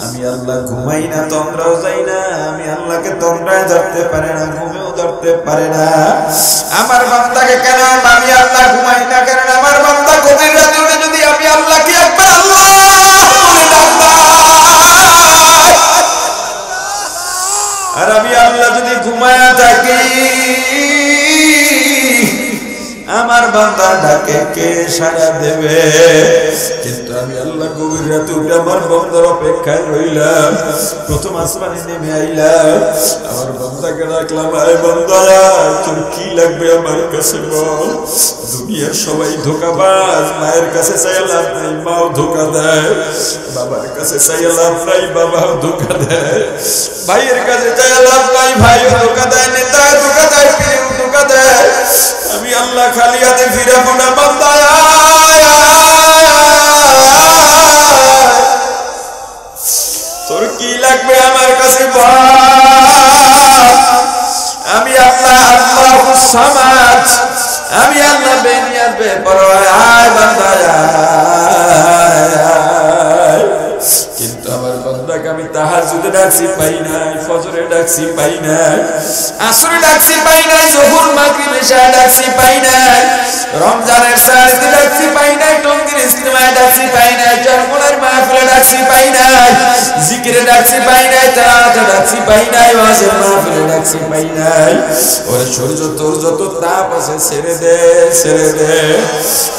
আমি আল্লাহ ঘুমাই না, তন্দ্রাও যাই না, আমি আল্লাহকে তন্দ্রায় ধরতে পারে না, ঘুমেও ধরতে পারে না। আমার বান্দাকে কেন আমি আল্লাহ ঘুমাই না, কারণ আমার বান্দা গভীর রাতে উঠে যদি আমি আল্লাহকে একবার আল্লাহ আর আমি আল্লাহ যদি ঘুমায়া থাকি, আমার বান্দা ডাকে কে সাড়া দেবে? কিন্তু আমি আল্লাহ গভীর রাতে উঠে আমার বান্দার অপেক্ষায় রইলাম। প্রথম আসমানে নেমে আইলাম, আমার বান্দাকে ডাকলাম, আয় বান্দা তোর কি লাগবে আমার কাছে বল। দুনিয়ার সবাই ধোঁকাবাজ, মায়ের কাছে চাইয়া লাভ নাই, মাও ধোঁকা দেয়, বাবার কাছে চাইয়া লাভ নাই, বাবাও ধোঁকা দেয়, ভাইয়ের কাছে চাইয়া লাভ নাই, ভাইও ধোঁকা দেয়, নেতা ধোঁকা দেয়, পীরেও ধোঁকা দেয়। আমি আল্লাহ খালি হাতে ফিরাবো না, বান্দা তোর কি লাগবে আমার কাছে বল। আমি আল্লাহ আল্লাহুস সামাদ, আমি আল্লাহ বেনিয়াত বেপরোয়া, আয় বান্দা আয়। কিন্তু আমার বান্দাকে আমি তাহাজ্জুদে ডাকছি পাই নাই, ফজরে ডাকছি পাই নাই, আসরে ডাকছি পাই নাই, যোহর মাগরিব এশা ডাকছি পাই নাই, রমজানের সাহারিতে ডাকছি পাই নাই, টঙ্গীর ইজতিমায়ে ডাকছি পাই নাই, চরমনের মাহফিলে ডাকছি পাই নাই, জিকিরে ডাকছি পাই নাই, তেলাওয়াতে ডাকছি পাই নাই, ওয়াজের মাহফিলে ডাকছি পাই নাই। ওরে সূর্য তোর যত তাপ আছে ছেড়ে দে, ছেড়ে দে।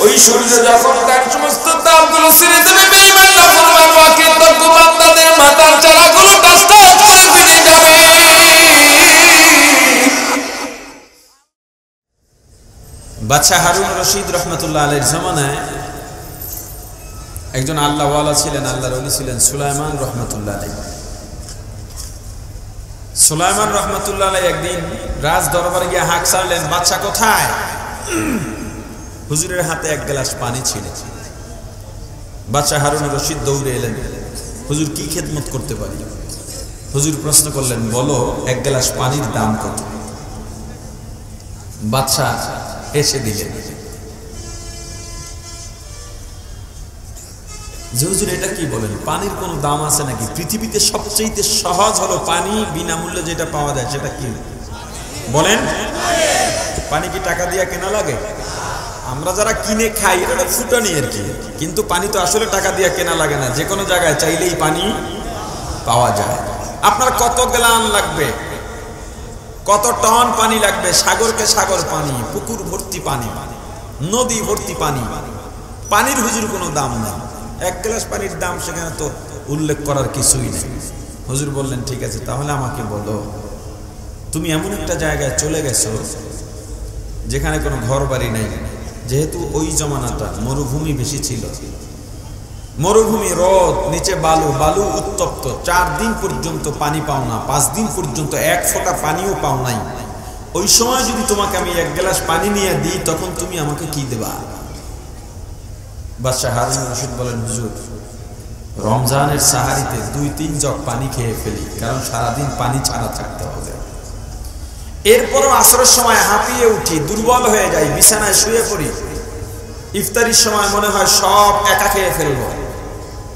ওই সূর্য যখন তার সমস্ত তাপগুলো ছেড়ে দেবে, বেঈমান নাফরমান ওয়াকিদজ্ঞ বান্দাদের মাথার চারাগুলো টাস টাস করে ফেটে যাবে। বাদশা হারুন রশিদ রহমতুল্লাহ আলাইহির জামানায় একজন আল্লাহওয়ালা ছিলেন, আল্লাহর ওলি ছিলেন, সুলাইমান রহমতুল্লাহ আলাইহি। সুলাইমান রহমতুল্লাহ আলাইহি একদিন রাজ দরবারে গিয়ে হাঁক ছাড়লেন, বাদশা কোথায়? হুজুরের হাতে এক গ্লাস পানি ছিল। বাদশা হারুন রশিদ দৌড়ে এলেন, হুজুর কি খেদমত করতে পারি? হুজুর প্রশ্ন করলেন, বলো এক গ্লাস পানির দাম কত? বাদশা এসে দিলেন যে হুজুর এটা কি বলেন, পানির কোনো দাম আছে নাকি? পৃথিবীতে সবচেয়ে সহজ হলো পানি, বিনামূল্যে যেটা পাওয়া যায় সেটা কি বলেন? পানি কি টাকা দিয়ে কেনা লাগে? আমরা যারা কিনে খাই এটা ফুটানি আর কি, কিন্তু পানি তো আসলে টাকা দিয়ে কেনা লাগে না, যে কোনো জায়গায় চাইলেই পানি পাওয়া যায়। আপনার কত গ্যালন লাগবে, কত টন পানি লাগবে? সাগরকে সাগর পানি, পুকুর ভর্তি পানি, নদী ভর্তি পানি, পানির হুজুর কোনো দাম নেই। এক গ্লাস পানির দাম সেখানে তো উল্লেখ করার কিছুই নেই। হুজুর বললেন, ঠিক আছে তাহলে আমাকে বলো, তুমি এমন একটা জায়গায় চলে গেছো যেখানে কোনো ঘর বাড়ি নেই, যেহেতু ওই জমানাটা মরুভূমি বেশি ছিল, মরুভূমি, রোদ, নিচে বালু, বালু উত্তপ্ত, 4 দিন পর্যন্ত পানি পাও না, 5 দিন পর্যন্ত এক ফোঁটা পানিও পাও নাই। ওই সময় যদি তোমাকে আমি এক গ্লাস পানি নিয়ে দিই, তখন তুমি আমাকে কি দেবা? বাদশা হারুন রশিদ বলেন, হুজুর রমজানের সাহারিতে 2-3 জগ পানি খেয়ে ফেলি, কারণ সারাদিন পানি ছাড়া থাকতে হবে। এরপরও আসরের সময় হাঁপিয়ে উঠি, দুর্বল হয়ে যাই, বিছানায় শুয়ে পড়ি, ইফতারির সময় মনে হয় সব একা খেয়ে ফেলবো,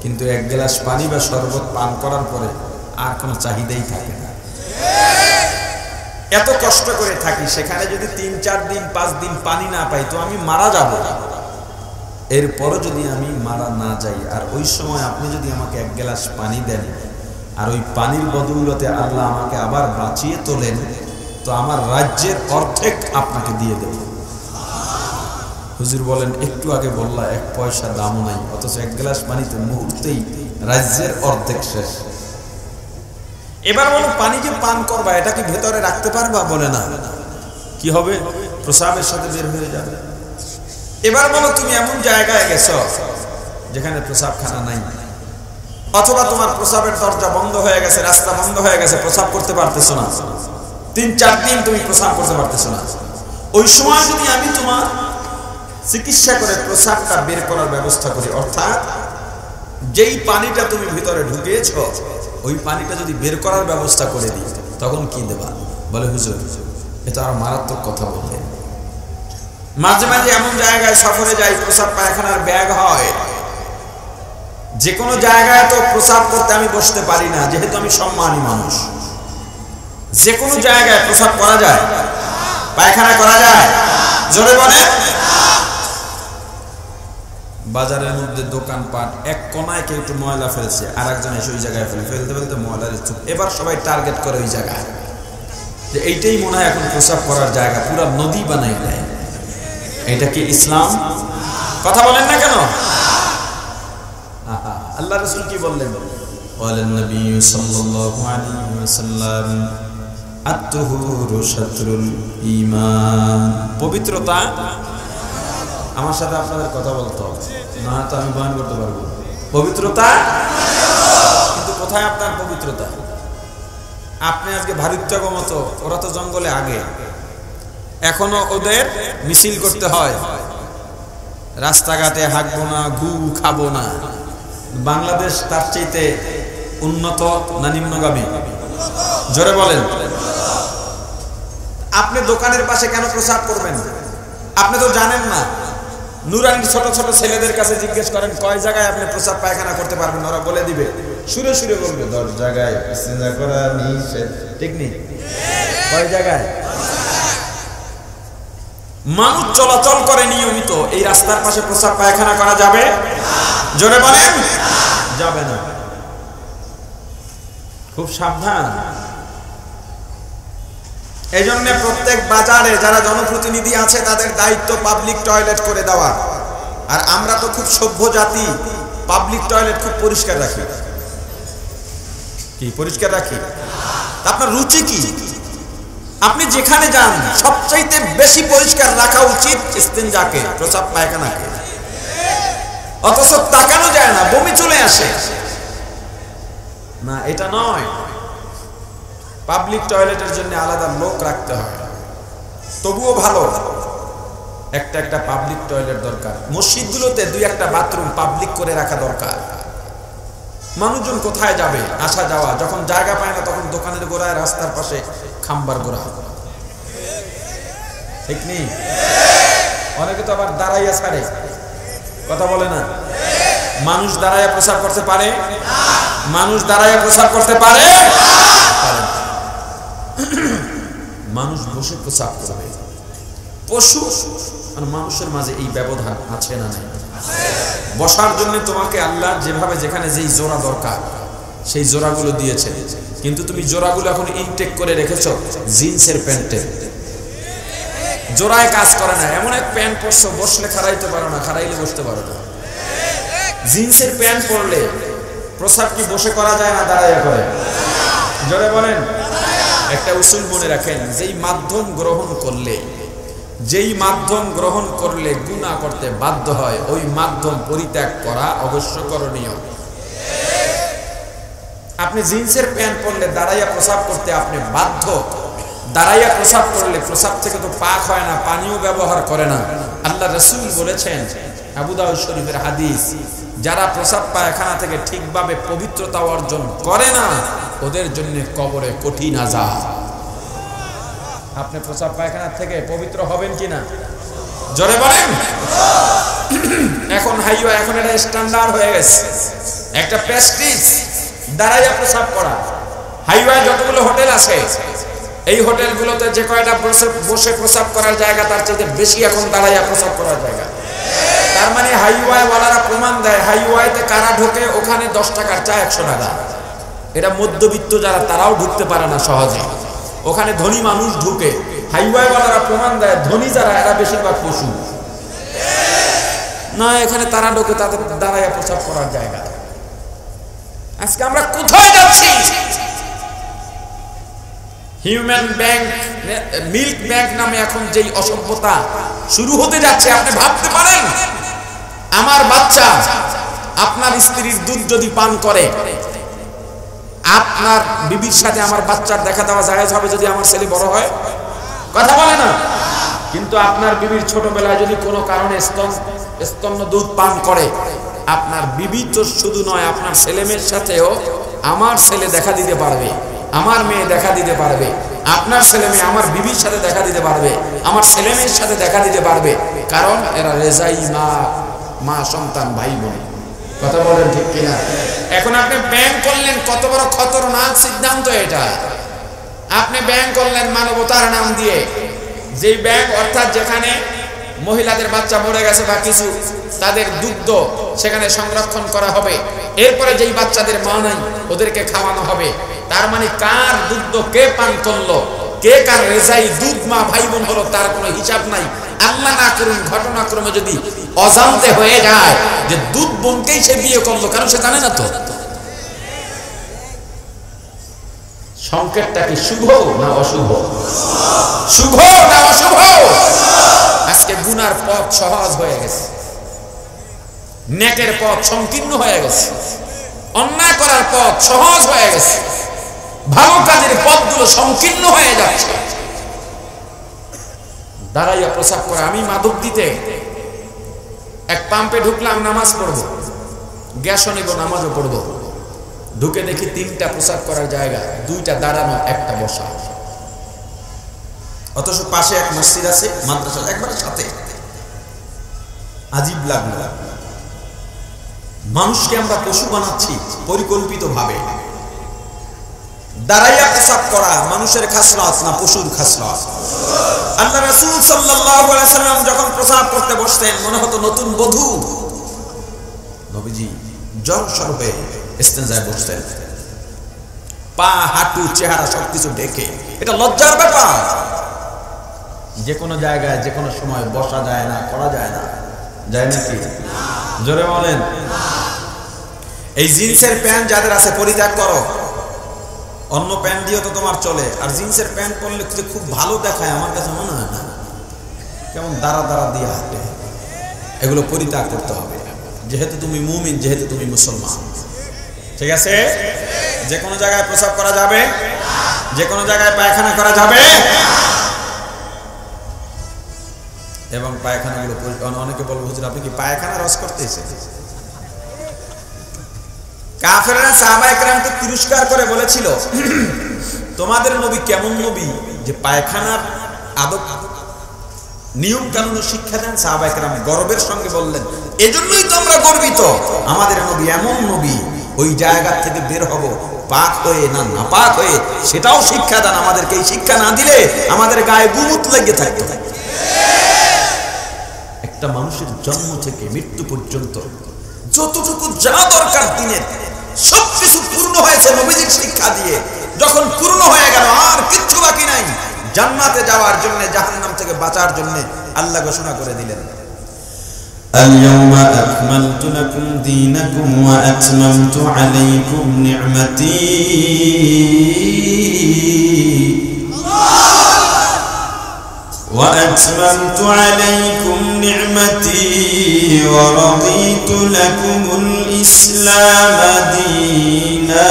কিন্তু এক গ্লাস পানি বা শরবত পান করার পরে আর কোনো চাহিদাই থাকে না। এত কষ্ট করে থাকি, সেখানে যদি 3-4 দিন 5 দিন পানি না পাই তো আমি মারা যাব। এরপরও যদি আমি মারা না যাই, আর ওই সময় আপনি যদি আমাকে এক গ্লাস পানি দেন, আর ওই পানির বদৌলতে আল্লাহ আমাকে আবার বাঁচিয়ে তোলেন, তো আমার রাজ্যের অর্ধেক আপনাকে দিয়ে দেব। হুজুর বলেন, একটু আগে বললা 1 পয়সা দামও নাই, অথচ এক গ্লাস পানিতে মুহূর্তেই রাজ্যের অর্ধেক শেষ। এবার বলো, পানি যে পান করবা এটা কি ভেতরে রাখতে পারবা? বলে না। কি হবে? প্রসাবের সাথে বের হয়ে যাবে। এবার বলো, তুমি এমন জায়গায় গেছো যেখানে প্রসাবখানা নাই, অথবা তোমার প্রসাবের দরজা বন্ধ হয়ে গেছে, রাস্তা বন্ধ হয়ে গেছে, প্রসাব করতে পারতেছো না, 3-4 দিন তুমি প্রসাব করতে পারতেছো না। ওই সময় যদি আমি তোমার চিকিৎসা করে প্রসাবটা বের করার ব্যবস্থা করি, অর্থাৎ যেই পানিটা তুমি ভিতরে ঢুকিয়েছ ওই পানিটা যদি বের করার ব্যবস্থা করে দিই, তখন কি দেবা? বলে, হুজুর এটা আর মারাত্মক কথা বললেন। মাঝে মাঝে এমন জায়গায় সফরে যাই, প্রসাব পায়খানার ব্যাগ হয়, যে কোনো জায়গায় তো প্রসাব করতে আমি বসতে পারি না, যেহেতু আমি সম্মানী মানুষ। যে কোনো জায়গায় প্রসাব করা যায়, পায়খানা করা যায়, জোরে বলে। বাজারের মধ্যে দোকানপাট, এক কোনায় কেউ একটু ময়লা ফেলছে, আর একজন এসে ওই জায়গায় ফেলতে ফেলতে ময়লার চুপ, এবার সবাই টার্গেট করে ওই জায়গায় যে এইটাই মনে হয় এখন প্রসাব করার জায়গা, পুরো নদী বানাই দেয়। এটা কি ইসলাম? কথা বলেন না কেন? আল্লাহ রাসূল কি বললেন? বলেন নবী সাল্লাল্লাহু আলাইহি ওয়াসাল্লাম, আত-তুহুরু শাতরুল ঈমান। পবিত্রতা, আমার সাথে আপনাদের কথা বলতে হবে, না তো আমি বয়ান করতে পারবো। পবিত্রতা, কিন্তু কোথায় আপনার পবিত্রতা? আপনি আজকে ভারতীয় মতো, ওরা তো জঙ্গলে আগে, এখনো ওদের মিছিল করতে হয়, রাস্তাঘাটে হাঁকবো না, ঘু খাবো না। বাংলাদেশ তার চাইতে উন্নত না নিম্নগামী? জোরে বলেন। আপনি দোকানের পাশে কেন প্রসাব করবেন? আপনি তো জানেন না। নুরানির ছোট ছোট ছেলেদের কাছে জিজ্ঞেস করেন কয় জায়গায় আপনি প্রসাব পায়খানা করতে পারবেন, ওরা বলে দিবে, সুরে সুরে বলবে 10 জায়গায় ইস্তেঞ্জা করা নিষেধ। ঠিক নেই? কয় জায়গায়? মানুষ চলাচল করে নিয়মিত, এই রাস্তার পাশে প্রসাব পায়খানা করা যাবে? জোরে বলেন। যাবে না। খুব সাবধান। এই জন্য প্রত্যেক বাজারে যারা জনপ্রতিনিধি আছে তাদের দায়িত্ব পাবলিক টয়লেট করে দেওয়া। আর আমরা তো খুব সভ্য জাতি, পাবলিক টয়লেট খুব পরিষ্কার রাখি। কি পরিষ্কার রাখি? আপনার রুচি কি? আপনি যেখানে যান সবচাইতে বেশি পরিষ্কার রাখা উচিত ইস্তেঞ্জাকে, প্রসাব পায়খানাকে। অথচ তাকানো যায় না, বমি চলে আসে না, এটা নয়। পাবলিক টয়লেটের জন্য আলাদা লোক রাখতে হয়, তবুও ভালো একটা একটা পাবলিক টয়লেট দরকার। মসজিদগুলোতে 2-1টা বাথরুম পাবলিক করে রাখা দরকার। মানুষজন কোথায় যাবে, আসা যাওয়া, যখন জায়গা পায় না তখন দোকানের গোড়ায়, রাস্তার পাশে, খাম্বার গোড়া। ঠিক নেই? অনেকে তো আবার দাঁড়াইয়া ছাড়ে, কথা বলে না। মানুষ দাঁড়াইয়া প্রসাব করতে পারে? মানুষ দাঁড়াইয়া প্রসাব করতে পারে? মানুষ বসে প্রসাব করবে। পশু আর মানুষের মাঝে এই ব্যবধান আছে না নাই? বসার জন্য তোমাকে আল্লাহ যেভাবে যেখানে যেই জোড়া দরকার সেই জোড়াগুলো দিয়েছে, কিন্তু তুমি জোড়াগুলো এখন ইনটেক করে রেখেছো জিন্সের প্যান্টে, জোড়ায় কাজ করে না। এমন এক প্যান্ট পরছো, বসলে খাড়াইতে পারো না, খাড়াইলে বসতে পারো না। জিন্সের প্যান্ট পরলে প্রসাব কি বসে করা যায় না দাঁড়াইয়া করে? জোরে বলেন। একটা উসুল মনে রাখেন, যেই মাধ্যম গ্রহণ করলে গুনাহ করতে বাধ্য হয়, ওই মাধ্যম পরিত্যাগ করা অবশ্য করণীয়। আপনি জিন্সের প্যান্ট পরলে দাঁড়াইয়া প্রসাব করতে আপনি বাধ্য। দাঁড়াইয়া প্রসাব করলে প্রসাব থেকে তো পাক হয় না, পানিও ব্যবহার করে না। আল্লাহ রাসূল বলেছেন, আবু দাউদ শরীফের হাদিস, যারা প্রসাব পায়খানা থেকে ঠিকভাবে পবিত্রতা অর্জন করে না ওদের জন্য কবরে কঠিন আযাব। আপনি প্রসাব পায়খানা থেকে পবিত্র হবেন কিনা? জোরে বলেন। এখন হাইওয়ে, এখন এটা স্ট্যান্ডার্ড হয়ে গেছে, একটা প্রেস্টিজ দাঁড়াইয়া প্রসাব করা। হাইওয়ে যতগুলো হোটেল আছে, এই হোটেলগুলোতে যে কয়টা বসে প্রসাব করার জায়গা তার চাইতে বেশি এখন দাঁড়াইয়া প্রসাব করার জায়গা। তার মানে হাইওয়ে ওয়ালারা প্রমাণ দেয়, হাইওয়েতে কারা ঢোকে, ওখানে 10 টাকার চা 100 টাকা। এটা মধ্যবিত্ত যারা, তারাও ঢুকতে পারে না সহজে, ওখানে ধনী মানুষ ঢুকে। হাইওয়ে ওয়ালারা প্রমাণ দেয়, ধনী যারা এরা বেশিরভাগ পশু না, এখানে তারা ঢোকে, তাদের দাঁড়াইয়া প্রসাব করার জায়গা। আজকে আমরা কোথায় যাচ্ছি? হিউম্যান ব্যাংক, মিল্ক ব্যাংক নামে এখন যেই অসভ্যতা শুরু হতে যাচ্ছে, আপনি ভাবতে পারেন আমার বাচ্চা আপনার স্ত্রীর দুধ যদি পান করে, আপনার বিবির সাথে আমার বাচ্চার দেখা দেওয়া জায়েজ হবে যদি আমার ছেলে বড় হয়? কথা বলে না। কিন্তু আপনার বিবির ছোটবেলায় যদি কোনো কারণে স্তন্য দুধ পান করে, আপনার বিবি তো শুধু নয়, আপনার ছেলে মেয়ের সাথেও আমার ছেলে দেখা দিতে পারবে, আমার মেয়ে দেখা দিতে পারবে, আপনার ছেলে মেয়ে আমার বিবির সাথে দেখা দিতে পারবে, আমার ছেলে মেয়ের সাথে দেখা দিতে পারবে, কারণ এরা রেজাই মা সন্তান ভাই বোন। কথা বলেন ঠিক কিনা? এখন আপনি ব্যান করলেন, কত বড় খতরনাক সিদ্ধান্ত এটা। আপনি ব্যান করলেন মানবতার নাম দিয়ে, যেই ব্যাংক অর্থাৎ যেখানে মহিলাদের বাচ্চা মরে গেছে বা কিছু তাদের দুগ্ধ সেখানে সংরক্ষণ করা হবে, এরপরে যেই বাচ্চাদের মা নাই ওদেরকে খাওয়ানো হবে। তার মানে কার দুগ্ধ কে পান করলো, কে কার রেজাই দুধ মা ভাই বোন হলো, তার কোনো হিসাব নাই। আল্লাহ না করুন ঘটনাক্রমে যদি অজান্তে হয়ে যায় যে দুধ বোনকেই সে বিয়ে করলো, কারণ সে জানে না তো সংকেতটা কি শুভ না অশুভ, শুভ না অশুভ। আজকে গুনার পথ সহজ হয়ে গেছে, নেকের পথ সংকীর্ণ হয়ে গেছে, অন্যায় করার পথ সহজ হয়ে গেছে, ভালো কাজের পথগুলো সংকীর্ণ হয়ে যাচ্ছে। দাঁড়াইয়া প্রসাব করে। আমি মাদক দিতে এক পাম্পে ঢুকলাম, নামাজ পড়বো, গ্যাসও নিব, নামাজও পড়বো। ঢুকে দেখি 3টা প্রসাব করার জায়গা, 2টা দাঁড়ানো, 1টা বসা। অথচ পাশে এক মসজিদ আছে, মাদ্রাসা একবারে সাথে। আজীব লাগলো। মানুষকে আমরা পশু বানাচ্ছি পরিকল্পিত ভাবে। দাঁড়াইয়া প্রসাব করা মানুষের খাসলাত না পশুর খাসলাত? আল্লাহ রাসূল সাল্লাল্লাহু আলাইহি সাল্লাম যখন প্রসাব করতে বসতেন মনে হতো নতুন বধূ। নবীজি জড়সড় হয়ে ইস্তেঞ্জায় বসতেন, পা হাঁটু চেহারা সবকিছু ঢেকে। এটা লজ্জার ব্যাপার। যে কোনো জায়গায় যে কোনো সময় বসা যায় না, করা যায় না, যায় নাকি? জোরে বলেন। এই জিন্সের প্যান্ট যাদের আছে পরিত্যাগ করো। অন্য প্যান্ট দিয়ে তো তোমার চলে, আর জিন্সের প্যান্ট পরলে খুব ভালো দেখায় আমার কাছে মনে হয় না, কেমন দাঁড়া দাঁড়া দিয়ে হাঁটে। এগুলো পরিত্যাগ করতে হবে, যেহেতু তুমি মুমিন, যেহেতু তুমি মুসলমান। ঠিক আছে? যে কোনো জায়গায় প্রসাব করা যাবে, যে কোনো জায়গায় পায়খানা করা যাবে। এবং পায়খানাগুলো অনেকে বলবো হুজুর আপনি কি পায়খানা রস করতেছে? কাফেররা সাহাবায়ে কেরামকে তিরস্কার করে বলেছিল তোমাদের নবী কেমন নবী যে পায়খানার আদব নিয়ম কানুন শিক্ষা দেন। সাহাবায়ে কেরাম গর্বের সঙ্গে বললেন এজন্যই তো আমরা গর্বিত, আমাদের নবী এমন নবী ওই জায়গা থেকে বের হব পাক হয়ে না নাপাক হয়ে, সেটাও শিক্ষা দেন আমাদেরকে। এই শিক্ষা না দিলে আমাদের গায়ে গুমুত লেগে থাকতো। একটা মানুষের জন্ম থেকে মৃত্যু পর্যন্ত যতটুকু যা দরকার দিনের সবকিছু পূর্ণ হয়েছে নবীজির শিক্ষা দিয়ে। যখন পূর্ণ হয়ে গেল আর কিচ্ছু বাকি নাই। জান্নাতে যাওয়ার জন্য, জাহান্নাম থেকে বাঁচার জন্য আল্লাহ ঘোষণা করে দিলেন আল-ইয়াওমা আকমালতু লাকুম দীনাকুম ওয়া আতমামতু আলাইকুম নি'মাতি وأتممت عليكم نعمتي ورضيت لكم الإسلام دينا।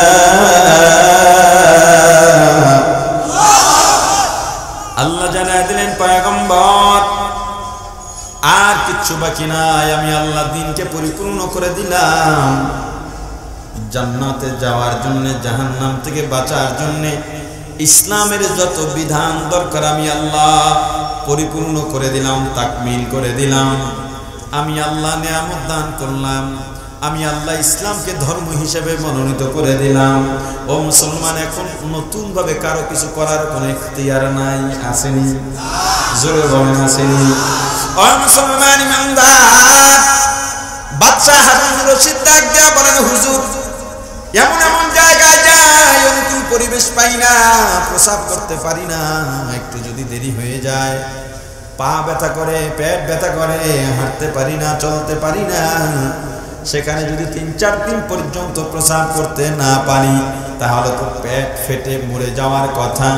আল্লাহ জানায় দিলেন পয়গম্বর আর কিচ্ছু বাকি নাই, আমি আল্লাহ দ্বীনকে পরিপূর্ণ করে দিলাম। জান্নাতে যাওয়ার জন্য, জাহান্নাম থেকে বাঁচার জন্য ইসলামের যত বিধান দরকার আমি আল্লাহ পরিপূর্ণ করে দিলাম, তাকমিল করে দিলাম। আমি আল্লাহ নিয়ামত দান করলাম, আমি আল্লাহ ইসলামকে ধর্ম হিসেবে মনোনীত করে দিলাম। ও মুসলমান, এখন নতুন ভাবে কারো কিছু করার কোনো ইখতিয়ার নাই, আসেনি? জোরে বলেন আসেনি? ও মুসলমান ইমানদার, বাদশা হারুন রশিদ ডাক দিয়া বলেন হুজুর এমন এমন জায়গায় যাই, অনুকূল পরিবেশ পাই না, প্রসাব করতে পারি না, একটু যদি দেরি হয়ে যায় পা ব্যথা করে, পেট ব্যথা করে, হাঁটতে পারি না, চলতে পারি না। সেখানে যদি 3-4 দিন পর্যন্ত প্রসাব করতে না পারি তাহলে তো পেট ফেটে মরে যাওয়ার কথা।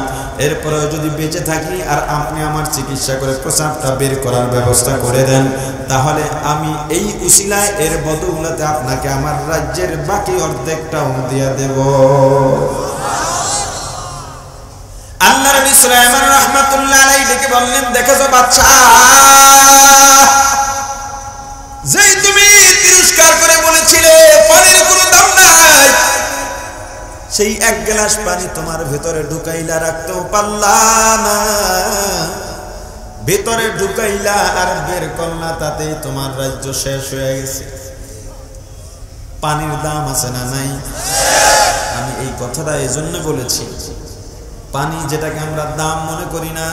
এরপরেও যদি বেঁচে থাকি আর আপনি আমার চিকিৎসা করে প্রসাবটা বের করার ব্যবস্থা করে দেন, তাহলে আমি এই উসিলায় এর বদৌলতে আপনাকে আমার রাজ্যের বাকি অর্ধেকটাও দিয়ে দেব। আল্লাহ নবী সুলাইমান রাহমাতুল্লাহ আলাইহি ডেকে বললেন দেখেছো বাদশা, যেই তুমি তিরস্কার করে বলেছিলে পানির কোনো দাম নাই, সেই 1 গ্লাস পানি তোমার ভেতরে ঢুকাইলা রাখতেও পারলা না। ভেতরে ঢুকাইলা আর বের করলা, তাতেই তোমার রাজ্য শেষ হয়ে গেছে। পানির দাম আছে না নাই? আমি এই কথাটা এজন্য বলেছি, পানি যেটাকে আমরা দাম মনে করি না,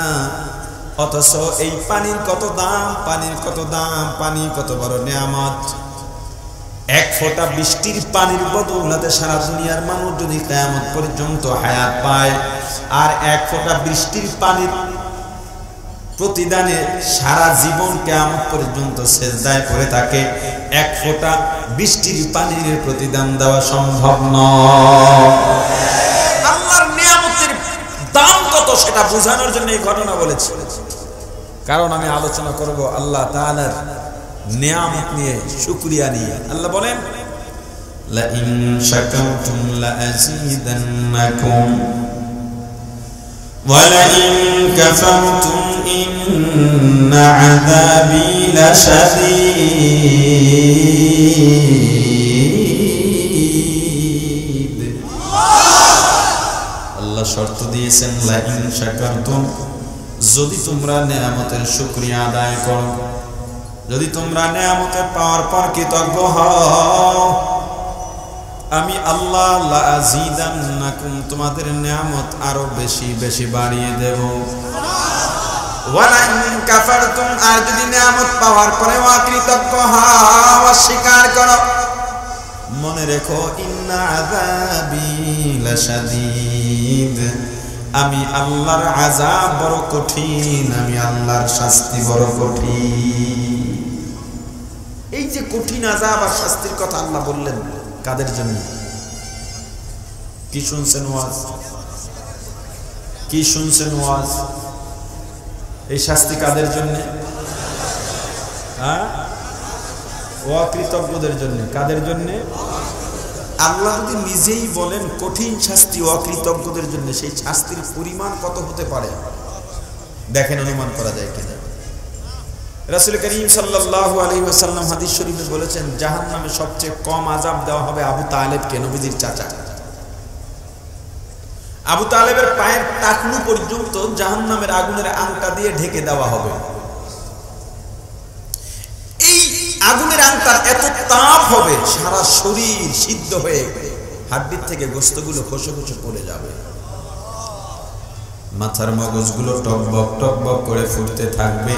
অথচ এই পানির কত দাম, পানির কত দাম, পানি কত বড় নিয়ামত। এক ফোঁটা বৃষ্টির পানির বদৌলতে সারা দুনিয়ার মানুষ যদি কিয়ামত পর্যন্ত হায়াত পায়, আর এক ফোঁটা বৃষ্টির পানির প্রতিদানে সারা জীবন কিয়ামত পর্যন্ত সিজদায় পড়ে থাকে, এক ফোঁটা বৃষ্টির পানির প্রতিদান দেওয়া সম্ভব নয়। আল্লাহর নিয়ামতের দাম কত সেটা বোঝানোর জন্য এই ঘটনা বলেছি। কারণ আমি আলোচনা করব আল্লাহ তাআলার নিয়ামত নিয়ে, শুকরিয়া নিয়ে। আল্লাহ বলেন, লা ইন শাকারতুম লা আযীদান্নাকুম ওয়া লা ইন কাফারতুম ইন্না আযাবী লাশাদীদ। আল্লাহ শর্ত দিয়েছেন, লা ইন শাকারতুম, যদি তোমরা নিয়ামতের শুকরিয়া আদায় করো, যদি তোমরা নিয়ামতের পাওয়ার পর কৃতজ্ঞ হও, আমি আল্লাহ লা আযীদান্নাকুম, তোমাদের নিয়ামত আরো বেশি বেশি বাড়িয়ে দেব। ওয়া লা ইন কাফারতুম, আর যদি নিয়ামত পাওয়ার পরে অকৃতজ্ঞ হও, অস্বীকার করো, মনে রেখো ইন্না আযাবী লাশাদীদ, আমি আল্লাহর আযাব বড় কঠিন, আমি আল্লাহর শাস্তি বড় কঠিন। এই যে কঠিন আযাব আর শাস্তির কথা আল্লাহ বললেন, কাদের জন্য? কি শুনছেন ওয়াজ? কি শুনছেন ওয়াজ? এই শাস্তি কাদের জন্য? হ্যাঁ, অকৃতজ্ঞদের জন্য। কাদের জন্য? আল্লাহ যদি নিজেই বলেন কঠিন শাস্তি অকৃতজ্ঞদের জন্য, সেই শাস্তির পরিমাণ কত হতে পারে দেখেন, অনুমান করা যায় কিনা? রাসূল করিম সাল্লাল্লাহু আলাইহি ওয়াসাল্লাম হাদিস শরীফে বলেছেন, জাহান্নামে সবচেয়ে কম আযাব দেওয়া হবে আবু তালেবকে, নবীজির চাচা। আবু তালেবের পায়ের টাকনু পর্যন্ত জাহান্নামের আগুনের আংটা দিয়ে ঢেকে দেওয়া হবে। এই আগুনের আংটার এত তাপ হবে, সারা শরীর সিদ্ধ হয়ে হাড্ডির থেকে গোশতগুলো খসে খসে পড়ে যাবে, মাথার মগজগুলো টকবক টকবক করে ফুটতে থাকবে,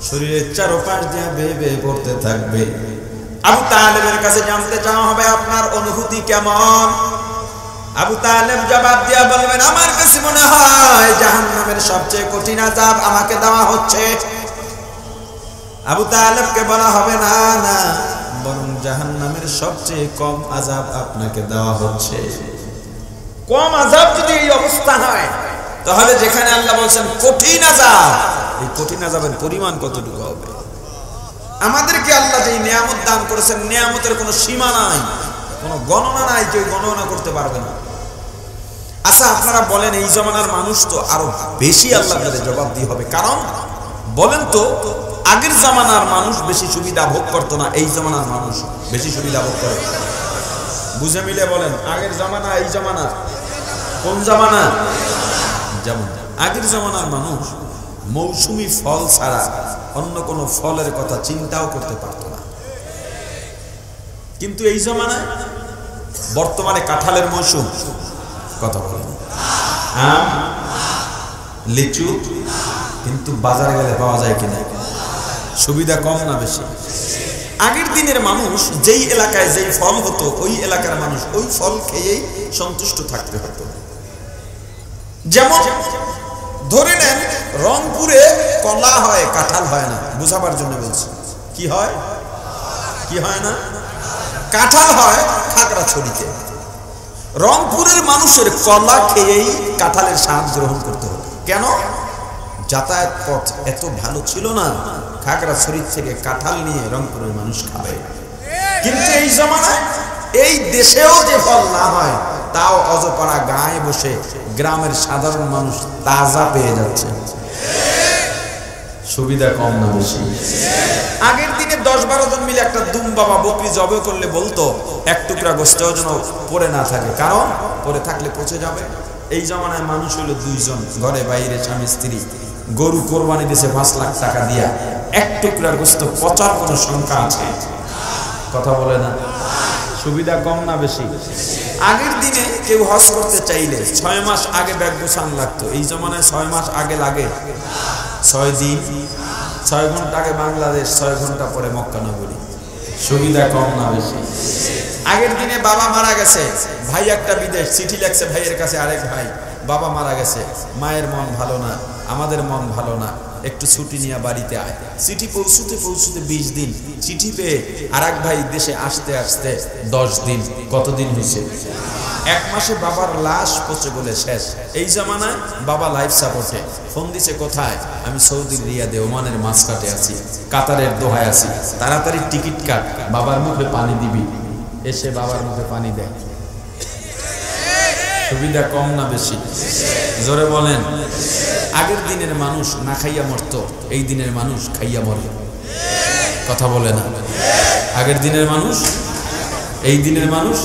শরীরের চারপাশ দিয়ে বেয়ে বেয়ে পড়তে থাকবে। আবু তালেবের কাছে জানতে চাওয়া হবে, আপনার অনুভূতি কেমন? আবু তালেব জবাব দিয়া বলবেন, আমার কাছে মনে হয় জাহান্নামের সবচেয়ে কঠিন আযাব আমাকে দেওয়া হচ্ছে। আবু তালেবকে বলা হবে, না না, বরং জাহান্নামের সবচেয়ে কম আযাব আপনাকে দেওয়া হচ্ছে। কম আযাব যদি এই অবস্থা হয়, তাহলে যেখানে আল্লাহ বলছেন কঠিন আযাব, এই কঠিন আযাবের পরিমাণ কতটুকু হবে? আমাদেরকে আল্লাহ যে নিয়ামত দান করেছেন, নিয়ামতের কোনো সীমা নাই, কোনো গণনা নাই, কেউ গণনা করতে পারবে না। আচ্ছা, আপনারা বলেন, এই জমানার মানুষ তো আরো বেশি আল্লাহর কাছে জবাবদিহি হবে। কারণ বলেন তো, আগের জামানার মানুষ বেশি সুবিধা ভোগ করতো না, এই জামানার মানুষ বেশি সুবিধা ভোগ করে? বুঝে মিলে বলেন, আগের জামানা এই জামানা, কোন জামানা? যেমন আগের জামানার মানুষ মৌসুমি ফল ছাড়া অন্য কোনো ফলের কথা চিন্তাও করতে পারত না। কিন্তু এই জামানায় বর্তমানে কাঁঠালের মৌসুম, কথা বলেন, আম, লিচু, কিন্তু বাজারে গেলে পাওয়া যায় কিনা? সুবিধা কম না বেশি? আগের দিনের মানুষ যেই এলাকায় যেই ফল হতো, ওই এলাকার মানুষ ওই ফল খেয়েই সন্তুষ্ট থাকতে হতো। যেমন ধরে নেন, রংপুরে কলা হয়, কাঁঠাল হয় না, বুঝাবার জন্য বলছি। কি হয়? কি হয় না? কাঁঠাল হয় খাগড়াছড়িতে। রংপুরের মানুষের কলা খেয়েই কাঁঠালের স্বাদ গ্রহণ করতে হতো। কেন? যাতায়াত পথ এত ভালো ছিল না, খাগড়াছড়ি থেকে কাঁঠাল নিয়ে রংপুরের মানুষ খাবে। কিন্তু এই জমানায় এই দেশেও যে ফল না হয়, তাও অজপাড়া গায়ে বসে গ্রামের সাধারণ মানুষ তাজা পেয়ে যাচ্ছে। সুবিধা কম না বেশি? আগের দিনে 10-12 জন মিলে একটা দুম্বা বা বকরি জবে করলে বলতো, এক টুকরা গোশতও যেন পড়ে না থাকে, কারণ পড়ে থাকলে পচে যাবে। এই জমানায় মানুষ হলো 2 জন, ঘরে বাইরে স্বামী স্ত্রী, গরু কোরবানি দিয়েছে 5 লাখ টাকা দিয়া, এক টুকরা গোশত পচার কোনো সংখ্যা আছে? কথা বলে না? সুবিধা কম না বেশি? আগের দিনে কেউ হজ করতে চাইলে 6 মাস আগে ব্যাগ গোছানো লাগতো, এই জমানায় 6 মাস আগে লাগে 6 দিন, 6 ঘন্টা আগে বাংলাদেশ, 6 ঘন্টা পরে মক্কা নগরী। সুবিধা কম না বেশি? আগের দিনে বাবা মারা গেছে, ভাই একটা বিদেশ, চিঠি লেখছে ভাইয়ের কাছে, আরেক ভাই বাবা মারা গেছে, মায়ের মন ভালো না, আমাদের মন ভালো না, একটু ছুটি নিয়ে বাড়িতে আয়। চিঠি পৌঁছতে পৌঁছতে 20 দিন, চিঠি পেয়ে আরেক ভাই দেশে আসতে আসতে 10 দিন, কতদিন হয়েছে? 1 মাসে বাবার লাশ পচে গলে শেষ। এই জামানায় বাবা লাইফ সাপোর্টে ফোন দিছে, কোথায়? আমি সৌদির রিয়াদে, ওমানের মাসকাটে আছি, কাতারের দোহায় আছি, তাড়াতাড়ি টিকিট কাট, বাবার মুখে পানি দিবি। এসে বাবার মুখে পানি দেয়। সুবিধা কম না বেশি? জোরে বলেন। আগের দিনের মানুষ না খাইয়া মরত, এই দিনের মানুষ খাইয়া মরে। কথা বলে না? আগের দিনের মানুষ, এই দিনের মানুষ।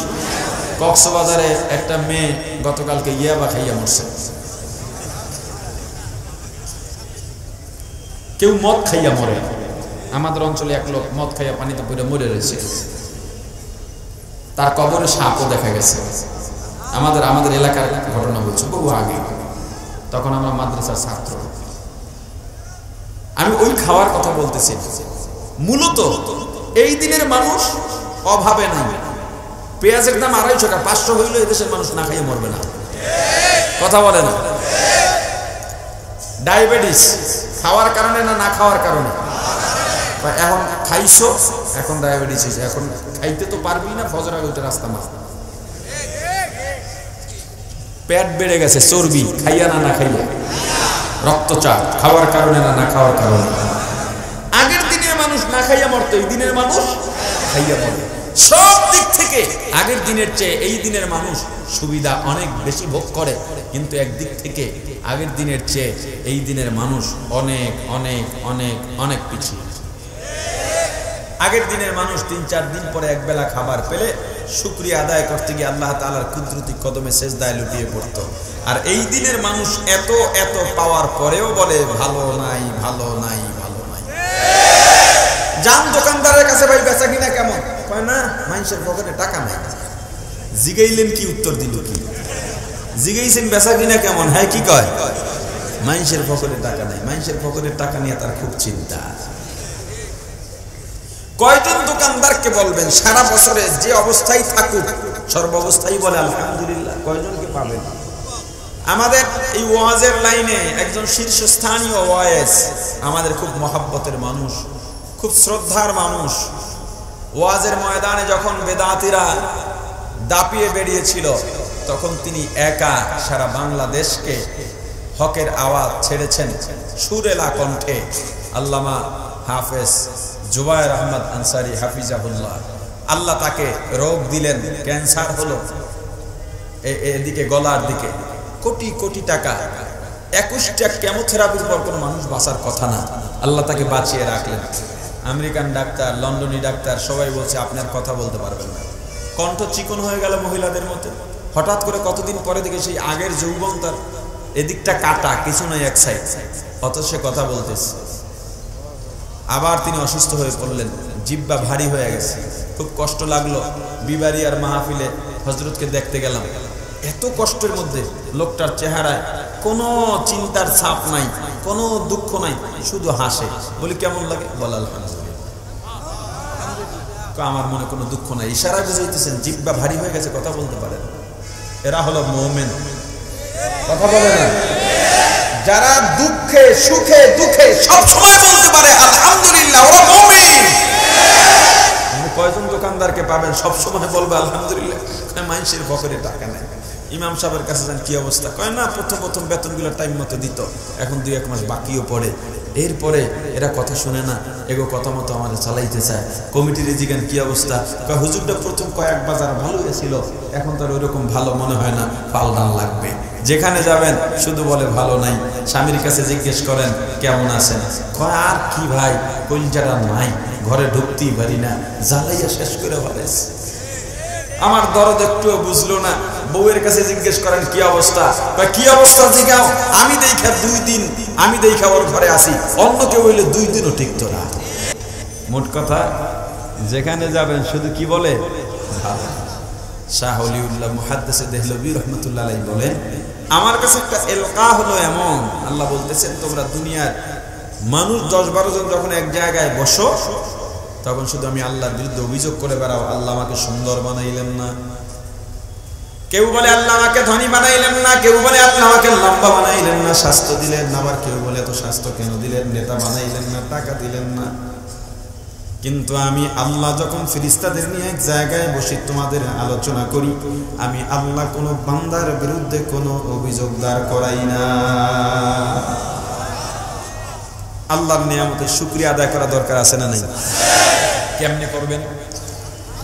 কক্সবাজারে একটা মেয়ে গতকালকে ইয়াবা খাইয়া মরছে। কেউ মদ খাইয়া মরে। আমাদের অঞ্চলে এক লোক মদ খাইয়া পানিতে পড়ে মরে রয়েছে, তার কবরে সাপও দেখা গেছে। আমাদের এলাকার ঘটনা বলছে, বহু আগে, তখন আমরা মাদ্রাসার ছাত্র। আমি ওই খাওয়ার কথা বলতেছি। মূলত এই দিনের মানুষ অভাবে নাই। পেঁয়াজের দাম 250 টাকা, 500 হইলে এদেশের মানুষ না খাইয়ে মরবে না। কথা বলে না? ডায়াবেটিস খাওয়ার কারণে না না খাওয়ার কারণে? এখন খাইছো, এখন ডায়াবেটিস হয়েছে, এখন খাইতে তো পারবি না, ফজর আগে উঠে রাস্তা মাছ। পেট বেড়ে গেছে, চর্বি খাইয়া না না খাইয়া, রক্তচাপ খাওয়ার কারণে না না খাওয়ার কারণে। আগের দিনের মানুষ না খাইয়া মরতো, এই দিনের মানুষ খাইয়া মরে। সব দিক থেকে আগের দিনের চেয়ে এই দিনের মানুষ সুবিধা অনেক বেশি ভোগ করে, কিন্তু একদিক থেকে আগের দিনের চেয়ে এই দিনের মানুষ অনেক অনেক অনেক অনেক পিছিয়ে। আগের দিনের মানুষ 3-4 দিন পরে একবেলা খাবার পেলে শুকরিয়া আদায় করতে গিয়ে আল্লাহ তাআলার কুদরতি কদমে সেজদায় লুটিয়ে পড়ত। আর এই দিনের মানুষ এত এত পাওয়ার পরেও বলে ভালো নাই, ভালো নাই, ভালো নাই। যান দোকানদারের কাছে, ভাই বেচা কিনা কেমন? কয় না, মানুষের পকেটে টাকা নাই। জিগাইলেন কি, উত্তর দিল কি? জিগাইছেন বেচা কিনা কেমন? হ্যাঁ, কি কয়? মানুষের পকেটে টাকা নাই। মানুষের পকেটে টাকা নিয়ে তার খুব চিন্তা। কয়জন দোকানদারকে বলবেন সারা বছরে যে অবস্থায় থাকুক সর্বাবস্থায় বলে আলহামদুলিল্লাহ? কয়জনকে পাবেন? আমাদের এই ওয়াজের লাইনে একজন শীর্ষস্থানীয় ওয়াইজ, আমাদের খুব মহাব্বতের মানুষ, খুব শ্রদ্ধার মানুষ, ওয়াজের ময়দানে যখন বেদাতিরা দাপিয়ে বেরিয়েছিল তখন তিনি একা সারা বাংলাদেশকে হকের আওয়াজ ছেড়েছেন সুরেলা কণ্ঠে। আল্লামা হাফেজ জুবায়ের আহমদ আনসারী হাফিজাহুল্লাহ, আল্লাহ তাকে রোগ দিলেন, ক্যান্সার হলো এদিকে গলার দিকে, কোটি কোটি টাকা, 21টা কেমোথেরাপির পর কোনো মানুষ বাঁচার কথা না, আল্লাহ তাকে বাঁচিয়ে রাখলেন। আমেরিকান ডাক্তার, লন্ডনী ডাক্তার সবাই বলছে আপনার কথা বলতে পারবেন না। কণ্ঠ চিকন হয়ে গেল মহিলাদের মতো। হঠাৎ করে কতদিন পরে দেখে সেই আগের যৌবন তার এদিকটা কাটা, কিছু নয়, এক সাইড, অত সে কথা বলতেছে। আবার তিনি অসুস্থ হয়ে পড়লেন, জিহ্বা ভারী হয়ে গেছে, খুব কষ্ট লাগলো। বিবারিয়ার মাহফিলে হযরতকে দেখতে গেলাম, এত কষ্টের মধ্যে লোকটার চেহারায় কোনো চিন্তার ছাপ নাই, কোনো দুঃখ নাই, শুধু হাসে। বলি কেমন লাগে? বল আলহামদুলিল্লাহ। আমার মনে কোনো দুঃখ নাই, ইশারায় বুঝাইতেছেন জিহ্বা ভারী হয়ে গেছে, কথা বলতে পারে। এরা হলো মুমিন। কথা বলে না? যারা দুঃখে সুখে দুঃখে সব সময় বলতে পারে আলহামদুলিল্লাহ, ওরা মুমিন। কয়জন দোকানদারকে পাবেন সব সময় বলবে আলহামদুলিল্লাহ? মানুষের পকেটে টাকা নাই। ইমাম সাহেবের কাছে যান, কি অবস্থা? কয় না, প্রথম বেতনগুলো টাইম মতো দিত, এখন 2-1 মাস বাকিও পড়ে। এরপরে এরা কথা শুনে না, এগো কথা মতো আমাদের চালাইতে চায়। কমিটির জিগান কি অবস্থা? কয় হুজুরটা প্রথম কয়েক বাজার ভালো ছিল, এখন তো আর ওইরকম ভালো মনে হয় না, পাল্টান লাগবে। যেখানে যাবেন শুধু বলে ভালো নাই। স্বামীর কাছে জিজ্ঞেস করেন কেমন আছেন? কয় আর কি ভাই, কলিজাটা নাই, ঘরে ঢুকতেই পারি না, জ্বালাইয়া শেষ করে ফেলেছে। আমার দরদ একটুও বুঝলো না। বউয়ের কাছে জিজ্ঞেস করেন কি অবস্থা? কি অবস্থা জিগাও? আমি দেখা 2 দিন, আমি দেখা ওর ঘরে আসি, অন্য কেউ হইলে 2 দিনও টিকতো না। মোট কথা, যেখানে যাবেন শুধু কি বলে ভালো। শাহ ওলিউল্লাহ মুহাদ্দিসে দেহলভী রহমাতুল্লাহ আলাইহি বলেন, আমার কাছে একটা এলকা হলো এমন, আল্লাহ বলতেছেন তোমরা দুনিয়ার মানুষ 10-12 জন যখন এক জায়গায় বসো তখন শুধু আমি আল্লাহর বিরুদ্ধে অভিযোগ করে বেড়াও, আল্লাহ আমাকে সুন্দর বানাইলেন না। কেউ বলে আল্লাহ আমাকে ধনী বানাইলেন না, কেউ বলে আল্লাহ আমাকে লম্বা বানাইলেন না, স্বাস্থ্য দিলেন না, আবার কেউ বলে এত স্বাস্থ্য কেন দিলেন, নেতা বানাইলেন না, টাকা দিলেন না। কিন্তু আমি আল্লাহ যখন ফেরেশতাদের নিয়ে এক জায়গায় বসে তোমাদের আলোচনা করি, আমি আল্লাহ কোনো বান্দার বিরুদ্ধে কোনো অভিযোগ দাঁড় করাই না। আল্লাহর নিয়ামতের শুকরিয়া আদায় করা দরকার আছে না নাই? কেমনে করবেন?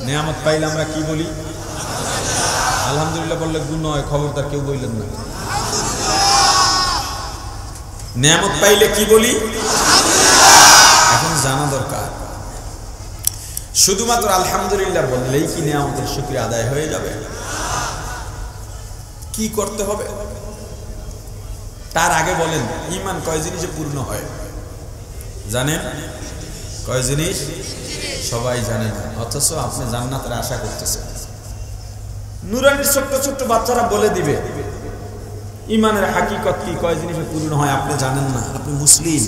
নিয়ামত পাইলে আমরা কি বলি? আলহামদুলিল্লাহ বললে গুণ হয়, খবরদার কেউ বললেন না। নিয়ামত পাইলে কি বলি? এখন জানা দরকার। শুধুমাত্র আলহামদুলিল্লাহ বললেই কি নিয়ামতের শুকরিয়া আদায় হয়ে যাবে? কি করতে হবে? তার আগে বলেন ঈমান কয় জিনিসে পূর্ণ হয় জানেন? কয় জিনিস? সবাই জানেন, অথচ আপনি জান্নাতের আশা করতেছেন। নুরানির ছোট্ট ছোট্ট বাচ্চারা বলে দিবে ঈমানের হাকিকত কি, কয় জিনিসে পূর্ণ হয় আপনি জানেন না। আপনি মুসলিম,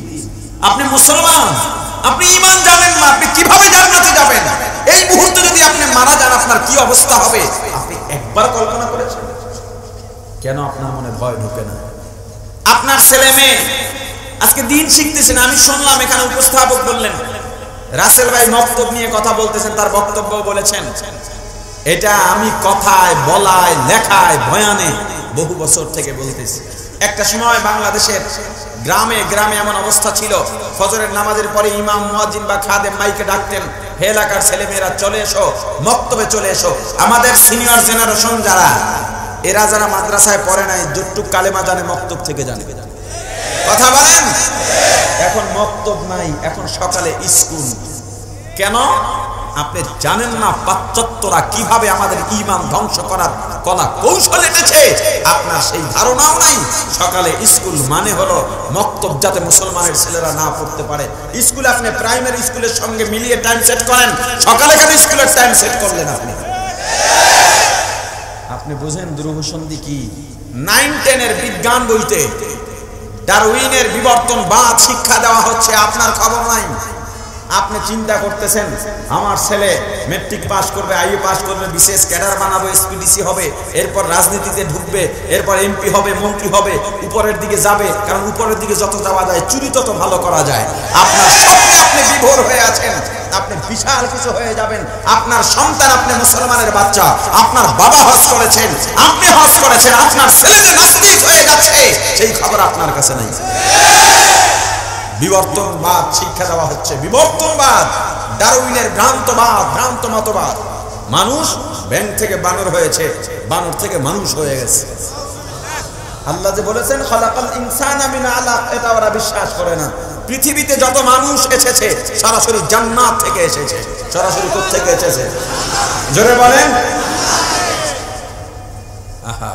আপনি মুসলমান, আপনি ঈমান জানেন না, আপনি কিভাবে জান্নাতে যাবেন? এই মুহূর্তে যদি আপনি মারা যান আপনার কি অবস্থা হবে আপনি একবার কল্পনা করেছেন? কেন আপনার মনে ভয় ঢোকে না? আপনার ছেলে মেয়ে আজকে দিন শিখতেছেন। আমি শুনলাম এখানে উপস্থাপক বললেন রাসেল ভাই মক্তব নিয়ে কথা বলতেছেন, তার বক্তব্য বলেছেন এটা আমি কথায় বলায় লেখায় বয়ানে বহু বছর থেকে বলতেছি। একটা সময় বাংলাদেশের গ্রামে গ্রামে এমন অবস্থা ছিল, ফজরের নামাজের পরে ইমাম মুয়াজ্জিন বা খাদেম মাইকে ডাকতেন, হে এলাকার ছেলেমেয়েরা চলে এসো, মক্তবে চলে এসো। আমাদের সিনিয়র জেনারেশন যারা, এরা যারা মাদ্রাসায় পড়ে নাই, যতটুক কালেমা জানে মক্তব থেকে জানে। কথা বলেন? এখন মক্তব নাই, এখন সকালে স্কুল। কেন? আপনি জানেন না পাশ্চাত্যরা কিভাবে আমাদের ঈমান ধ্বংস করার কলা কৌশল এসেছে, আপনার সেই ধারণাও নাই। সকালে স্কুল মানে হলো মক্তব, যাতে মুসলমানের ছেলেরা না পড়তে পারে। স্কুলে আপনি প্রাইমারি স্কুলের সঙ্গে মিলিয়ে টাইম সেট করেন, সকালে কেন স্কুলের টাইম সেট করলেন আপনি? আপনি বুঝেন দুরূহসন্ধি কি? 9-10 বিজ্ঞান বইতে ডারউইনের বিবর্তনবাদ শিক্ষা দেওয়া হচ্ছে, আপনার খবর নাই। আপনি চিন্তা করতেছেন আমার ছেলে মেট্রিক পাস করবে, আইইউ পাস করবে, বিশেষ ক্যাডার বানাবো, এসপিডিসি হবে, এরপর রাজনীতিতে ঢুকবে, এরপর এমপি হবে, মন্ত্রী হবে, উপরের দিকে যাবে। কারণ উপরের দিকে যত যাওয়া যায় চুরি তত ভালো করা যায়। আপনার স্বপ্নে আপনি বিভোর হয়ে আছেন, আপনি বিশাল কিছু হয়ে যাবেন। আপনার সন্তান, আপনি মুসলমানের বাচ্চা, আপনার বাবা হজ করেছেন, আপনি হজ করেছেন, আপনার ছেলে যে নাস্তিক হয়ে যাচ্ছে সেই খবর আপনার কাছে নাই। বিবর্তনবাদ শিক্ষা দেওয়া হচ্ছে, বিবর্তনবাদ, ডারউইনের ভ্রান্তবাদ, ভ্রান্ত মতবাদ। মানুষ ব্যাঙ থেকে বানর হয়েছে, বানর থেকে মানুষ হয়ে গেছে। আল্লাহ যে বলেছেন খালাকাল ইনসানা মিন আলাক, এটা ওরা বিশ্বাস করে না। পৃথিবীতে যত মানুষ এসেছে সরাসরি জান্নাত থেকে এসেছে। সরাসরি কোথা থেকে এসেছে? জোরে বলেন। আহা,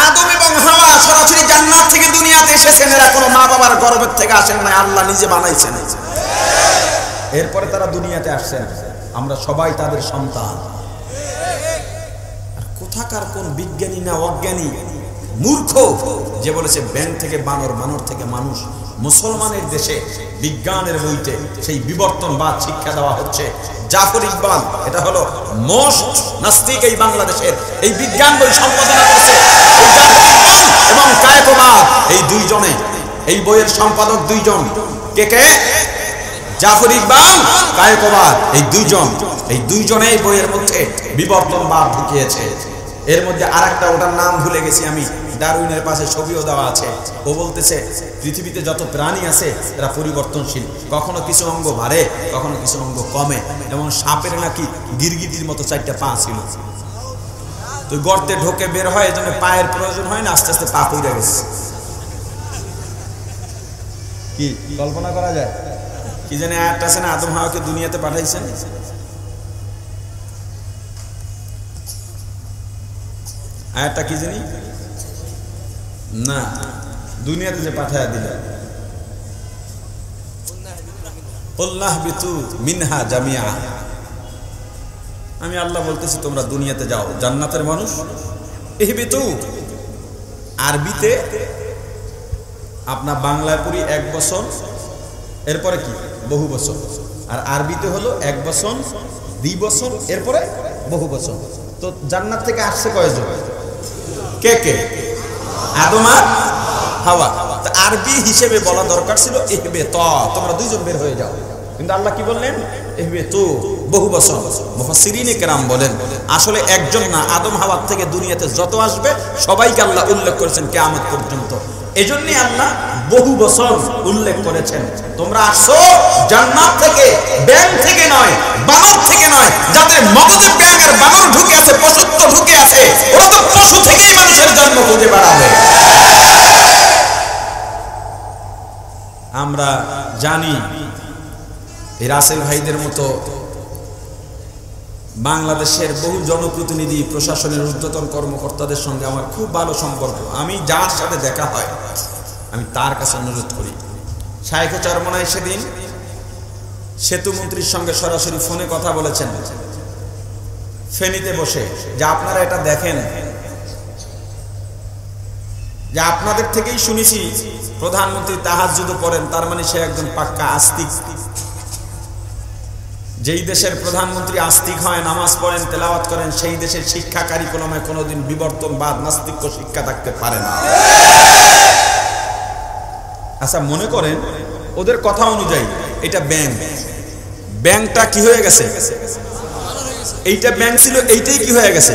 আদম এবং হাওয়া সরাসরি জান্নাত থেকে দুনিয়াতে এসেছেন। এরা কোনো মা বাবার গর্ভের থেকে আসেন না, আল্লাহ নিজে বানাইছেন। এরপরে তারা দুনিয়াতে আসছেন, আমরা সবাই তাদের সন্তান। আর কোথাকার কোন বিজ্ঞানী না অজ্ঞানী মূর্খ যে বলেছে ব্যাঙ থেকে বানর, বানর থেকে মানুষ। মুসলমানের দেশে বিজ্ঞানের বইতে সেই বিবর্তনবাদ শিক্ষা দেওয়া হচ্ছে। জাফর ইকবাল, এটা হলো মোস্ট নাস্তিক এই বাংলাদেশের, এই বিজ্ঞান বই সম্পাদনা করেছে এবং কায়কবাদ, এই দুইজনে, এই বইয়ের সম্পাদক দুইজন। কে কে? জাফর ইকবাল, কায়কবাদ, এই দুইজন। এই দুইজনে এই বইয়ের মধ্যে বিবর্তনবাদ ঢুকিয়েছে। এর মধ্যে আরেকটা, ওটার নাম ভুলে গেছি আমি, ডারউইনের পাশে ছবিও দেওয়া আছে। ও বলতেছে পৃথিবীতে যত প্রাণী আছে এরা পরিবর্তনশীল, কখনো কিছু অঙ্গ বাড়ে, কখনো কিছু অঙ্গ কমে। যেমন সাপের নাকি গিরগিটির মতো 4টা পা ছিল, তো গর্তে ঢোকে বের হয়, এজন্য পায়ের প্রয়োজন হয় না, আস্তে আস্তে পা পড়ে গেছে। কি কল্পনা করা যায়? কি জানি আয়াতটা আছে না, আদম হাওয়াকে দুনিয়াতে পাঠাইছেন। আয়াতটা কি জানি না, দুনিয়াতে যে পাঠায়া দিলেন, কুল্লাহ বিতু মিনহা জামিয়া, আমি আল্লাহ বলতেছি তোমরা দুনিয়াতে যাও, জান্নাতের মানুষ। ইহবিতু আরবিতে আপনার বাংলায় পড়ি 1 বছর, এরপরে কি বহু বছর, আর আরবিতে হলো 1 বছর 2 বছর এরপরে বহু বছর। তো জান্নাত থেকে আসছে কয়জন? কে কে? আদম আর হাওয়া। তো আরবি হিসেবে বলা দরকার ছিল ইহবিত, তোমরা দুইজন বের হয়ে যাও, কিন্তু আল্লাহ কি বললেন? ইহবিতু বহু বছর। মুফাসসিরিনে কেরাম বলেন আসলে একজন না, আদম হাওয়া থেকে দুনিয়াতে যত আসবে সবাইকে আল্লাহ উল্লেখ করেছেন কিয়ামত পর্যন্ত। এজন্যই আল্লাহ বহু বছর উল্লেখ করেছেন। তোমরা আসছো জান্নাত থেকে, ব্যাং থেকে নয়, বানর থেকে নয়। যাদের মগজে ব্যাং আর বানর ঢুকে আছে, পশুত্ব ঢুকে আছে, ওরা তো পশু থেকেই মানুষের জন্ম খুঁজে বেড়াবে। আমরা জানি এই রাসেল ভাইদের মতো বাংলাদেশের বহু জনপ্রতিনিধি, প্রশাসনের ঊর্ধ্বতন কর্মকর্তাদের সঙ্গে আমার খুব ভালো সম্পর্ক। আমি যার সাথে দেখা হয় আমি তার কাছে অনুরোধ করি, শায়েখে চরমনায় সেদিন সেতু মন্ত্রীর সঙ্গে সরাসরি ফোনে কথা বলেছেন ফেনীতে বসে, যে আপনারা এটা দেখেন, যে আপনাদের থেকেই শুনেছি প্রধানমন্ত্রী তাহাজ্জুদ পড়েন, তার মানে সে একজন পাক্কা আস্তিক। যেই দেশের প্রধানমন্ত্রী আস্তিক হয়, নামাজ পড়েন, তেলাওয়াত করেন, সেই দেশের শিক্ষা কারিকুলামে কোনোদিন বিবর্তনবাদ, নাস্তিক্য শিক্ষা থাকতে পারে না। আচ্ছা, মনে করেন ওদের কথা অনুযায়ী এটা ব্যাংক, ব্যাংকটা কি হয়ে গেছে? এইটা ব্যাংক ছিল, এইটাই কি হয়ে গেছে?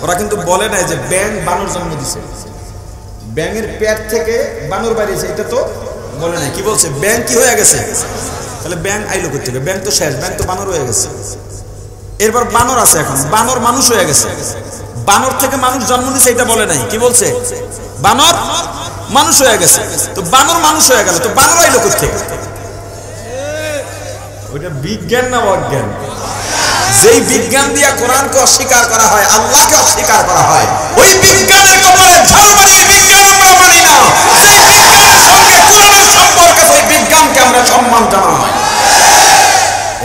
ওরা কিন্তু বলে না যে ব্যাংক বানর জন্ম দিছে, ব্যাঙের পেট থেকে বানর বাড়িয়েছে, এটা তো বলে নাই। কি বলছে? ব্যাংক কি হয়ে গেছে? তাহলে ব্যাংক আইলো কোথা থেকে? ব্যাংক তো শেষ, ব্যাংক তো বানর হয়ে গেছে। এরপর বানর আছে, এখন বানর মানুষ হয়ে গেছে। বানর থেকে মানুষ জন্ম নিছে এটা বলে নাই। কি বলছে? বানর মানুষ হয়ে গেছে। তো বানর মানুষ হয়ে গেল, তো বানর আইলো কোথা থেকে? ওইটা বিজ্ঞান না অজ্ঞান? যেই বিজ্ঞান দিয়া কোরআনকে অস্বীকার করা হয়, আল্লাহকে অস্বীকার করা হয়, ওই বিজ্ঞানের কবরে ঝাল মারিয়ে বিজ্ঞান আমরা মানি না। যেই বিজ্ঞানের সঙ্গে কোরআনের সম্পর্ক, সেই বিজ্ঞানকে আমরা সম্মান জানাই।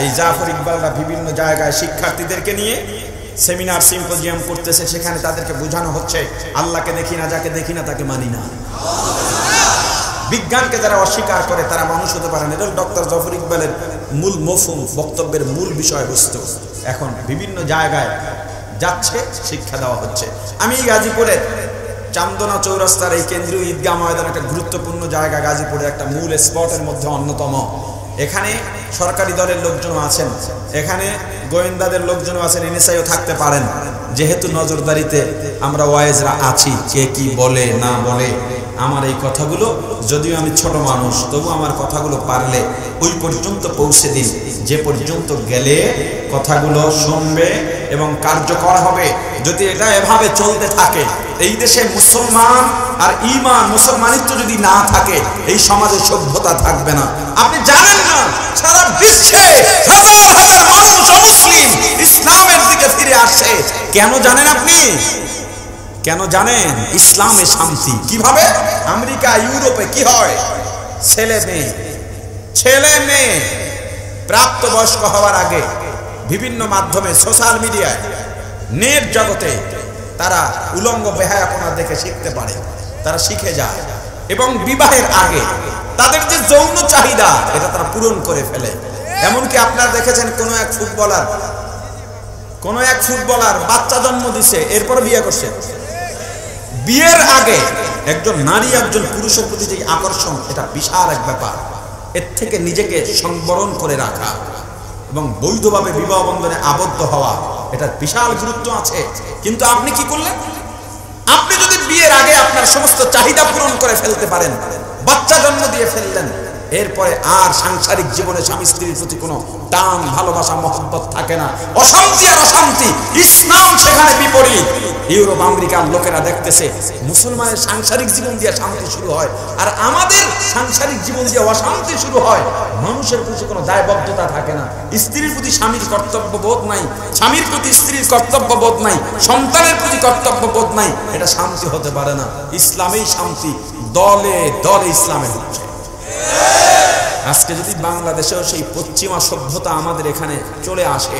এই জাফর ইকবালরা বিভিন্ন জায়গায় শিক্ষার্থীদেরকে নিয়ে সেমিনার, সিম্পোজিয়াম করতেছে, সেখানে তাদেরকে বোঝানো হচ্ছে আল্লাহকে দেখি না, যাকে দেখি না তাকে মানি না। বিজ্ঞানকে যারা অস্বীকার করে তারা মানুষ হতে পারে না। এটা ডক্টর জাফর ইকবালের মূল মফহুম, বক্তব্যের মূল বিষয়বস্তু। এখন বিভিন্ন জায়গায় যাচ্ছে, শিক্ষা দেওয়া হচ্ছে। আমি গাজীপুরের চান্দনা চৌরাস্তার এই কেন্দ্রীয় ঈদগাহ ময়দান একটা গুরুত্বপূর্ণ জায়গা, গাজীপুরের একটা মূল স্পটের মধ্যে অন্যতম। এখানে সরকারি দলের লোকজনও আছেন, এখানে গোয়েন্দাদের লোকজনও আছেন, এনএসআইও থাকতে পারেন। যেহেতু নজরদারিতে আমরা ওয়াইজরা আছি, কে কি বলে না বলে, আমার এই কথাগুলো, যদিও আমি ছোট মানুষ, তবু আমার কথাগুলো পারলে ওই পর্যন্ত পৌঁছে দিন, যে পর্যন্ত গেলে কথাগুলো শুনবে এবং কার্যকর হবে। যদি এটা এভাবে চলতে থাকে, এই দেশে মুসলমান আর ঈমান, মুসলমানিত্ব যদি না থাকে, এই সমাজে সভ্যতা থাকবে না। আপনি জানেন না সারা বিশ্বে হাজার হাজার মানুষ অমুসলিম ইসলামের দিকে ফিরে আসছে। কেন জানেন আপনি? কেন জানেন? ইসলামে শান্তি। কিভাবে? আমেরিকা, ইউরোপে কি হয়? ছেলে মেয়ে প্রাপ্তবয়স্ক হওয়ার আগে বিভিন্ন মাধ্যমে, সোশ্যাল মিডিয়ায়, নেট জগতে তারা উলঙ্গ বেহায়াপনা দেখে শিখতে পারে, তারা শিখে যায়, এবং বিবাহের আগে তাদের যে যৌন চাহিদা এটা তারা পূরণ করে ফেলে। এমনকি আপনারা দেখেছেন কোন এক ফুটবলার বাচ্চা জন্ম দিছে, এরপর বিয়ে করছে। বিয়ের আগে একজন নারী একজন পুরুষের প্রতি যে আকর্ষণ, এটা বিশাল এক ব্যাপার। এর থেকে নিজেকে সংবরণ করে রাখা এবং বৈধভাবে বিবাহ বন্ধনে আবদ্ধ হওয়া, এটার বিশাল গুরুত্ব আছে। কিন্তু আপনি কি করলেন? আপনি যদি বিয়ের আগে আপনার সমস্ত চাহিদা পূরণ করে ফেলতে পারেন, বাচ্চা জন্ম দিয়ে ফেললেন, এরপরে আর সাংসারিক জীবনে স্বামী স্ত্রীর প্রতি কোনো টান, ভালোবাসা, মহব্বত থাকে না। অশান্তি আর অশান্তি। ইসলাম সেখানে বিপরীত। ইউরোপ আমেরিকার লোকেরা দেখতেছে মুসলমানের সাংসারিক জীবন দিয়ে শান্তি শুরু হয়, আর আমাদের সাংসারিক জীবন দিয়ে অশান্তি শুরু হয়। মানুষের প্রতি কোনো দায়বদ্ধতা থাকে না, স্ত্রীর প্রতি স্বামীর কর্তব্য বোধ নাই, স্বামীর প্রতি স্ত্রীর কর্তব্য বোধ নাই, সন্তানের প্রতি কর্তব্য বোধ নাই। এটা শান্তি হতে পারে না। ইসলামেই শান্তি, দলে দলে ইসলামে হচ্ছে। আজকে যদি বাংলাদেশেও সেই পশ্চিমা সভ্যতা আমাদের এখানে চলে আসে,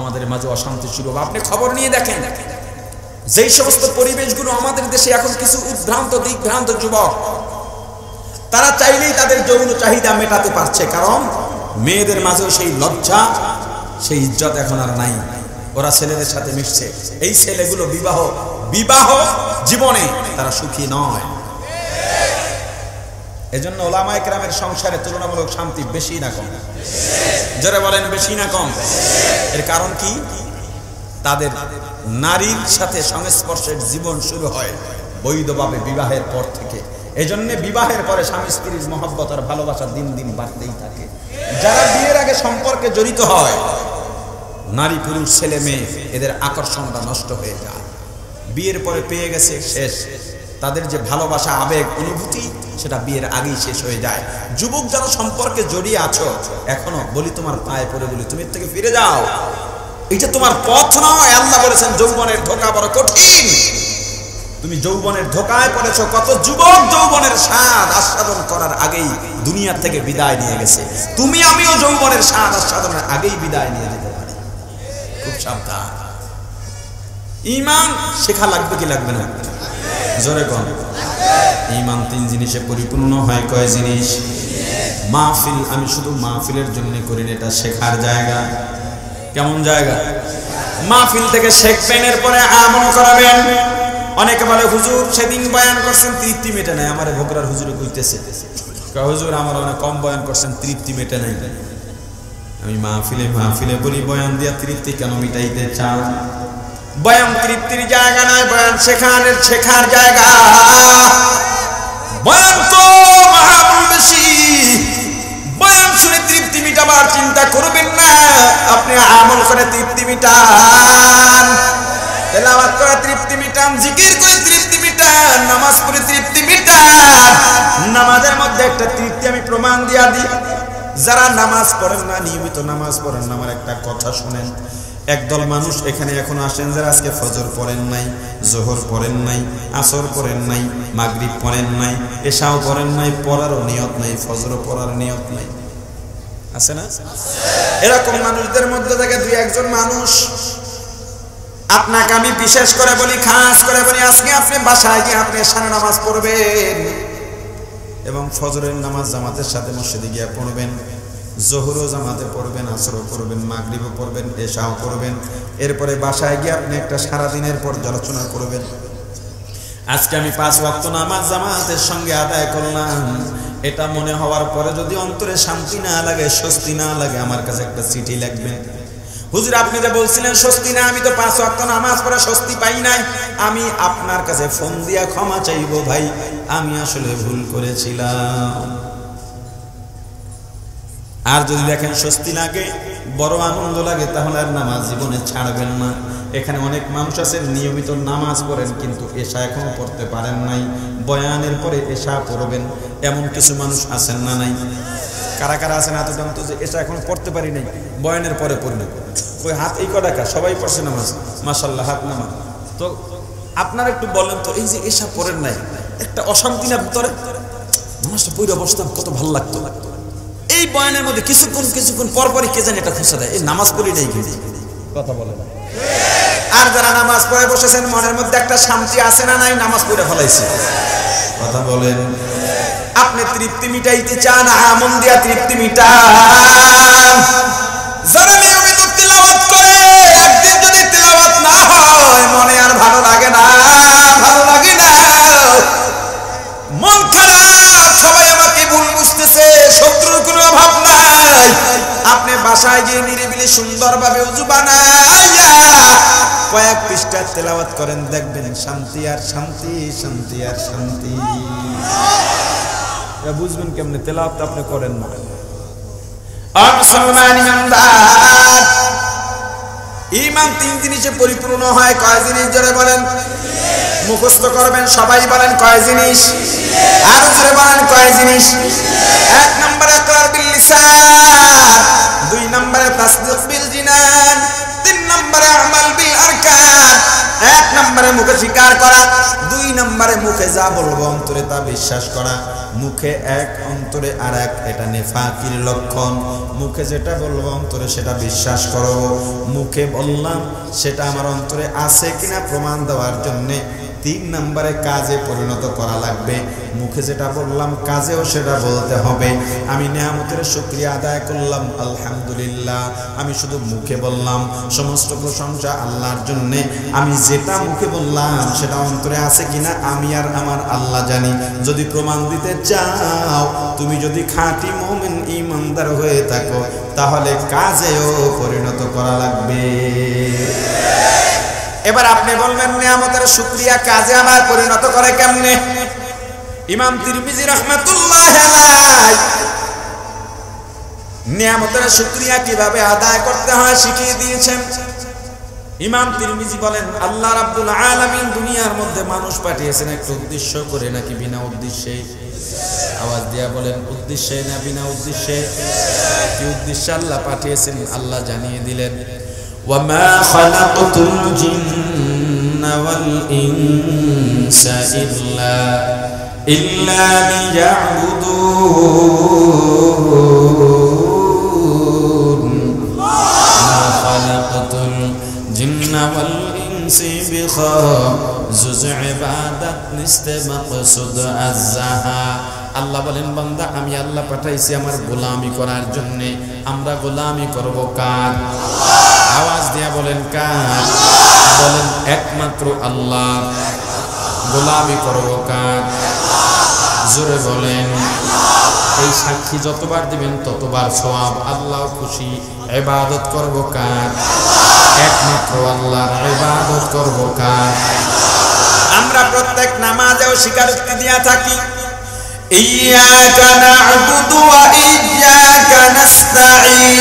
আমাদের মাঝে অশান্তি শুরু হবে। আপনি খবর নিয়ে দেখেন, যেই সমস্ত পরিবেশগুলো আমাদের দেশে এখন কিছু উদ্ভ্রান্ত দিকভ্রান্ত যুবক, তারা চাইলেই তাদের যৌন চাহিদা মেটাতে পারছে, কারণ মেয়েদের মাঝেও সেই লজ্জা, সেই ইজ্জত এখন আর নাই। ওরা ছেলেদের সাথে মিশছে। এই ছেলেগুলো বিবাহ জীবনে তারা সুখী নয়। এজন্য ওলামায়ে কেরামের সংসারে তুলনামূলক শান্তি বেশি না কম? যারা বলেন বেশি না কম? এর কারণ কি? তাদের নারীর সাথে সংস্পর্শের জীবন শুরু হয় বৈধভাবে বিবাহের পর থেকে। এজন্য বিবাহের পরে স্বামী স্ত্রীর মহব্বত আর ভালোবাসা দিন দিন বাড়তেই থাকে। যারা বিয়ের আগে সম্পর্কে জড়িত হয়, নারী পুরুষ ছেলে মেয়ে, এদের আকর্ষণটা নষ্ট হয়ে যায়। বিয়ের পরে পেয়ে গেছে, শেষ। তাদের যে ভালোবাসা, আবেগ, অনুভূতি, সেটা বিয়ের আগেই শেষ হয়ে যায়। যুবক যারা সম্পর্কে জড়িয়ে আছো, এখনো বলি, তোমার পায়ে পড়ে বলি, তুমি এর থেকে ফিরে যাও। এটা তোমার পথ নয়। আল্লাহ বলেছেন যৌবনের ধোঁকা বড় কঠিন। তুমি যৌবনের ধোঁকায় পড়েছো। কত যুবক যৌবনের স্বাদ আস্বাদন করার আগেই দুনিয়া থেকে বিদায় নিয়ে গেছে। তুমি আমিও যৌবনের স্বাদ আস্বাদনের আগেই বিদায় নিয়ে যেতে পারি। খুব সাবধান। ঈমান শেখা লাগবে কি লাগবে না? জোরে কোন? ঈমান 3 জিনিসে পরিপূর্ণ হয়। কয় জিনিস? মাহফিল আমি শুধু মাহফিলের জন্য করি না, এটা শেখার জায়গা। কেমন জায়গা? মাহফিল থেকে শিখবেন, এরপরে আমল করাবেন। অনেকে বলে, হুজুর সেদিন বয়ান করছেন, তৃপ্তি মেটে নাই। আমার ভোকরার হুজুরে কইতেছে, হুজুর আমার অনেক কম বয়ান করছেন, তৃপ্তি মেটে নাই। আমি মাহফিলে বলি, বয়ান দিয়া তৃপ্তি কেন মিটাইতে চান? বয়ান তৃপ্তির জায়গা নয়, বয়ান শেখার জায়গা। বয়ান তো মাহামূল বেশি। বয়ান শুনে তৃপ্তি মিটাবার চিন্তা করবেন না, আপনি আমল করে তৃপ্তি মিটান। তেলাওয়াত করে তৃপ্তি মিটান, জিকির করে তৃপ্তি মিটান, নামাজ পড়ে তৃপ্তি মিটান। নামাজের মধ্যে একটা তৃপ্তি আমি প্রমাণ দিয়া দিই। যারা নামাজ পড়েন না, নিয়মিত নামাজ পড়েন না, আমার একটা কথা শুনেন। একদল মানুষ এখানে এখন আসেন যারা আজকে ফজর পড়েন নাই, জোহর পড়েন নাই, আসর পড়েন নাই, মাগরিব পড়েন নাই, এশাও পড়েন নাই, পড়ারও নিয়ত নাই, ফজরও পড়ার নিয়ত নাই। আছে না? এরকম মানুষদের মধ্যে থেকে 2-1 মানুষ, আপনাকে আমি বিশেষ করে বলি, খাস করে বলি, আজকে আপনি বাসায় গিয়ে আপনি এশার নামাজ পড়বেন এবং ফজরের নামাজ জামাতের সাথে মসজিদে গিয়ে পড়বেন, জোহরও জামাতে পড়বেন, আসরও পড়বেন, মাগরিবও পড়বেন, এশাও পড়বেন। এরপরে বাসায় গিয়ে আপনি একটা সারাদিনের পর্যালোচনা করবেন। আজকে আমি 5 ওয়াক্ত নামাজ জামাতের সঙ্গে আদায় করলাম। এটা মনে হওয়ার পরে যদি অন্তরে শান্তি না লাগে, স্বস্তি না লাগে, আমার কাছে একটা চিঠি লিখবেন। হুজুর আপনি যে বলছিলেন স্বস্তি না, আমি তো 5 ওয়াক্ত নামাজ পড়ে স্বস্তি পাই নাই। আমি আপনার কাছে ফোন দিয়া ক্ষমা চাইবো ভাই, আমি আসলে ভুল করেছিলাম। আর যদি দেখেন স্বস্তি লাগে, বড় আনন্দ লাগে, তাহলে আর নামাজ জীবনে ছাড়বেন না। এখানে অনেক মানুষ আছেন নিয়মিত নামাজ পড়েন, কিন্তু এশা এখনো পড়তে পারেন নাই। বয়ানের পরে এশা পড়বেন, এমন কিছু মানুষ আছেন না নাই? কারা কারা আছেন হাতে জানতো যে এশা এখন পড়তে পারি নাই, বয়ানের পরে পড়লেন? ওই হাত এই কটাকা সবাই পড়ছে নামাজ, মাশাআল্লাহ, হাত নামাজ। তো আপনারা একটু বলেন তো, এই যে এশা পড়েন নাই, একটা অশান্তি না ভিতরে? নামাজটা পড়ে বসতাম, কত ভালো লাগতো। এই বয়ানের মধ্যে কিছুক্ষণ পরপরই কে জানি এটা খুঁজে দেয়, এই নামাজ পড়ি নাই কিন্তু। কথা বলে না? আর যারা নামাজ পড়ে বসেছেন, মনের মধ্যে একটা শান্তি আছে না নাই? নামাজ পড়ে ফেলাইছে। কথা বলেন? আপনি তৃপ্তি মিটাইতে চান, আমন দিয়া তৃপ্তি মিটান। যারা নিয়মিত তিলাওয়াত করে, একদিন যদি তিলাওয়াত না হয়, মনে আর ভালো লাগে না, মন খারাপ, সবাই আমাকে ভুল বুঝতেছে, শত্রুর কোনো অভাব নাই। আপনি বাসায় গিয়ে নিরিবিলি সুন্দরভাবে উযু বানাইয়া কয়েক পৃষ্ঠা তেলাওয়াত করেন, দেখবেন শান্তি আর শান্তি, শান্তি আর শান্তি। বুঝবেন কেমনে? তেলাওয়াত আপনি করেন না। আর মুসলমান ইমানদার, ঈমান 3 জিনিসে পরিপূর্ণ হয়। কয় জিনিস? জোরে বলেন। মুখস্থ করবেন, সবাই বলেন কয় জিনিস? আর জোরে বলেন কয় জিনিস? 1 নম্বরে ইকরার বিল লিসান, 2 নম্বরে তাসদীক বিল জিনান, 3 নম্বরে আমাল বিল আরকান। 1 নম্বরে ভিতরে মুখে স্বীকার করা, 2 নম্বরে মুখে যা বলবো অন্তরে তা বিশ্বাস করা। মুখে এক অন্তরে আর এক, এটা নেফাকির লক্ষণ। মুখে যেটা বলবো অন্তরে সেটা বিশ্বাস করো। মুখে বললাম সেটা আমার অন্তরে আছে কিনা প্রমাণ দেওয়ার জন্যে 3 নম্বরে কাজে পরিণত করা লাগবে। মুখে যেটা বললাম কাজেও সেটা বলতে হবে। আমি নিয়ামতের শুকরিয়া আদায় করলাম আলহামদুলিল্লাহ, আমি শুধু মুখে বললাম, সমস্ত প্রশংসা আল্লাহর জন্যে। আমি যেটা মুখে বললাম সেটা অন্তরে আছে কিনা আমি আর আমার আল্লাহ জানি। যদি প্রমাণ দিতে চাও, তুমি যদি খাঁটি মুমিন ঈমানদার হয়ে থাকো, তাহলে কাজেও পরিণত করা লাগবে। এবার আপনি বলবেন নিয়ামতের শুকরিয়া কাজে আমার পরিণত করে কেমনে? ইমাম তিরমিজি রাহমাতুল্লাহ আলাইহি নিয়ামতের শুকরিয়া কিভাবে আদায় করতে হয় শিখিয়ে দিয়েছেন। ইমাম তিরমিজি বলেন, আল্লাহ রাব্বুল আলামিন দুনিয়ার মধ্যে মানুষ পাঠিয়েছেন একটা উদ্দেশ্য করে নাকি বিনা উদ্দেশ্যে? আওয়াজ দিয়া বলেন, উদ্দেশ্যে না বিনা উদ্দেশ্যে? কি উদ্দেশ্যে আল্লাহ পাঠিয়েছেন আল্লাহ জানিয়ে দিলেন, وَمَا خَلَقْتُ الْجِنَّ وَالْإِنسَ إِلَّا لِيَعْبُدُونَ مَا خَلَقْتُ الْجِنَّ وَالْإِنسَ بِخَازُزْ عِبَادَتْ نِسْتَ مَقْصُدْ الزَّهَا। আল্লাহ বলেন, বান্দা আমি আল্লাহ পাঠাইছি আমার গোলামি করার জন্য। আমরা গোলামি করব কার? আওয়াজ দিয়া বলেন কার? বলেন একমাত্র আল্লাহ। গোলামি করব কার? জোরে বলেন। এই সাক্ষী যতবার দিবেন ততবার সওয়াব, আল্লাহ খুশি। ইবাদত করব কার? একমাত্র আল্লাহর ইবাদত করব কার? আমরা প্রত্যেক নামাজেও স্বীকারোক্তি দিয়া থাকি, ইয়্যাকা না'বুদু ওয়া ইয়্যাকা নাস্তাঈন।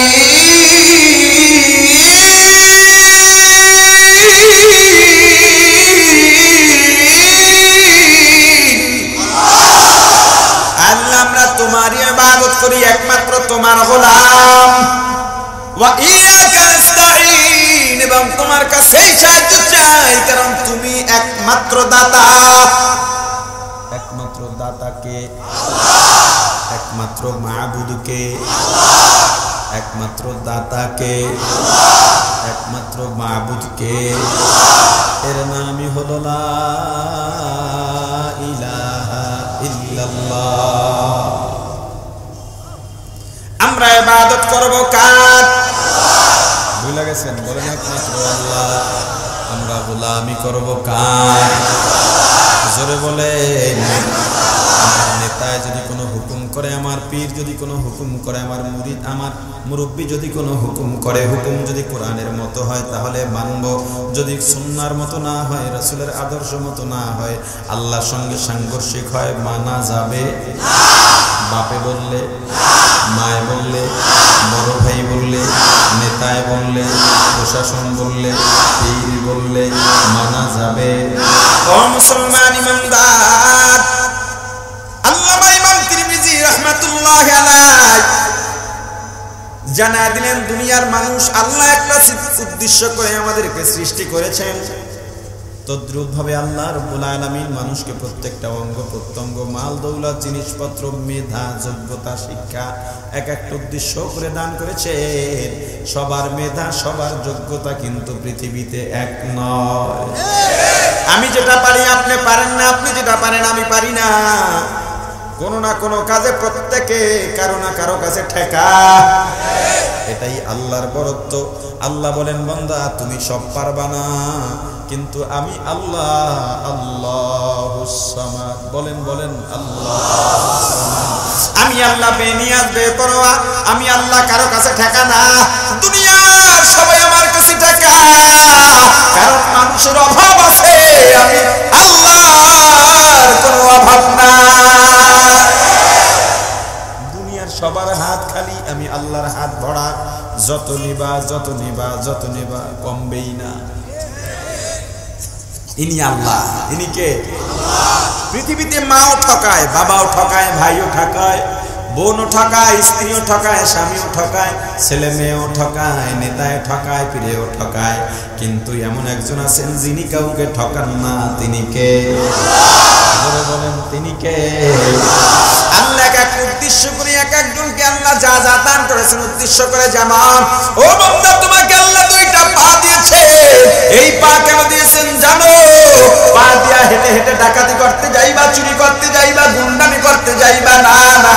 আল্লাহ আমরা তোমারই ইবাদত করি, একমাত্র তোমার গোলাম। ওয়া ইয়্যাকা নাস্তাঈন, এবং তোমার কাছেই সাহায্য চাই, কারণ তুমি একমাত্র দাতা। একমাত্র দাতাকে, একমাত্র মাবুদকে, একমাত্র দাতাকে, একমাত্র মাবুদকে। এর নামই হলো লা ইলাহা ইল্লাল্লাহ। আমরা ইবাদত করব কার? ভুলে গেছেন? বলেন একমাত্র আল্লাহ। আমরা গোলামি করব কার? জোরে বলেন। আমার নেতায় যদি কোনো হুকুম করে, আমার পীর যদি কোনো হুকুম করে, আমার মুরিদ আমার মুরব্বী যদি কোনো হুকুম করে, হুকুম যদি কোরআনের মতো হয় তাহলে মানব, যদি সুন্নাহর মতো না হয়, রাসূলের আদর্শ মতো না হয়, আল্লাহর সঙ্গে সাংঘর্ষিক হয়, মানা যাবে না। বাপে বললে, মায়ে বললে, বড় ভাই বললে, নেতায় বললে, প্রশাসন বললে, পীর বললে মানা যাবে। ও মুসলমান ইমানদার, আল্লামা ইমাম তিরমিজি রাহমাতুল্লাহ আলাইহি জানা দিলেন, দুনিয়ার মানুষ আল্লাহ একটা উদ্দেশ্য করে আমাদেরকে সৃষ্টি করেছেন। তদ্রূপ ভাবে আল্লাহ রাব্বুল আলামিন মানুষকে প্রত্যেকটা অঙ্গ প্রত্যঙ্গ, মাল দৌলত, জিনিসপত্র, মেধা, যোগ্যতা, শিক্ষা এক একটা উদ্দেশ্য করে দান করেছেন। সবার মেধা সবার যোগ্যতা কিন্তু পৃথিবীতে এক নয়। আমি যেটা পারি আপনি পারেন না, আপনি যেটা পারেন আমি পারি না। কোনো না কোনো কাজে প্রত্যেকে কারো না কারো কাছে ঠেকা। এটাই আল্লাহর বরত্ব। আল্লাহ বলেন, বান্দা তুমি সব পারবা না, কিন্তু আমি আল্লাহ আল্লাহুস সামাদ। বলেন বলেন আল্লাহুস সামাদ। আমি আল্লাহ বেনিয়াজ বেপরোয়া, আমি আল্লাহ কারো কাছে ঠেকা না। দুনিয়ার সবাই আমার কাছে ঠেকা, কারণ মানুষের অভাব আছে, আমি আল্লাহর কোনো অভাব না। দুনিয়ার সবার হাত খালি, আমি আল্লাহর হাত ভরা। যত নিবা যত নিবা যত নিবা কমবেই না। ইনি আল্লাহ। ইনি কে? পৃথিবীতে মাও ঠকায়, বাবাও ঠকায়, ভাইও ঠকায়, বোনও ঠকায়, স্ত্রীও ঠকায়, স্বামীও ঠকায়, ছেলে মেয়েও ঠকায়, নেতায় ঠকায়, পীরেও ঠকায়, কিন্তু এমন একজন আছেন যিনি কাউকে ঠকান না। তিনি কে? বলেন তিনি কে? আল্লাহ এক উদ্দেশ্য করে এক একজনকে আল্লাহ যা যা দান করেছেন উদ্দেশ্য করে যেমন, ও বান্দা তোমাকে আল্লাহ দুইটা পা দিয়েছে। এই পা কেন দিয়েছেন জানো? পা দিয়া হেঁটে হেঁটে ডাকাতি করতে যাইবা, চুরি করতে যাইবা, গুন্ডামি করতে যাইবা না, না।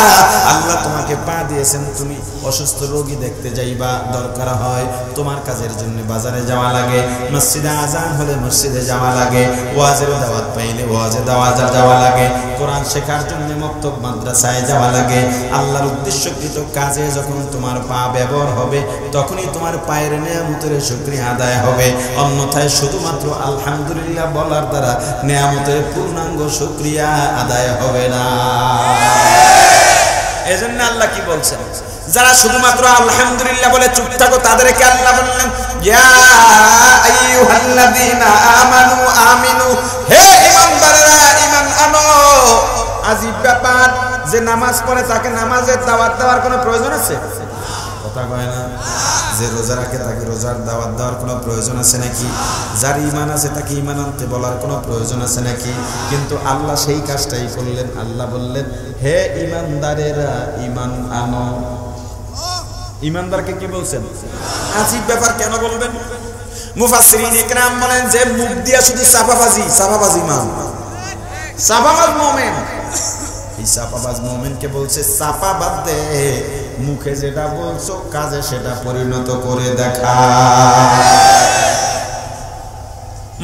আল্লাহ তোমাকে পা দিয়েছেন তুমি অসুস্থ রোগী দেখতে যাইবা, দরকার হয় তোমার কাজের জন্য বাজারে যাওয়া লাগে, মসজিদে আজান হলে মসজিদে যাওয়া লাগে, ওয়াজের দাওয়াত পাইলে ওয়াজে দাওয়াত যাওয়া লাগে, কোরআন শেখার জন্য মক্তব মাদ্রাসায় যাওয়া লাগে। আল্লাহর উদ্দেশ্যকৃত কাজে যখন তোমার পা ব্যবহার হবে তখনই তোমার পায়ের নেয়ামতের শুকরিয়া আদায় হবে, অন্যথায় শুধুমাত্র আলহামদুলিল্লাহ বলার দ্বারা নেয়ামতের পূর্ণাঙ্গ শুকরিয়া আদায় হবে না। এজন্য আল্লাহ কি বলছেন? যারা শুধুমাত্র আলহামদুলিল্লাহ বলে চুপ থাকো তাদেরকে আল্লাহ বললেন, ইয়া আইয়ুহাল্লাযীনা আমানু আমিনু, হে ঈমানদারেরা ঈমান আনো। আজীব ব্যাপার, যে নামাজ পড়ে তাকে নামাজের দাওয়াত দেওয়ার কোনো প্রয়োজন আছে? কথা কয় না। যে রোজা রাখে তাকে রোজার দাওয়াত দেওয়ার কোনো প্রয়োজন আছে নাকি? যার ঈমান আছে তাকে ঈমান আনতে বলার কোনো প্রয়োজন আছে নাকি? কিন্তু আল্লাহ সেই কাজটাই করলেন। আল্লাহ বললেন, হে ঈমানদারেরা ঈমান আনো। ঈমানদারকে কি বলছেন? আজীব ব্যাপার, কেন বলবেন? মুফাসসিরিন ইকরাম বলেন যে মুখ দিয়া শুধু সাফাবাজি মান, সাফাবাজ মুমিন। এই সাফাবাজ মুমিনকে বলছে সাফা বাদ দে, মুখে যেটা বলছো কাজে সেটা পরিণত করে দেখা।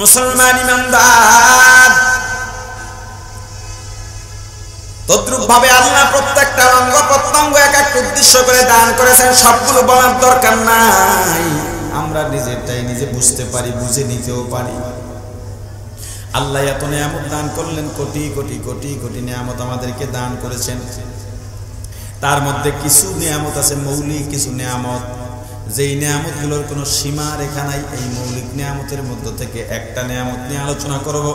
মুসলমান ঈমানদার তদ্রুপ ভাবে আল্লাহ প্রত্যেকটা অঙ্গ প্রত্যঙ্গ এক এক উদ্দেশ্য করে দান করেছেন, সবগুলো বলার দরকার নাই। আমরা নিজেরটাই নিজে বুঝতে পারি, বুঝে নিতেও পারি। আল্লাহ এত নিয়ামত দান করলেন, কোটি কোটি কোটি কোটি নিয়ামত আমাদেরকে দান করেছেন। তার মধ্যে কিছু নিয়ামত আছে মৌলিক, কিছু নিয়ামত যেই নিয়ামতগুলোর কোনো সীমা রেখা নাই। এই মৌলিক নিয়ামতের মধ্য থেকে একটা নিয়ামত নিয়ে আলোচনা করব।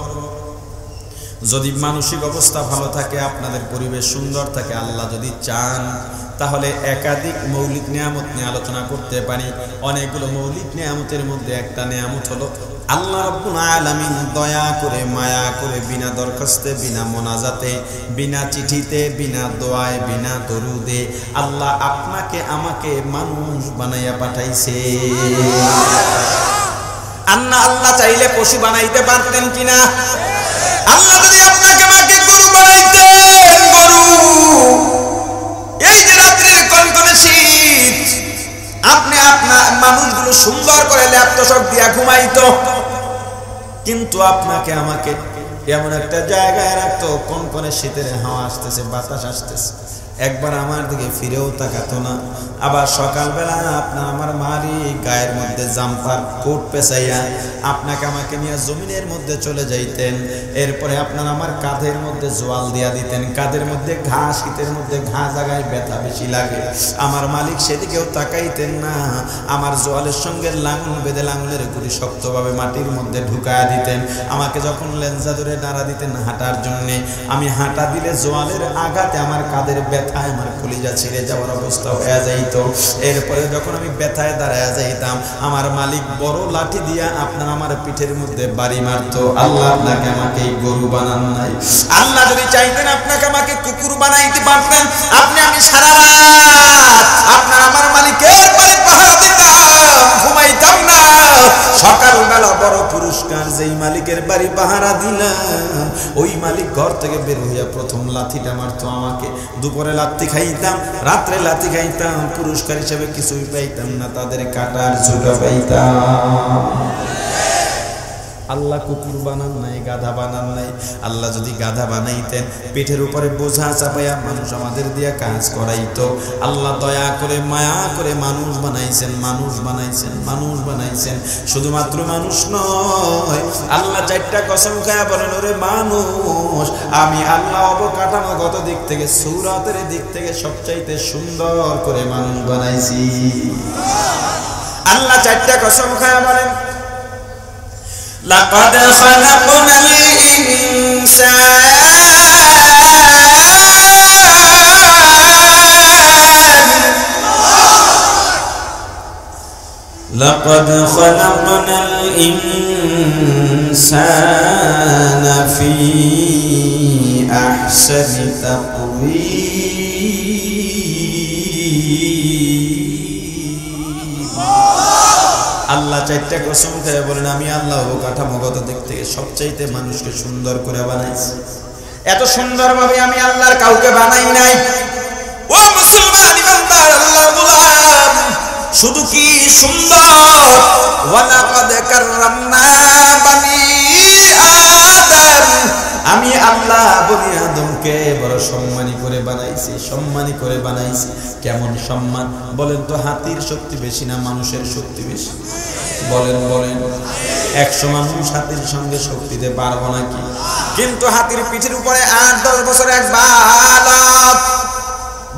যদি মানসিক অবস্থা ভালো থাকে, আপনাদের পরিবেশ সুন্দর থাকে, আল্লাহ যদি চান তাহলে একাধিক মৌলিক নিয়ামত নিয়ে আলোচনা করতে পারি। অনেকগুলো মৌলিক নিয়ামতের মধ্যে একটা নিয়ামত হলো আল্লাহ রাব্বুল আলামিন দয়া করে মায়া করে বিনা দরখাস্তে, বিনা মোনাজাতে, বিনা চিঠিতে, বিনা দোয়ায়, বিনা দরুদে আল্লাহ আপনাকে আমাকে মানুষ বানাইয়া পাঠাইছে। আল্লাহ চাইলে পশু বানাইতে পারতেন কিনা? আল্লাহ যদি আপনাকে আমাকে গরু বানাইতেন, গরু, এই যে রাত্রির কনকনে শীত, আপনি আপনার মানুষগুলো সুন্দর করে ল্যাপটপ দিয়া ঘুমাইতো, কিন্তু আপনাকে আমাকে এমন একটা জায়গায় রাখতো, কনকনে শীতের হাওয়া আসতেছে, বাতাস আসতেছে, একবার আমার দিকে ফিরেও তাকাতো না। আবার সকালবেলা আপনার আমার মালিক গায়ের মধ্যে জাম্পার কোট পেঁচাইয়া আপনাকে আমাকে নিয়ে জমিনের মধ্যে চলে যাইতেন। এরপরে আপনার আমার কাঁধের মধ্যে জোয়াল দিয়া দিতেন, কাঁধের মধ্যে ঘাস, শীতের মধ্যে ঘা জায়গায় ব্যথা বেশি লাগে, আমার মালিক সেদিকেও তাকাইতেন না। আমার জোয়ালের সঙ্গে লাঙল বেঁধে লাঙলের গুড়ি শক্তভাবে মাটির মধ্যে ঢুকায়া দিতেন। আমাকে যখন লেঞ্জা ধরে নাড়া দিতেন হাঁটার জন্যে, আমি হাঁটা দিলে জোয়ালের আঘাতে আমার কাঁধের ব্যথায় আমার কলিজা ছিঁড়ে যাওয়ার অবস্থা হয়ে যাইত। এরপরে যখন আমি ব্যথায় দাঁড়ায় যাইতাম, আমার মালিক বড় লাঠি দিয়া আপনার আমার পিঠের মধ্যে বাড়ি মারতো। আল্লাহ আপনাকে আমাকে গরু বানান নাই। আল্লাহ যদি চাইতেন আপনাকে আমাকে কুকুর বানাইতে পারতেন। আপনি আমি সারা রাত আপনার আমার মালিকের বাড়ি পাহারা দিতাম, ঘুমাইতাম না। সকালবেলা বড় পুরস্কার, যেই মালিকের বাড়ি পাহারা দিলাম ওই মালিক ঘর থেকে বের হইয়া প্রথম লাথিটা মারতো আমাকে। দুপুরে লাথি খাইতাম, রাত্রে লাথি খাইতাম, পুরস্কার হিসেবে কিছুই পাইতাম না, তাদের কাটার ঝুঁটা পাইতাম। আল্লাহ কুকুর বানান নাই, গাধা বানান নাই। আল্লাহ যদি গাধা বানাইতেন, পিঠের উপরে বোঝা চাপাইয়া মানুষ আমাদের দিয়ে কাজ করাইতো। আল্লাহ দয়া করে মায়া করে মানুষ বানাইছেন, মানুষ বানাইছেন, মানুষ বানাইছেন। শুধুমাত্র মানুষ নয়, আল্লাহ চারটা কসম খায়া বলেন, ওরে মানুষ, আমি আল্লাহ অবকাঠামোগত দিক থেকে, সূরাতের দিক থেকে সবচাইতে সুন্দর করে মানুষ বানাইছি। আল্লাহ চারটা কসম খায়া বলেন, লাকাদ খালাকনাল ইনসানা লাকাদ খালাকনাল ইনসানা ফি আহসানি তাকওয়ীম। আল্লাহ চারটা কসম খেয়ে বলেন আমি আল্লাহ কাঠামোগত দিক থেকে সবচাইতে মানুষকে সুন্দর করে বানাইছি। এত সুন্দরভাবে আমি আল্লাহর কাউকে বানাই নাই। ও মুসলমান ইমানদার আল্লাহর গোলাম, শুধু কি সুন্দর, ওয়ালাকাদ কাররামনা বানি আদম, আমি আল্লাহ বনি আদমকে বড় সম্মানী করে বানাইছি, সম্মানী করে বানাইছি। কেমন সম্মান বলেন তো? হাতির শক্তি বেশি না মানুষের শক্তি বেশি? বলেন বলেন। 100 মানুষ হাতির সঙ্গে শক্তি দিতে পারবো নাকি? কিন্তু হাতির পিঠের উপরে 8-10 বছর এক বালক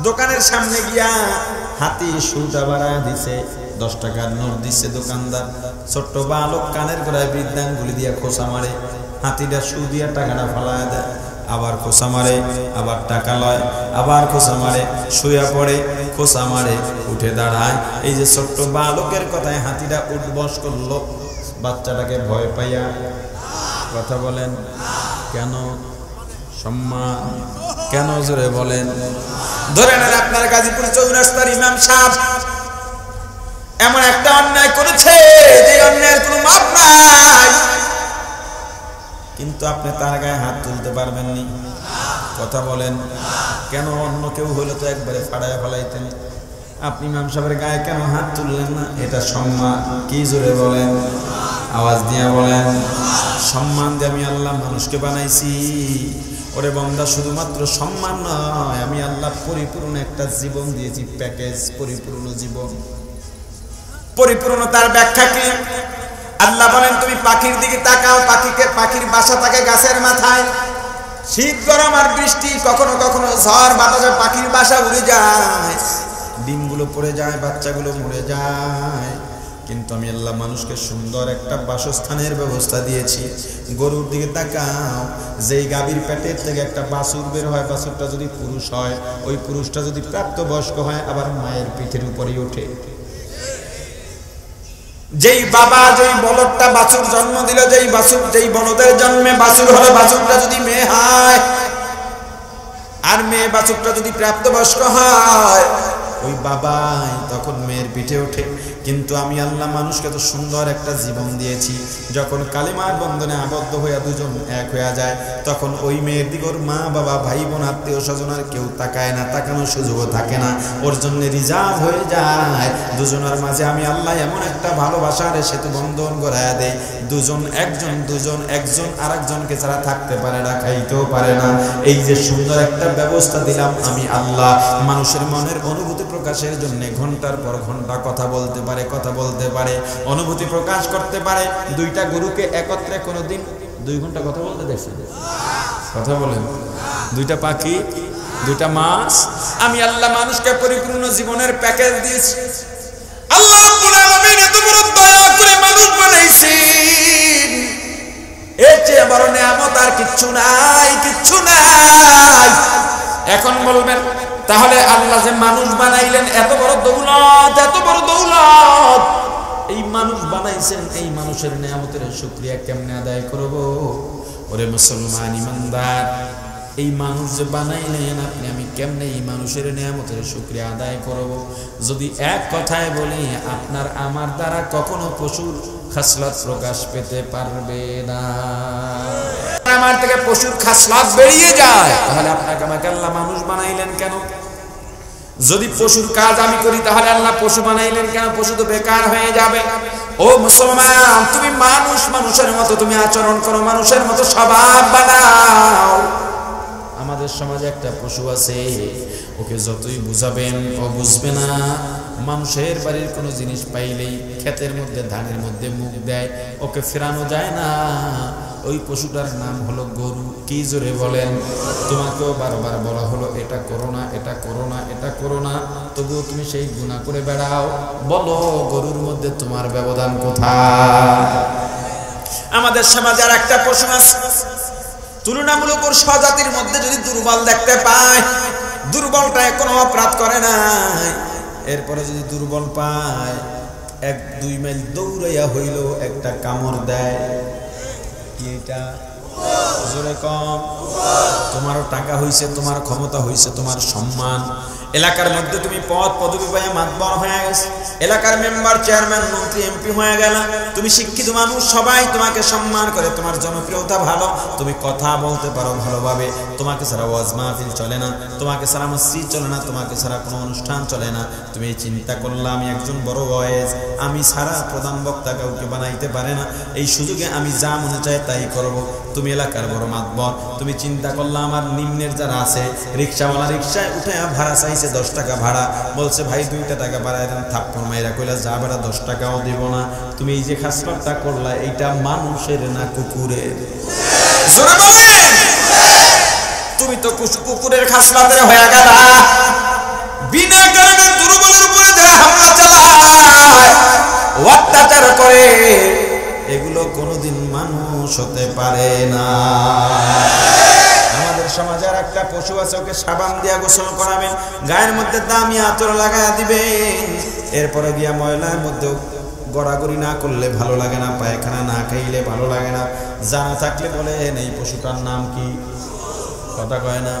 দোকানের সামনে গিয়া হাতি সুটা বাড়া দিছে, 10 টাকার নোট দিছে দোকানদার। ছোট্ট বালক কানের গোড়ায় বৃদ্ধাঙ্গুলি দিয়া খোঁচা মারে, হাতিটা সু দিয়া টাকাটা ফালায় দেয়, আবার খোঁচা মারে, আবার টাকা লয়, আবার খোঁচা মারে, শুয়ে পড়ে, খোঁচা মারে, উঠে দাঁড়ায়। এই যে ছোট্ট বালকের কথায় হাতিটা উঠবস করলো বাচ্চাটাকে ভয় পাইয়া। কথা বলেন কেন? সম্মান। কেন? জোরে বলেন। ধরে নেন আপনার গাজীপুর চৌরাস্তার ইমাম সাহেব এমন একটা অন্যায় করেছে যে অন্যায়ের কোনো মাপ নাই, কিন্তু আপনি তার গায়ে হাত তুলতে পারবেন নি। কথা বলেন কেন? অন্য কেউ হলে তো একবারে ফাড়ায় ফেলাইতেন, আপনি ইমাম সাহেবের গায়ে কেন হাত তুললেন না? এটা সম্মান। কি জোরে বলেন, আওয়াজ দিয়ে বলেন। সম্মান দিয়ে আমি আল্লাহ মানুষকে বানাইছি। ওরে বান্দা, শুধুমাত্র সম্মান নয়, আমি আল্লাহ পরিপূর্ণ একটা জীবন দিয়েছি, প্যাকেজ, পরিপূর্ণ জীবন। পরিপূর্ণতার ব্যাখ্যা কি? আল্লাহ বলেন তুমি পাখির দিকে তাকাও, পাখির বাসা থাকে গাছের মাথায়। শীত গরম আর বৃষ্টি, কখনো কখনো ঝড় বাতাসে পাখির বাসা উড়ে যায়, ডিমগুলো পড়ে যায়, বাচ্চাগুলো মরে যায়। কিন্তু আমি আল্লাহ মানুষকে সুন্দর একটা বাসস্থানের ব্যবস্থা দিয়েছি। গরুর দিকে তাকাও, যেই গাভীর পেটের থেকে একটা বাছুর বের হয়, বাছুরটা যদি পুরুষ হয়, ওই পুরুষটা যদি প্রাপ্তবয়স্ক হয় আবার মায়ের পিঠের উপরেই ওঠে। যেই বাবা যেই বলদটা বাছুর জন্ম দিল, যেই বলদের জন্মে বাছুর হলো, বাছুরটা যদি মেয়ে হয় আর মেয়ে বাছুরটা যদি প্রাপ্তবয়স্ক হয়, ওই বাবাই তখন মেয়ের পিঠে ওঠে। কিন্তু আমি আল্লাহ মানুষকে তো সুন্দর একটা জীবন দিয়েছি। যখন কালিমার বন্ধনে আবদ্ধ হইয়া দুজন এক হইয়া যায়, তখন ওই মেয়ের দিকে ওর মা বাবা ভাই বোন আত্মীয় স্বজন আর কেউ তাকায় না, তাকানোর সুযোগও থাকে না, ওর জন্য রিজার্ভ হয়ে যায়। দুজনের মাঝে আমি আল্লাহ এমন একটা ভালোবাসার সেতু বন্ধন গড়াইয়া দেয়, দুজন একজন আর একজনকে ছাড়া থাকতে পারে না, খাইতেও পারে না। এই যে সুন্দর একটা ব্যবস্থা দিলাম আমি আল্লাহ, মানুষের মনের অনুভূতি প্রকাশের জন্য ঘন্টার পর ঘন্টা কথা বলতে পারে, অনুভূতি প্রকাশ করতে পারে। দুইটা গরুকে একত্রে কোনোদিন 2 ঘন্টা কথা বলতে দেখছেন? কথা বলেন। দুইটা পাখি, দুইটা মাছ, আমি আল্লাহ মানুষকে পরিপূর্ণ জীবনের প্যাকেজ দিয়েছি। আল্লাহ রাব্বুল আলামিন এত বড় দয়া করে মানুষ বানাইছেন, এর চেয়ে বড় নিয়ামত আর কিচ্ছু নাই, কিচ্ছু নাই। এখন বলবেন তাহলে আল্লাহ যে মানুষ বানাইলেন, এত বড় দৌলত, এত বড় দৌলত, এই মানুষ বানাইছেন, এই মানুষের নিয়ামতের শুকরিয়া কেমনে আদায় করব? ওরে মুসলমান ইমানদার, এই মানুষ যে বানাইলেন আপনি, আমি কেমনে এই মানুষের নিয়ামতের শুকরিয়া আদায় করব? যদি এক কথায় বলি, আপনার আমার দ্বারা কখনো পশুর খাসলাত প্রকাশ পেতে পারবে না। আমার থেকে পশুর খাসলাত বেরিয়ে যায়, তাহলে আপনাকে আমাকে আল্লাহ মানুষ বানাইলেন কেন? যদি পশুর কাজ আমি করি, তাহলে আল্লাহ পশু বানাইলেন কেন? পশু তো বেকার হয়ে যাবে। ও মুসলমান, তুমি মানুষের মতো তুমি আচরণ করো, মানুষের মতো স্বভাব বানাও। আমাদের সমাজে একটা পশু আছে, ওকে যতই বুঝাবেন ও বুঝবে না। মানুষের বাড়ির কোনো জিনিস পাইলেই ক্ষেতের মধ্যে ধানের মধ্যে মুখ দেয়, ওকে ফেরানো যায় না। ওই পশুটার নাম হলো গরু। কি জোরে বলেন? তোমাকেও বারবার বলা হলো এটা করো না, এটা করো না, এটা করো না, তবুও তুমি সেই গুনাহ করে বেড়াও। বলো গরুর মধ্যে তোমার ব্যবধান কোথায়? আমাদের সমাজে আর একটা পশু আছে, তুলনামূলক ওর স্বজাতির মধ্যে যদি দুর্বল দেখতে পায়, দুর্বলটা কোনো অপরাধ করে নাই, এরপরে যদি দুর্বল পায় 1-2 মাইল দৌড়াইয়া হইল একটা কামড় দেয়, কি এটা জোরে কম? তোমারও টাকা হইছে, তোমার ক্ষমতা হইছে, তোমার সম্মান, এলাকার মধ্যে তুমি পদ পদবি পাইয়া মাতবর হয়ে গেছে, এলাকার মেম্বার, চেয়ারম্যান, মন্ত্রী, এমপি হয়ে গেল, তুমি শিক্ষিত মানুষ, সবাই তোমাকে সম্মান করে, তোমার জনপ্রিয়তা ভালো, তুমি কথা বলতে পারো ভালোভাবে, তোমাকে ছাড়া ওয়াজ মাহফিল চলে না, তোমাকে ছাড়া মসজিদ চলে না, তোমাকে ছাড়া কোনো অনুষ্ঠান চলে না। তুমি চিন্তা করলে আমি একজন বড় ওয়াইজ, আমি ছাড়া প্রধান বক্তা কাউকে বানাইতে পারে না, এই সুযোগে আমি যা মনে চাই তাই করব। তুমি এলাকার বড় মাতবর, তুমি চিন্তা করলে আমার নিম্নের যারা আছে, রিক্সাওয়ালা রিক্সায় উঠে ভাড়া চাইছে 10 টাকা ভাড়া, বলছে ভাই 2 টাকা বাড়ায় দেন, থাপ্পড় মাইরা কইলা যা ভাড়া 10 টাকাও দিব না। তুমি এই যে খাসপাটটা করলা, এইটা মানুষের না কুকুরের? জোরে বলেন। তুমি তো কুকুরের খাসলাতে হয়ে গেলা। বিনা কারণে দুর্বলের উপরে যারা হামলা চালায়, অত্যাচার করে, এগুলো কোনোদিন মানুষ হতে পারে না। আমাদের সমাজের একটা পশু আছে, ওকে সাবান দিয়া গোসল করাবেন, গায়ের মধ্যে দামি আতর লাগায় দিবেন, এরপরে গিয়া ময়লার মধ্যে গড়াগড়ি না করলে ভালো লাগে না, পায়খানা না খাইলে ভালো লাগে না। জানা থাকলে বলেন এই পশুটার নাম কি? কথা কয় না।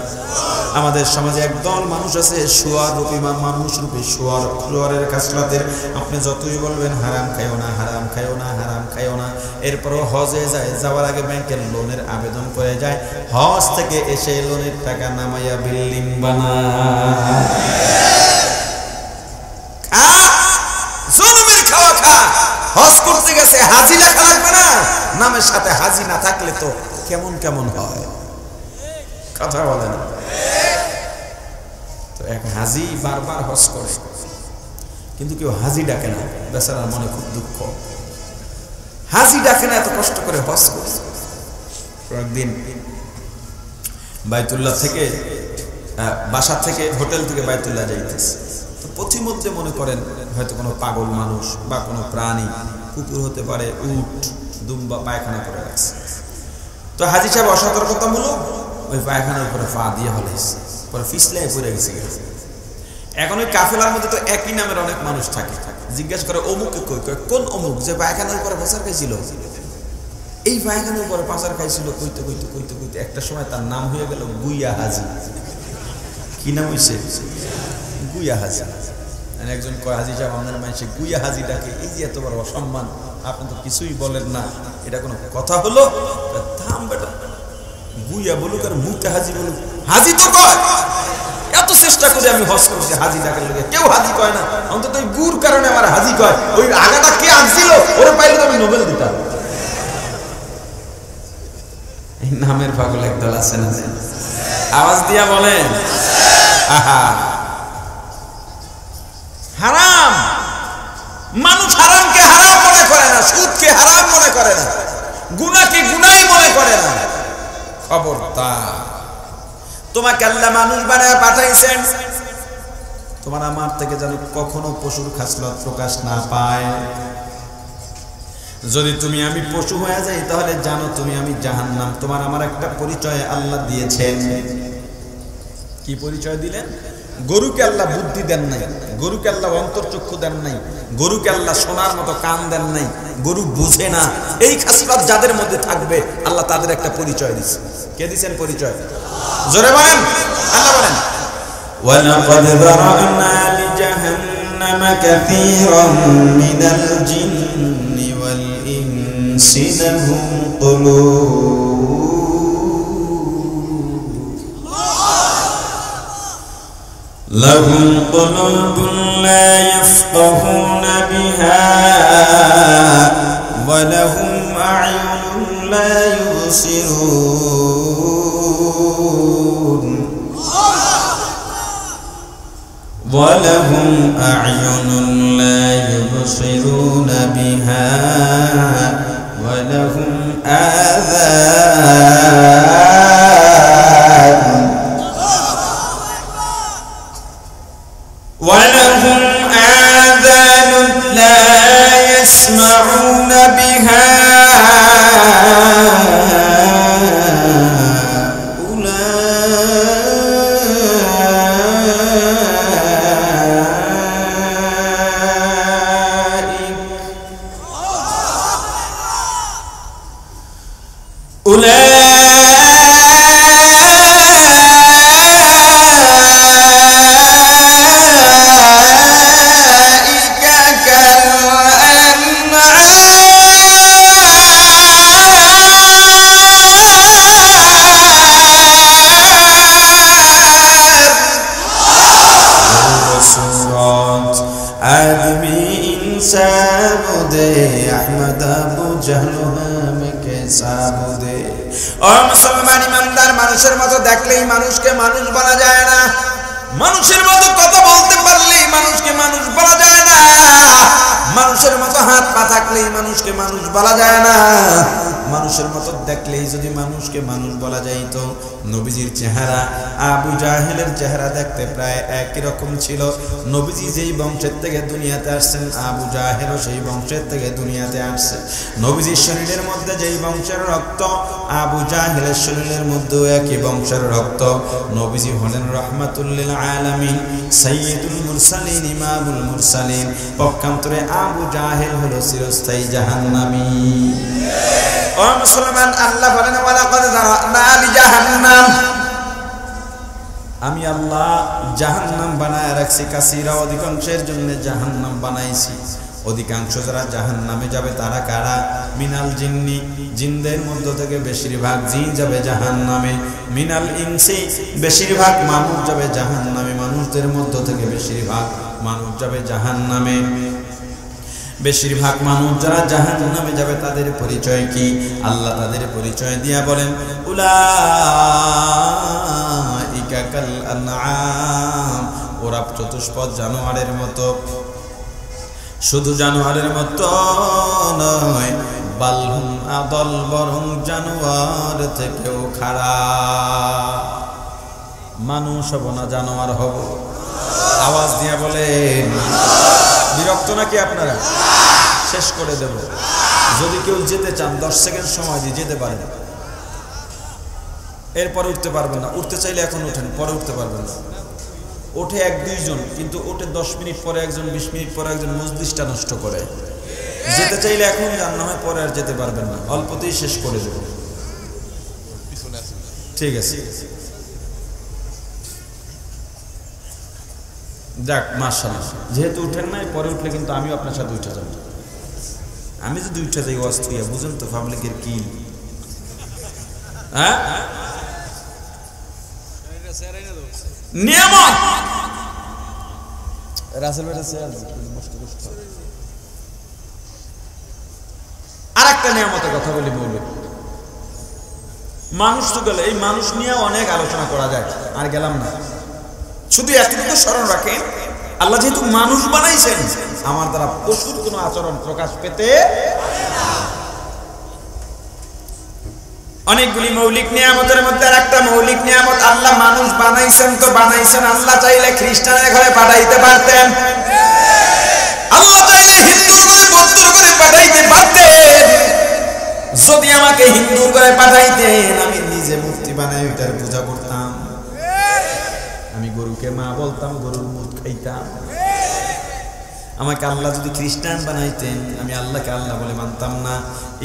আমাদের সমাজে একদল মানুষ আছে শুয়ার রূপী মানুষ রূপী শুয়ার, শুয়ারের খাসলাতের আপনি যতই বলবেন হারাম খাইও না, হারাম খাইও না, হারাম খাইও না, এরপরও হজে যায়, যাওয়ার আগে ব্যাংকের লোনের আবেদন করে যায়, হজ থেকে এসে লোনের টাকা নামাইয়া বিল্ডিং বানায়। জনমের খাওয়া খা, হজ করতে গেছে হাজি লেখা লাগবে না? নামের সাথে হাজি না থাকলে তো কেমন কেমন হয়, কথা বলে না। তো এক হাজি বারবার হজ করে, কিন্তু কেউ হাজি ডাকে না, বেচারার মনে খুব দুঃখ। হাজি ডাকে না, এত কষ্ট করে হজ করে। একদিন বাইতুল্লাহ থেকে, বাসা থেকে, হোটেল থেকে বাইতুল্লাহ যাইতেছে, তো পথিমধ্যে মনে করেন হয়তো কোনো পাগল মানুষ বা কোনো প্রাণী, কুকুর হতে পারে, উট, দুম্বা পায়খানা করে রাখছে। তো হাজি সাহেব অসতর্কতামূলক ওই পায়খানার উপরে পা দিয়ে হলেছে, পরে ফিসলাই পড়ে গেছে। এখন ওই কাফেলার মধ্যে তো একই নামের অনেক মানুষ থাকে, জিজ্ঞাসা করে অমুকে কই? কোন অমুক যে পায়খানার উপরে পাচার খাইছিল? এই পায়খানার উপরে পাচার খাইছিল। কইতে কইতে কইতে কইতে একটা সময় তার নাম হয়ে গেল গুইয়া হাজি। কি নাম হয়েছে? গুইয়া হাজি। একজন কয় হাজি সাহেব আমাদের মানুষে গুইয়া হাজি ডাকে, এই যে এত বড় অসম্মান, আপনি তো কিছুই বলেন না, এটা কোনো কথা হলো? থাম বেটা, গুইয়া বলুক আর মুখে হাজি বলুক, হাজি তো কয়। এত চেষ্টা করে আমি হজ করছি হাজি ডাকার লোকে, কেউ হাজি কয় না, অন্তত ওই গুর কারণে আমার হাজি কয়। ওই আগাটা কে আনছিল, ওরে পাইলে তো আমি নোবেল দিতাম। এই নামের পাগল একদল আছে না? আওয়াজ দিয়া বলেন আহা। হারাম, মানুষ হারামকে হারাম মনে করে না, সুদকে হারাম মনে করে না, গুনাহকে গুনাহই মনে করে না। খবরদার, তোমাকে আল্লাহ মানুষ বানায় পাঠাইছেন, তোমার আমার থেকে যেন কখনো পশুর খাসলত প্রকাশ না পায়। যদি তুমি আমি পশু হয়ে যাই, তাহলে জানো তুমি আমি জাহান্নাম। তোমার আমার একটা পরিচয় আল্লাহ দিয়েছেন। কি পরিচয় দিলেন? গরুকে আল্লাহ বুদ্ধি দেন নাই, গরুকে আল্লাহ অন্তর্চক্ষু দেন নাই, গরুকে আল্লাহ শোনার মতো কান দেন নাই, গরু বুঝে না। এই খাসলত যাদের মধ্যে থাকবে আল্লাহ তাদের একটা পরিচয় দিচ্ছে। কে দিচ্ছেন পরিচয়? জোরে বলেন, আল্লাহ বলেন ওয়ালাকাদ যারানা লিজাহান্নামা কাসীরাম মিনাল জিন্নি ওয়াল ইনসি লাহুম কুলুব لهم قلوب لا يفقهون بها ولهم أعين لا يبصرون ولهم أعين لا يبصرون بها ولهم آذان ولهم آذان لا يسمعون بها أولئك জাহলুহা মে कैसा বুদে। ও মুসলমান ইমানদার, মানুষের মতো দেখলেই মানুষকে মানুষ বলা যায় না, মানুষের মতো কথা বলতে পারলেই মানুষকে মানুষ বলা যায় না, মানুষের মতো হাত পা থাকলেই মানুষকে মানুষ বলা যায় না, মানুষের মতো দেখলেই যদি মানুষকে মানুষ বলা যাইত। নবীজির চেহারা আবু জাহেলের চেহারা দেখতে প্রায় একই রকম ছিল। নবীজি যেই বংশের থেকে দুনিয়াতে আসছেন, আবু জাহেলও সেই বংশের থেকে দুনিয়াতে আসছে। নবীজির শরীরের মধ্যে যেই বংশের রক্ত, আবু জাহেলের শরীরের মধ্যেও একই বংশের রক্ত। নবীজি হলেন রহমাতুল্লিল আলামিন, সাইয়্যিদুল মুরসালিন, ইমামুল মুরসালিন। পক্ষান্তরে আবু জাহেল হলো চিরস্থায়ী জাহান্নামী। ও মুসলমান, আল্লাহ বলেন ওয়ালাকাদ যারানা লিজাহান্নাম, আমি আল্লাহ জাহান্নাম বানায় রাখছি, কাসীরা অধিকাংশের জন্য জাহান্নাম বানাইছি। অধিকাংশ যারা জাহান্নামে যাবে তারা কারা? মিনাল জিন্নি, জিনদের মধ্য থেকে বেশিরভাগ জিন যাবে জাহান্নামে। মিনাল ইনসি, বেশিরভাগ মানুষ যাবে জাহান্নামে, মানুষদের মধ্য থেকে বেশিরভাগ মানুষ যাবে জাহান্নামে। বেশিরভাগ মানুষ যারা জাহান্নামে যাবে তাদের পরিচয় কি? আল্লাহ তাদের পরিচয় দিয়া বলেন উলাইকা কাল আনআম, ওরা চতুষ্পদ জানোয়ারের মতো। শুধু জানোয়ারের মতো নয়, বালহুম আদল, বরং জানোয়ার থেকেও খারাপ। মানুষ হব না জানোয়ার হব? আওয়াজ দিয়া বলেন। বিরক্ত নাকি আপনারা? শেষ করে দেব। যদি কেউ যেতে চান 10 সেকেন্ড সময় দিয়ে যেতে পারেন, এরপরে উঠতে পারবেন না। উঠতে চাইলে এখন উঠেন, পরে উঠতে পারবেন না। ওঠে 1-2 জন, কিন্তু ওঠে 10 মিনিট পরে একজন, 20 মিনিট পরে একজন, মজলিসটা নষ্ট করে। যেতে চাইলে এখন যান, না হয় পরে আর যেতে পারবেন না। অল্পতেই শেষ করে দেব, ঠিক আছে? যাক, মাশাআল্লাহ। যেহেতু উঠেন নাই, পরে উঠলে কিন্তু আমিও আপনার সাথে উঠে যাব। আমি যদি উঠে যাই অস্থির, বুঝেন তো পাবলিকের কি? হ্যাঁ, নিয়ামত রাসেল বেটা চেয়ার নষ্ট করতে। আরেকটা নিয়ামতের কথা বলি, বলবেন মানুষ তো গেলে, এই মানুষ নিয়ে অনেক আলোচনা করা যায়, আর গেলাম না। শুধু এতটুকু স্মরণ রাখেন, আল্লাহ যেহেতু মানুষ বানাইছেন, আমার দ্বারা পশুর কোনো আচরণ প্রকাশ পেতে। অনেকগুলি মৌলিক নিয়ামতের মধ্যে একটা মৌলিক নিয়ামত, আল্লাহ মানুষ বানাইছেন তো বানাইছেন, আল্লাহ চাইলে খ্রিস্টানের ঘরে পাঠাইতে পারতেন, আল্লাহ চাইলে হিন্দুর ঘরে, বৌদ্ধর ঘরে পাঠাইতে পারতেন। যদি আমাকে হিন্দুর ঘরে পাঠাইতেন, আমি নিজে মূর্তি বানাই ওইটার পূজা করতাম। আমি গরুকে মা বলতাম, গরুর মুখ খাইতাম। আমাকে আল্লাহ যদি খ্রিস্টান বানাইতেন, আমি আল্লাহকে আল্লাহ বলে মানতাম না,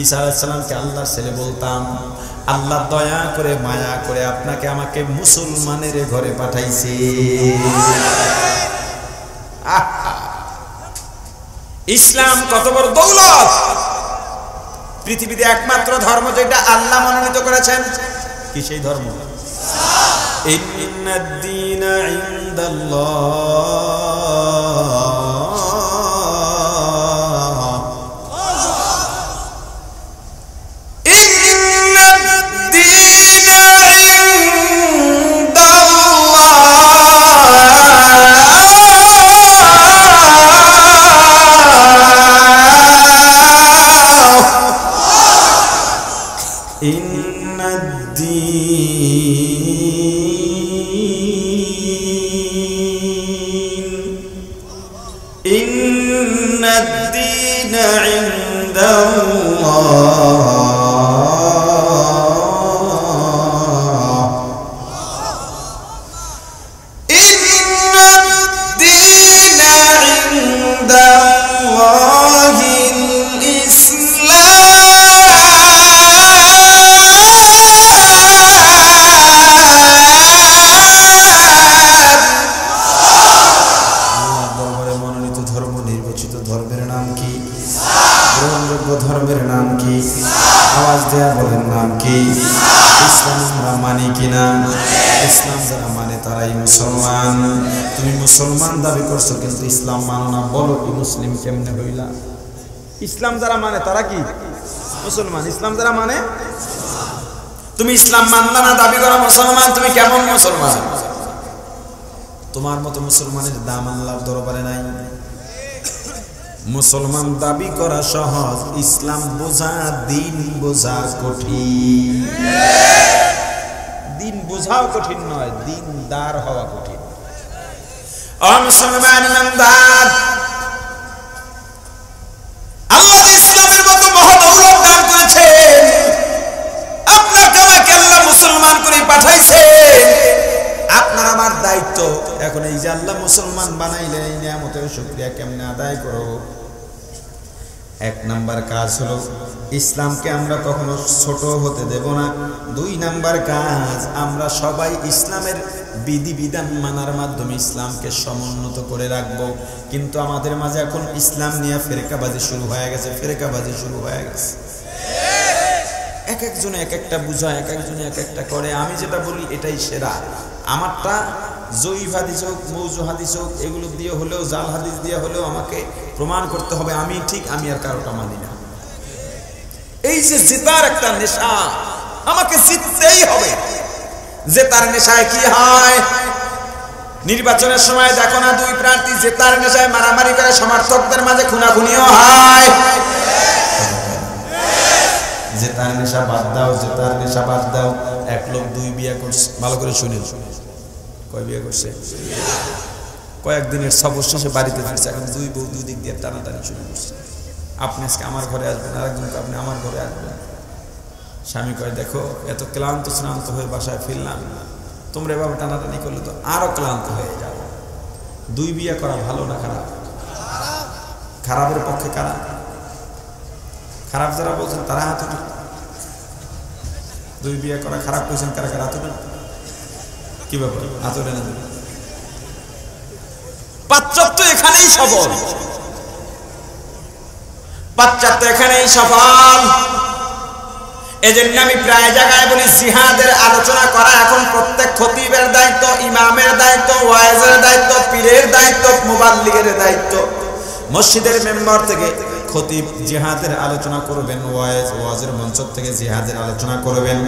ঈসা আলাইহিস সালামকে আল্লাহর ছেলে বলতাম। আল্লাহ দয়া করে, মায়া করে আপনাকে আমাকে মুসলমানের ঘরে পাঠাইছে। ইসলাম কত বড় দৌলত! পৃথিবীতে একমাত্র ধর্ম যেটা আল্লাহ মনোনীত করেছেন, কি সেই ধর্ম? ইন্নাদ-দীন ধর্মের নাম কি? আওয়াজ দেয়া বলেন নাম কি? ইসলাম আমরা মানি কিনা? ইসলাম যারা মানে তারাই মুসলমান। তুমি মুসলমান দাবি করছো কিন্তু ইসলাম মানো না, বলো কি মুসলিম কেমনে হইলা? ইসলাম যারা মানে তারা কি? মুসলমান। ইসলাম যারা মানে, তুমি ইসলাম মানলা না, দাবি করা মুসলমান, তুমি কেমন মুসলমান? তোমার মতো মুসলমানের দাম আল্লাহর দরবারে নাই। মুসলমান দাবি করা সহজ, ইসলাম বোঝা, দিন বোঝা কঠিন। দিন বোঝাও কঠিন নয়, দিনদার হওয়া কঠিন। ও মুসলমান ইমানদার, আল্লাহ ইসলামের মতো মহাদৌলত দান করেছেন, আপনাকে আমাকে আল্লাহ মুসলমান করে পাঠাইছে। আপনার আমার দায়িত্ব এখন এই যে আল্লাহ মুসলমান বানাইলেন, এই নিয়ামতের শুকরিয়া কেমনে আদায় করব। এক নাম্বার কাজ হলো ইসলামকে আমরা কখনো ছোট হতে দেব না। দুই নাম্বার কাজ, আমরা সবাই ইসলামের বিধিবিধান মানার মাধ্যমে ইসলামকে সমুন্নত করে রাখব। কিন্তু আমাদের মাঝে এখন ইসলাম নিয়ে ফেরকাবাজি শুরু হয়ে গেছে, ফেরকাবাজি শুরু হয়ে গেছে। এক একজনে এক একটা বুঝায়, এক একজনে এক একটা করে। আমি যেটা বলি এটাই সেরা। আমারটা জয়ীফ হাদিস হোক, মৌজু হাদিস হোক, এগুলো দিয়ে হলেও, জাল হাদিস দিয়ে হলেও আমাকে প্রমাণ করতে হবে আমি ঠিক, আমি আর কারোটা মানি না। এই যে জেতার একটা নেশা, আমাকে জিততেই হবে। জেতার নেশায় কি হয়? নির্বাচনের সময় দেখো না, দুই প্রার্থী জেতার নেশায় মারামারি করে, সমর্থকদের মাঝে খুনাখুনিও হয়। জেতার নেশা বাদ দাও, জেতার নেশা বাদ দাও। এক লোক দুই বিয়ে করছে, ভালো করে শুনে, কয় বিয়ে করছে? কয়েকদিনের সফর শেষে বাড়িতে ফিরছে, এখন দুই বউ দুই দিক দিয়ে টানাটানি শুরু করছে। আপনি আজকে আমার ঘরে আসবেন, আরেকজনকে আপনি আমার ঘরে আসবেন। স্বামী কয়, দেখো এত ক্লান্ত শ্রান্ত হয়ে বাসায় ফিরলাম, তোমরা এভাবে টানাটানি করলে তো আরো ক্লান্ত হয়ে যাবে। দুই বিয়ে করা ভালো না খারাপ? খারাপের পক্ষে কারা? খারাপ যারা বলছেন তারা হাত উঠে। দুই বিয়ে করা খারাপ কইছেন কারা কারা? হাত উঠে। কি ব্যাপার? হাত উঠে না। পাশ্চাত্য এখানেই সফল, পাশ্চাত্য এখানেই সফল। এজন্য আমি প্রায় জায়গায় বলি, জিহাদের আলোচনা করা এখন প্রত্যেক খতিবের দায়িত্ব, ইমামের দায়িত্ব, ওয়াইজের দায়িত্ব, পীরের দায়িত্ব, মুবাল্লিগের দায়িত্ব। মসজিদের মেম্বার থেকে খতিব জিহাদের আলোচনা করবেন, ওয়াজের মঞ্চ থেকে জিহাদের আলোচনা করবেন,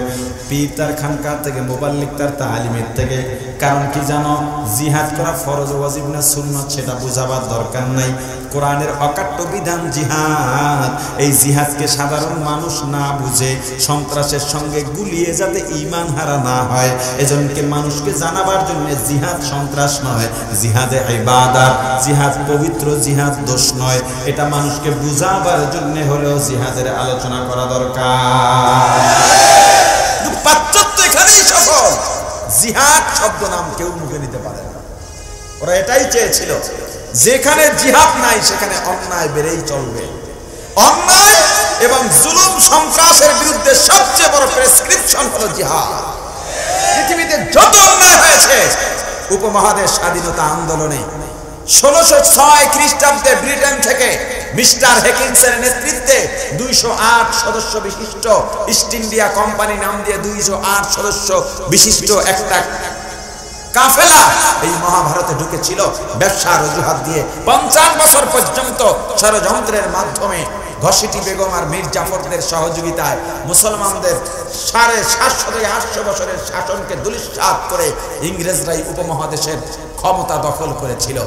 পীর তার খানকা থেকে, মুবাল্লিগ তার তালিমের থেকে। কারণ কি জানো? জিহাদ করা ফরজ ওয়াজিব না সুন্নাত সেটা বোঝাবার দরকার নাই। কোরআনের অকাট্য বিধান জিহাদ। এই জিহাদকে সাধারণ মানুষ না বুঝে সন্ত্রাসের সঙ্গে গুলিয়ে যাতে ঈমান হারা না হয়, এজন্যকে মানুষকে জানাবার জন্য জিহাদ সন্ত্রাস নয়, জিহাদে ইবাদত, জিহাদ পবিত্র, জিহাদ দোষ নয়। এটা মানুষকে বুঝাবার জন্য হলেও জিহাদের আলোচনা করা দরকার। পাশ্চাত্য এখানেই সফল। জিহাদ শব্দ নাম কেউ মুখে নিতে পারে না। ওরা এটাই চেয়েছিল, যেখানে জিহাদ নাই সেখানে অন্যায় বেড়েই চলবে। অন্যায় এবং জুলুম সন্ত্রাসের বিরুদ্ধে সবচেয়ে বড় প্রেসক্রিপশন হলো জিহাদ। পৃথিবীতে যত অন্যায় হয়েছে উপমহাদেশ স্বাধীনতা আন্দোলনে 1606 খ্রিস্টাব্দে ব্রিটেন থেকে মিস্টার হেকিন্সের নেতৃত্বে 208 সদস্য বিশিষ্ট ইস্ট ইন্ডিয়া কোম্পানি নাম দিয়ে 208 সদস্য বিশিষ্ট একটা কাফেলা এই মহাভারতে ঢুকেছিল ব্যবসার অজুহাত দিয়ে। 50 বছর পর্যন্ত ষড়যন্ত্রের মাধ্যমে ঘসিটি বেগম আর মীর জাফরদের সহযোগিতায় মুসলমানদের 750 থেকে 800 বছরের শাসনকে ধূলিসাৎ করে ইংরেজরাই উপমহাদেশের ক্ষমতা দখল করেছিল।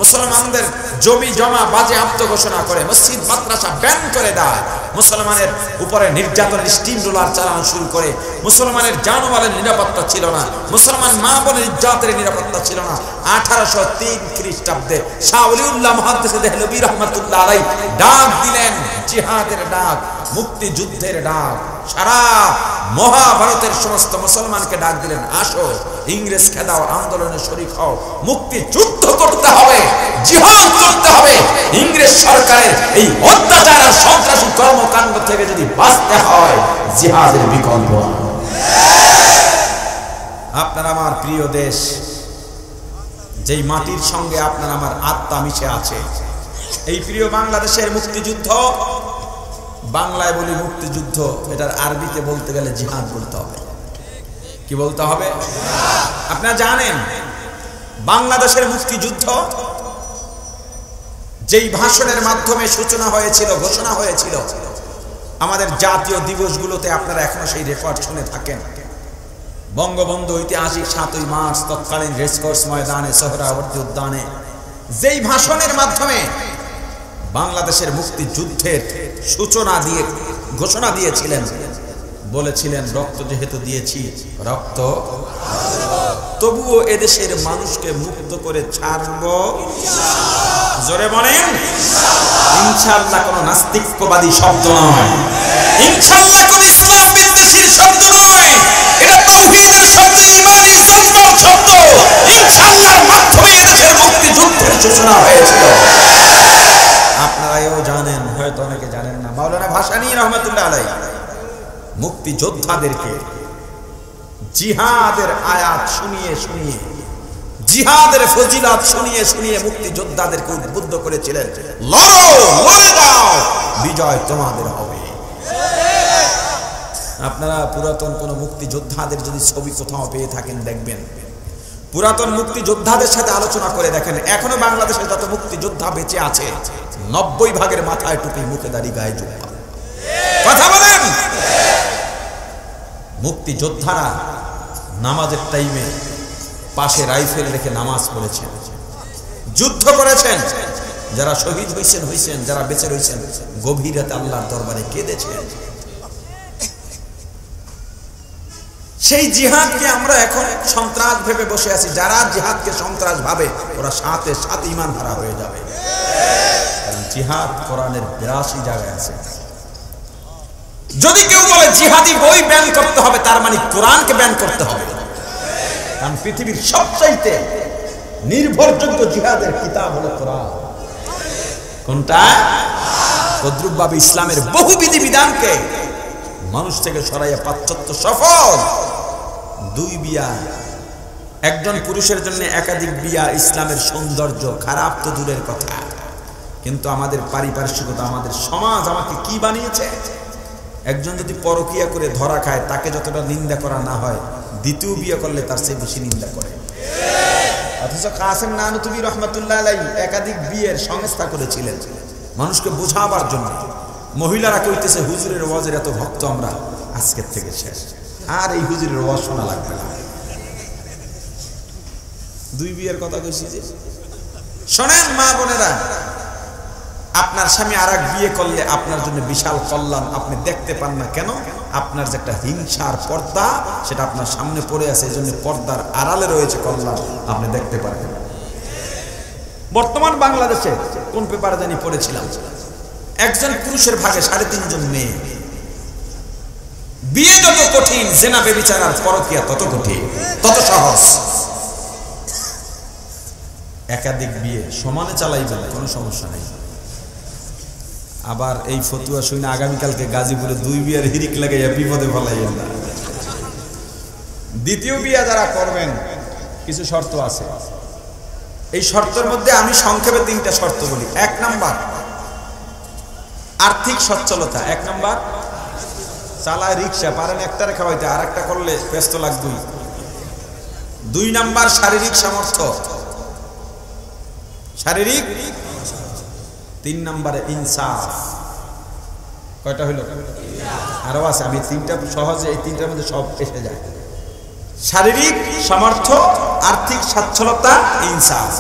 মুসলমানদের জমি জমা বাজেয়াপ্ত ঘোষণা করে, মসজিদ মাদ্রাসা ব্যান করে দেয়, মুসলমানের উপরে নির্যাতনের স্টিম রোলার চালানো শুরু করে। মুসলমানের জানমালের নিরাপত্তা ছিল না, মুসলমান মা বোনের ইজ্জতের নিরাপত্তা ছিল না। 1803 খ্রিস্টাব্দে শাহ ওলিউল্লাহ মুহাদ্দিস দেহলভী রাহমাতুল্লাহ আলাইহি ডাক দিলেন, জিহাদের ডাক, মুক্তিযুদ্ধের ডাক। সারা মহাভারতের সমস্ত মুসলমানকে ডাক দিলেন, আসো ইংরেজ খেদাও আন্দোলনে শরীক হও, মুক্তি যুদ্ধ করতে হবে, জিহাদ করতে হবে। ইংরেজ সরকারের এই অত্যাচার আর সন্ত্রাসী কর্মকাণ্ড থেকে যদি বাঁচতে হয় জিহাদের বিকল্প। আপনার আমার প্রিয় দেশ, যেই মাটির সঙ্গে আপনার আমার আত্মা মিশে আছে, এই প্রিয় বাংলাদেশের মুক্তিযুদ্ধ, বাংলায় বলি মুক্তিযুদ্ধ, এটার আরবিতে বলতে গেলে জিহাদ বলতে হবে। কি বলতে হবে? আপনারা জানেন বাংলাদেশের মুক্তিযুদ্ধ যেই ভাষণের মাধ্যমে সূচনা হয়েছিল, ঘোষণা হয়েছিল, আমাদের জাতীয় দিবসগুলোতে আপনারা এখনো সেই রেকর্ড শুনে থাকেন। বঙ্গবন্ধু ঐতিহাসিক 7ই মার্চ তৎকালীন রেসকোর্স ময়দানে, সোহরাওয়ার্দী উদ্যানে যেই ভাষণের মাধ্যমে বাংলাদেশের মুক্তিযুদ্ধের সূচনা দিয়ে ঘোষণা দিয়েছিলেন, বলেছিলেন রক্ত যেহেতু দিয়েছি রক্ত তবুও এদেশের মানুষকে মুক্ত করে ছাড়ব। জোরে বলেন ইনশাআল্লাহ। কোন নাস্তিকবাদী শব্দ নয়, ইনশাআল্লাহ কোন ইসলাম বিদ্বেষী শব্দ নয়, এটা তাওহীদের শব্দ, ঈমানি জজবার শব্দ। ইনশাআল্লাহর মাধ্যমে এদেশের মুক্তিযুদ্ধের সূচনা হয়েছিল। আপনারাও জানেন, হয়তো অনেকে জানেন না, মাওলানা ভাসানী রহমাতুল্লাহ আলাইহি মুক্তিযোদ্ধাদেরকে জিহাদের আয়াত শুনিয়ে শুনিয়ে, জিহাদের ফজিলত শুনিয়ে শুনিয়ে মুক্তিযোদ্ধাদেরকে উদ্বুদ্ধ করেছিলেন, লড়ো, লড়ে যাও, বিজয় তোমাদের হবে। আপনারা পুরাতন কোন মুক্তিযোদ্ধাদের যদি ছবি কোথাও পেয়ে থাকেন দেখবেন, পুরাতন মুক্তিযোদ্ধাদের সাথে আলোচনা করে দেখেন, এখনো বাংলাদেশে যত মুক্তিযোদ্ধা বেঁচে আছে 90% মাথায় টুপি, মুখে দাড়ি, গায়ে জুব্বা। কথা বলেন। মুক্তিযোদ্ধারা নামাজের টাইমে পাশে রাইফেল রেখে নামাজ পড়েছেন, যুদ্ধ করেছেন। যারা শহীদ হয়েছেন, যারা বেঁচে রয়েছেন গভীর রাতে আল্লাহর দরবারে কেঁদেছেন। সেই জিহাদকে আমরা এখন সন্ত্রাস ভেবে বসে আছি। যারা জিহাদকে সন্ত্রাস ভাবে ওরা সাথে সাথে ঈমান হারা হয়ে যাবে। কারণ জিহাদ কোরআনের 82 জায়গায় আছে। যদি কেউ বলে জিহাদি বই ব্যান করতে হবে, তার মানে কোরআনকে ব্যান করতে হবে। কারণ পৃথিবীর সবচাইতে নির্ভরযোগ্য জিহাদের কিতাব হলো কোরআন। কোনটা? তদ্রুপভাবে ইসলামের বহু বিধিবিধানকে মানুষ থেকে সরাইয়া পাশ্চাত্য সফল। 2 বিয়া, একজন পুরুষের জন্য একাধিক বিয়া ইসলামের সৌন্দর্য। খারাপ তো দূরের কথা, কিন্তু আমাদের পারিপার্শ্বিকতা, আমাদের সমাজ আমাকে কি বানিয়েছে। একজন যদি পরকিয়া করে ধরা খায়, তাকে যতটা নিন্দা করা না হয়, দ্বিতীয় বিয়ে করলে তার চেয়ে বেশি নিন্দা করে। অথচ কাসেম নানুতুবি রহমাতুল্লাহ আলাইহি একাধিক বিয়ের সংস্থা করেছিলেন মানুষকে বোঝাবার জন্য। মহিলারা কইতেছে হুজুরের ওয়াজের এত ভক্ত আমরা, আজকের থেকে শেষ, আর এই হুজুরের ওয়াজ শোনা লাগবে না। 2 বিয়ের কথা কইছি যে শোনেন মা বোনেরা, আপনার স্বামী আরেক বিয়ে করলে আপনার জন্য বিশাল কল্যাণ। আপনি দেখতে পান না কেন? আপনার যে একটা হিংসার পর্দা, সেটা আপনার সামনে পড়ে আছে, এই জন্য পর্দার আড়ালে রয়েছে কল্যাণ, আপনি দেখতে পারেন। বর্তমান বাংলাদেশে কোন পেপারে জানি পড়েছিলাম, একজন পুরুষের ভাগে 3.5 জন মেয়ে। বিয়ে যত কঠিন, জেনা বেবিচার আর পরকিয়া তত কঠিন, তত সহজ। একাধিক বিয়ে সমানে চালাইবেন, কোনো সমস্যা নেই। আবার এই ফতুয়া শুনে আগামীকালকে গাজীপুরে 2 বিয়ের হিরিক লাগাইয়া বিপদে ফেলাইয়েন না। দ্বিতীয় বিয়ে যারা করবেন, কিছু শর্ত আছে। এই শর্তের মধ্যে আমি সংক্ষেপে 3টা শর্ত বলি। 1 নাম্বার আর্থিক সচ্ছলতা। 1 নাম্বার চালায় রিক্সা, পারেন একটারে খাওয়াইতে, আর একটা করলে ব্যস্ত লাগবেই। 2 নাম্বার শারীরিক সামর্থ্য, শারীরিক। 3 নাম্বারে ইনসাফ। কয়টা হইল? আরো আছে, আমি 3টা সহজে, এই 3টার মধ্যে সব এসে যায়। শারীরিক সামর্থ্য, আর্থিক সচ্ছলতা, ইনসাফ।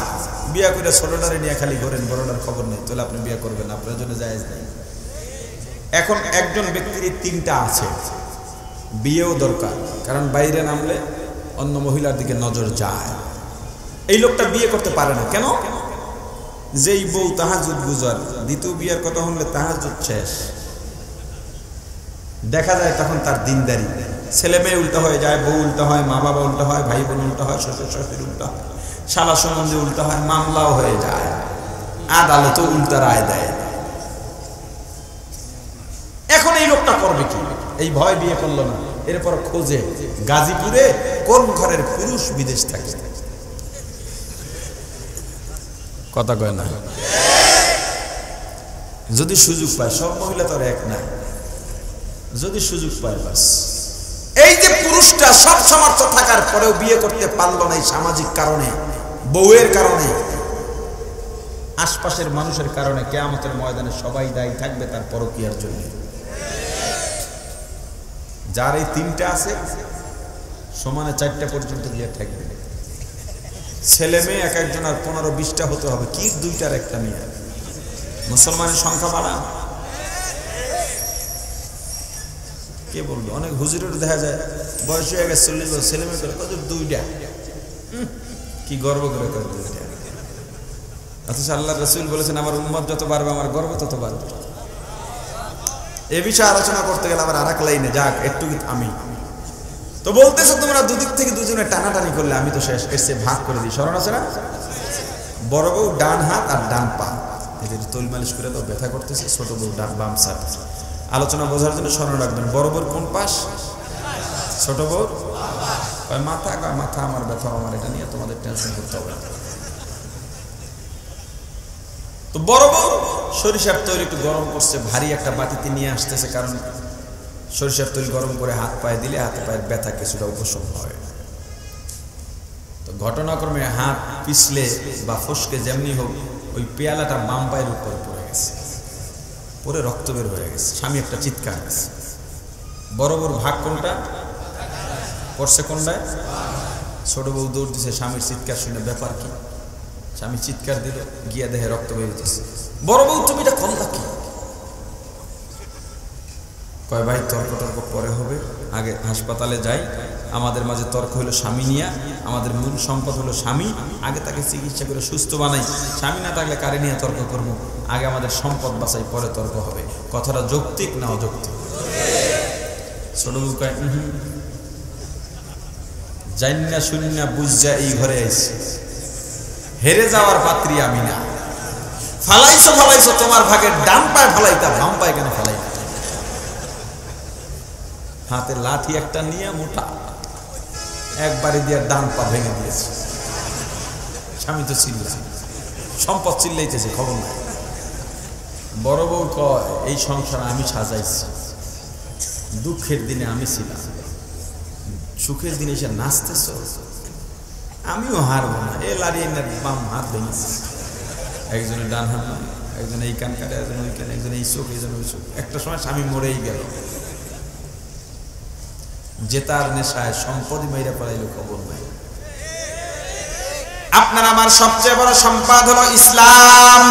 বিয়া করে ছোটটারে নিয়ে খালি ঘোরেন, বড়টার খবর নেই, তাহলে আপনি বিয়ে করবেন, আপনার জন্য জায়েজ নেই। এখন একজন ব্যক্তির 3টা আছে, বিয়েও দরকার, কারণ বাইরে নামলে অন্য মহিলার দিকে নজর যায়। এই লোকটা বিয়ে করতে পারে না কেন? যেই বউ তাহাজ্জুদ গুজার, দ্বিতীয় বিয়ের কথা হলে তাহাজ্জুদ শেষ। দেখা যায় তখন তার দিনদারি, ছেলে মেয়ে উল্টা হয়ে যায়, বউ উল্টা হয়, মা বাবা উল্টা হয়, ভাই বোন উল্টা হয়, শ্বশুর শাশুড়ি উল্টা হয়, শালা সম্বন্ধে উল্টা হয়, মামলাও হয়ে যায়, আদালতও উল্টা রায় দেয়। এখন এই লোকটা করবে কি? এই ভয় বিয়ে করলো না। এরপর খোঁজে গাজীপুরে কোন ঘরের পুরুষ বিদেশ থাকে। কথা কয় না? যদি সুযোগ পায়, সব মহিলা তো আর এক না, যদি সুযোগ পায় বাস। এই যে পুরুষটা সব সামর্থ্য থাকার পরেও বিয়ে করতে পারলো না, এই সামাজিক কারণে, বউয়ের কারণে, আশপাশের মানুষের কারণে, কিয়ামতের ময়দানে সবাই দায়ী থাকবে তার পরকীয়ার জন্য। যার এই তিনটা আছে সমানে 4টা পর্যন্ত গিয়ে থাকবে। ছেলে মেয়ে এক একজন আর 15-20টা হতে হবে, কি 2টার একটা মেয়ে। মুসলমানের সংখ্যা বাড়া কে বলবে? অনেক হুজুরের দেখা যায় বয়স হয়ে গেছে 40 বছর, ছেলে মেয়ে করে কত 2টা, কি গর্ব করে করে 2টা। অথচ আল্লাহ রাসূল বলেছেন আমার উম্মত যত বাড়বে আমার গর্ব তত বাড়বে। এ বিষয়ে আলোচনা করতে গেলে আবার আরেক লাইনে যাক, একটু আমি তো বলতেছো তোমরা দুদিক থেকে দুজনে টানাটানি করলে আমি তো শেষ, এসে ভাগ করে দিই। স্মরণ আছে না? বড় বউ ডান হাত আর ডান পা, এদের তৈল মালিশ করে দাও, ব্যথা করতেছে। ছোট বউ ডান বাম সাইড। আলোচনা বোঝার জন্য স্মরণ রাখবেন, বড় বউর কোন পাশ? ছোট বউ মাথা। মাথা আমার ব্যথা, আমার এটা নিয়ে তোমাদের টেনশন করতে হবে না। তো বড় বউ সরিষার তেল একটু গরম করছে, ভারী একটা বাটিতে নিয়ে আসতেছে, কারণ সরিষার তেল গরম করে হাত পায়ে দিলে হাতে পায়ের ব্যথা কিছুটা উপশম হয়। তো ঘটনাক্রমে হাত পিছলে বা ফসকে যেমনি হোক ওই পেয়ালাটা বাম পায়ের উপর পড়ে গেছে, পরে রক্ত বের হয়ে গেছে। স্বামী একটা চিৎকার গেছে। বড় বউর ভাগ কোনটা? পড়ছে কোনটায়? ছোট বউ দৌড় দিছে, স্বামীর চিৎকার শুনে ব্যাপার কি? স্বামী চিৎকার দিল, গিয়া দেহে রক্ত বেরোতেছে। বড় বউ তুমি এটা করলা কি? কয় ভাই তর্ক পরে হবে, আগে হাসপাতালে যাই। আমাদের মাঝে তর্ক হলো স্বামী নিয়া, আমাদের মূল সম্পদ হলো স্বামী, আগে তাকে চিকিৎসা করে সুস্থ বানাই। স্বামী না থাকলে কারে নিয়ে তর্ক করবো? আগে আমাদের সম্পদ বাঁচাই, পরে তর্ক হবে। কথাটা যৌক্তিক না অযৌক্তিক? ছোট বউ কয় জান্না শুননা বুঝা এই ঘরে আইছি, হেরে যাওয়ার পাত্রী আমি না। ফালাইছো তোমার ভাগের ডান পায়ে ফালাইতা, বাম পায়ে কেন ফালাইতা? হাতে লাঠি একটা নিয়ে মোটা একবারে দিয়ে ডান পা ভেঙে দিয়েছে। স্বামী তো চিল্লা, সম্পদ চিল্লাইতেছে, খবর নাই। বড় বউ কয় এই সংসার আমি সাজাইছি, দুঃখের দিনে আমি ছিলাম, সুখের দিনে এসে নাচতেছ, আমিও হারবো না। এ লাড়িয়ে বাম হাত ভেঙেছে, একজনের ডান হাত, একজন এই কান কাটে, একজন ওই কান, একজন এই চোখ, একজন ওই চোখ। একটা সময় স্বামী মরেই গেল। জেতার নেশায় সম্পদ মাইরা পড়াইল, খবর নাই। আপনার আমার সবচেয়ে বড় সম্পদ হলো ইসলাম।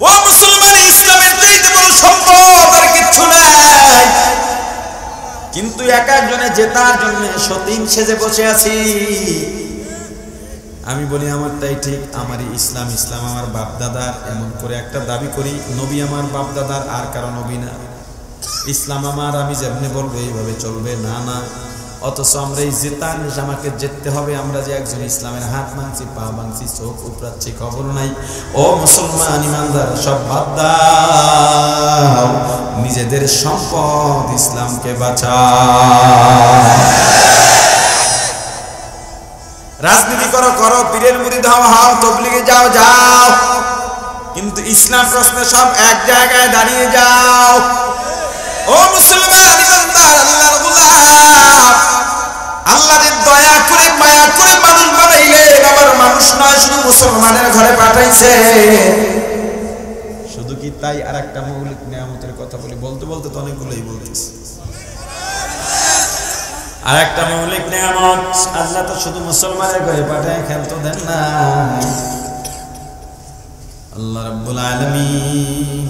ও মুসলমান, ইসলামের চাইতে বড় সম্পদ আর কিচ্ছু নাই। কিন্তু এক একজনে জেতার জন্য সতীন সেজে বসে আছি। আমি বলি আমারটাই ঠিক, আমারই ইসলাম, ইসলাম আমার বাপ দাদার, এমন করে একটা দাবি করি। নবী আমার বাপ দাদার, আর কারো নবী না। ইসলাম আমার, আমি যেমনি বলবো এইভাবে চলবে, না না। অথচ আমরা এই জেতার নেশা, আমাকে জিততে হবে। আমরা যে একজন ইসলামের হাত ভাঙছি, পা ভাঙছি, চোখ উপড়াচ্ছি, খবর নাই। ও মুসলমান ইমানদার, সব বাদ দাও, নিজেদের সম্পদ ইসলামকে বাঁচাও। রাজনীতি করো, পীরের মুরিদ হও, তবলিগে যাও, কিন্তু ইসলাম প্রশ্নে সব এক জায়গায় দাঁড়িয়ে যাও। ও মুসলমান ইমানদার, আল্লাহর গোলাম, আল্লাহর দয়া করে মায়া করে মানুষ বানাইলেন। আবার মানুষ নয়, শুধু মুসলমানের ঘরে পাঠাইছে। শুধু কি তাই? আর একটা মৌলিক নিয়ামতের কথা বলি, বলতে বলতে তো অনেকগুলোই বলতেছি। আর একটা মৌলিক নিয়ামত, আল্লাহ তো শুধু মুসলমানের ঘরে পাঠায়, খেলতো দেন না। আল্লাহ রাব্বুল আলামিন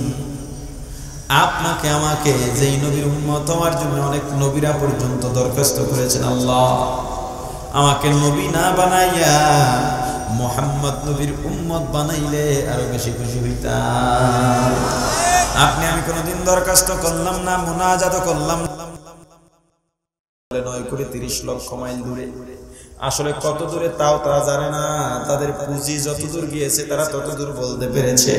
আপনাকে আমাকে, যেই নবীর উম্মত হওয়ার জন্য অনেক নবীরা পর্যন্ত দরখাস্ত করেছেন, আল্লাহ আমাকে নবী না বানাইয়া মুহাম্মদ নবীর উম্মত বানাইলে আরো বেশি খুশি হইতাম। আপনি আমি কোনোদিন দরখাস্ত করলাম না, মুনাজাত করলাম নয় করে 30 লক্ষ মাইল দূরে। আসলে কত দূরে তাও তারা জানে না। তাদের পুঁজি যত দূর গিয়েছে তারা তত দূর বলতে পেরেছে।